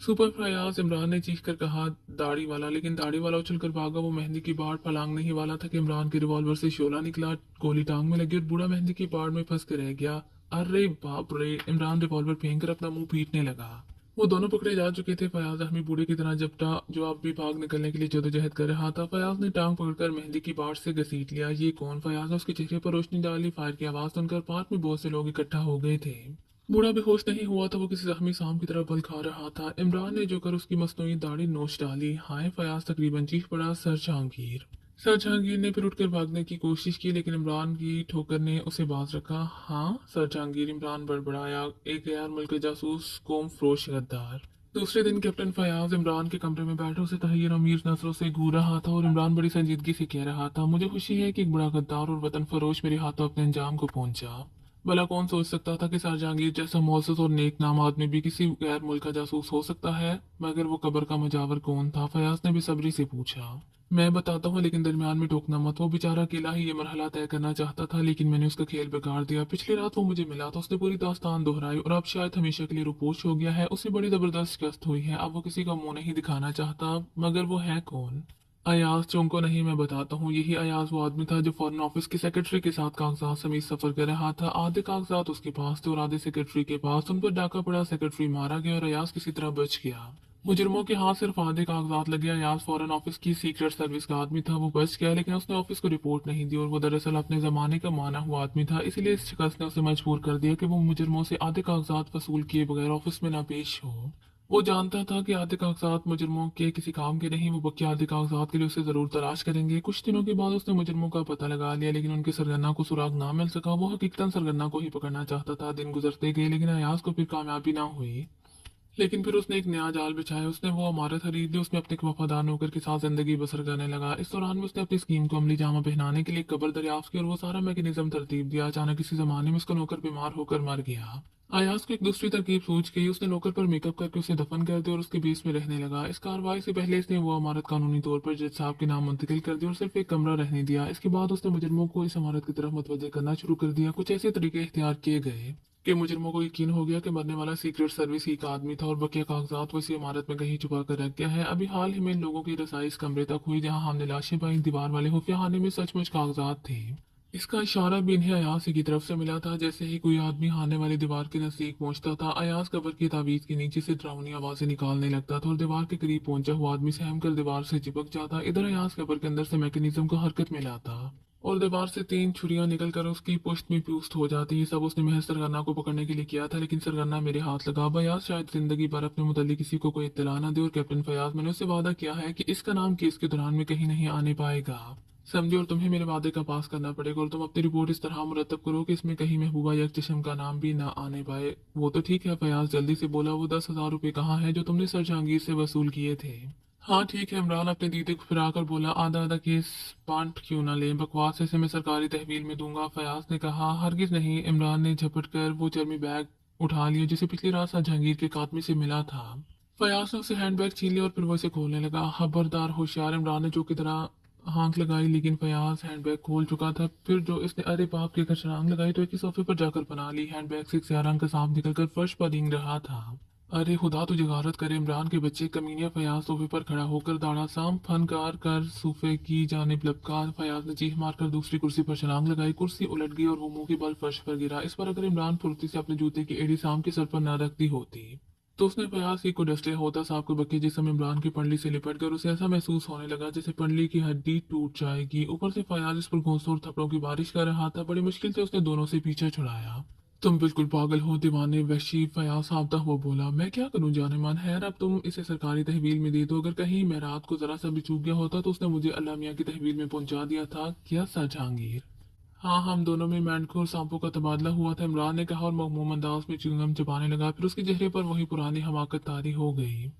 सुपर फयाज, इमरान ने चीख कर कहा, दाढ़ी वाला। लेकिन दाढ़ी वाला उछल कर भागा। वो मेहंदी की बाट फलांगने ही वाला था कि इमरान के रिवॉल्वर से शोला निकला, गोली टांग में लगी और बूढ़ा मेहंदी की बाढ़ में फंस के रह गया। अरे बाप रे! इमरान रिवॉल्वर फेंक कर अपना मुंह पीटने लगा। वो दोनों पकड़े जा चुके थे। फयाज अहमी बूढ़े की तरह जपटा, जो अब भी भाग निकलने के लिए जदोजहद कर रहा था। फयाज ने टांग पकड़कर मेहंदी की बाट से घसीट लिया। ये कौन? फयाज ने उसके चेहरे पर रोशनी डाली। फायर की आवाज सुनकर पार्क में बहुत से लोग इकट्ठा हो गए थे। बूढ़ा बेहोश नहीं हुआ था, वो किसी जख्मी सांप की तरह बल खा रहा था। इमरान ने जो कर उसकी मसनूई दाढ़ी नोच डाली। हाय! फयाज तकरीबन चीख पड़ा। सर जहांगीर! सर जहांगीर ने फिर उठकर भागने की कोशिश की, लेकिन इमरान की ठोकर ने उसे बाज रखा। हाँ सर जहांगीर, इमरान बड़बड़ाया, एक गैर मुल्क जासूस, कौम फरोश गद्दार। दूसरे दिन कैप्टन फयाज इमरान के कमरे में बैठे उसे तहयर अमीर नजरों से घूर रहा था और इमरान बड़ी संजीदगी से कह रहा था, मुझे खुशी है कि एक बड़ा गद्दार और वतन फरोश मेरे हाथों अपने अंजाम को पहुंचा। भला कौन सोच सकता था कि सर जहांगीर जैसा मोअज़्ज़ज़ और नेक नाम आदमी भी किसी गैर मुल्क का जासूस हो सकता है? मगर वो कब्र का मजावर कौन था? फयाज ने बेसब्री से पूछा। मैं बताता हूँ, लेकिन दरमियान में टोकना मत। वो बेचारा अकेला ही ये मरहला तय करना चाहता था, लेकिन मैंने उसका खेल बिगाड़ दिया। पिछली रात वो मुझे मिला था, उसने पूरी दास्तान दोहराई और अब शायद हमेशा के लिए रुपोश हो गया है। उसे बड़ी जबरदस्त शिकस्त हुई है। अब वो किसी का मुंह नहीं दिखाना चाहता। मगर वो है कौन? अयाज चौंको नहीं, मैं बताता हूँ। यही अयाज वो आदमी था जो फॉरेन ऑफिस के सेक्रेटरी के साथ कागजात समेत सफर कर रहा था। आधे कागजात उसके पास थे और आधे सेक्रेटरी के पास। उन पर डाका पड़ा, सेक्रेटरी मारा गया और अयाज किसी तरह बच गया। मुजरिमों के हाथ सिर्फ आधे कागजात लगे। अयाज फॉरेन ऑफिस की सीक्रेट सर्विस का आदमी था। वो बच गया, लेकिन उसने ऑफिस को रिपोर्ट नहीं दी और वो दरअसल अपने जमाने का माना हुआ आदमी था। इसलिए इस शिकस्त ने उसे मजबूर कर दिया कि वो मुजरिमों से आधे कागजात वसूल किए बगैर ऑफिस में ना पेश हो। वो जानता था कि आधे कागजात मुजरिमों के किसी काम के नहीं, वो बकी आधे कागजात के लिए उसे जरूर तलाश करेंगे। कुछ दिनों के बाद उसने मुजरिमों का पता लगा लिया, लेकिन उनके सरगना को सुराग ना मिल सका। वो हकीकतन सरगना को ही पकड़ना चाहता था। दिन गुजरते गए, लेकिन अयाज को फिर कामयाबी ना हुई। लेकिन फिर उसने एक नया जाल बिछाया। उसने वो इमारत खरीद ली, उसमें अपने एक वफादार नौकर के साथ जिंदगी बसर करने लगा। इस दौरान में उसने अपनी स्कीम को अमली जामा पहनाने के लिए एक कब्र दरियाफ्त की और वो सारा मैकेनिज्म तरतीब दिया। अचानक किसी जमाने में उसका नौकर बीमार होकर मर गया। अयाज को एक दूसरी तरकीब सूझ गई। उसने नौकर पर मेकअप करके उसे दफन कर दिया और उसके बेस में रहने लगा। इस कार्रवाई से पहले इसने वो इमारत कानूनी तौर पर जज साहब के नाम मुंतकिल कर दी और सिर्फ एक कमरा रहने दिया। इसके बाद उसने मुजरमों को इस इमारत की तरफ मुतवज्जे करना शुरू कर दिया। कुछ ऐसे तरीके इख्तियार किए गए कि मुजरमों को यकीन हो गया कि मरने वाला सीक्रेट सर्विस ही का आदमी था और बकिया कागजात वो इसी इमारत में कहीं छुपा कर रख गया है। अभी हाल ही में इन लोगों की रसाई इस कमरे तक हुई जहां हमने लाशें पाई। दीवार वाले खुफिया खाने में सचमुच कागजात थे। इसका इशारा भी इन्हें अयास की तरफ से मिला था। जैसे ही कोई आदमी आने वाली दीवार के नजदीक पहुंचता था, अयास कब्र की तावीज के नीचे से डरावनी आवाजें निकालने लगता था और दीवार के करीब पहुंचा हुआ आदमी सहम कर दीवार से चिपक जाता। इधर अयास कब्र के अंदर से मैकेनिज्म को हरकत में लाता और दीवार से 3 छुरियां निकलकर उसकी पुश्त में प्यूस्ट हो जाती। ये सब उसने महज सरगना को पकड़ने के लिए किया था, लेकिन सरगना मेरे हाथ लगा। बयाज शायद जिंदगी भर अपने मुतालिक किसी को कोई इत्तला न दे और कैप्टन फयाज, मैंने उससे वादा किया है कि इसका नाम केस के दौरान में कहीं नहीं आने पाएगा। समझे, और तुम्हें मेरे वादे का पास करना पड़ेगा और तुम अपनी रिपोर्ट इस तरह मुरतब करो कि इसमें कहीं महबूबा या चशम का नाम भी ना आने पाए। वो तो ठीक है, फयाज जल्दी से बोला। वो 10,000 रुपए कहाँ है जो तुमने सर जहांगीर से वसूल किए थे? हाँ ठीक है, इमरान अपने दीदी को फिरा कर बोला। आधा आधा केस बांट क्यों ना ले, बकवास ऐसे मैं सरकारी तहवील में दूंगा। फयाज ने कहा। हरगिज नहीं। इमरान ने झपट कर वो चर्मी बैग उठा लिया जिसे पिछली रात शाह जहांगीर के खात्मे से मिला था। फयाज ने उसे हैंडबैग छीन लिया और फिर वो इसे खोलने लगा। खबरदार होशियार, इमरान ने जो की तरह हाँक लगाई, लेकिन फयाज हैंडबैग खोल चुका था। फिर जो इसने अरे बाप के कर छलांग लगाई तो एक ही सोफे पर जाकर पना ली। हैंडबैग से एक स्याह रंग का सांप निकलकर फर्श पर रेंग रहा था। अरे खुदा तुझे गारत करे, इमरान के बच्चे कमीनिया। फयाज सोफे पर खड़ा होकर दाढ़ा सांप फनकार कर सोफे की जानिब लपका। फयाज ने चीख मारकर दूसरी कुर्सी पर छलांग लगाई। कुर्सी उलट गई और वो मुंह के बल फर्श पर गिरा। इस पर अगर इमरान फुर्ती से अपने जूते की एड़ी सांप के सर पर न रखती होती तो उसने फयाज ही को डस लिया होता। सांप को बक्के जिस समय इमरान की पंडली से लिपट कर उसे ऐसा महसूस होने लगा जैसे पंडली की हड्डी टूट जाएगी। ऊपर से फयाज इस पर घोंसों और थप्पड़ों की बारिश कर रहा था। बड़ी मुश्किल से उसने दोनों से पीछा छुड़ाया। तुम बिल्कुल पागल हो दीवाने, वहशी, फयाज हाँफता हुआ बोला। मैं क्या करूं जाने मन, खैर अब तुम इसे सरकारी तहवील में दे दो। अगर कहीं मैं रात को जरा सा भी चूक गया होता तो उसने मुझे अल्लाह मियां की तहवील में पहुंचा दिया था। क्या सर जहांगीर? हाँ, हम दोनों में मेंढकों और सांपों का तबादला हुआ था, इमरान ने कहा और मखमूम अंदाज में च्युइंगम चबाने लगा। फिर उसके चेहरे पर वही पुरानी हमाकत तारी हो गई।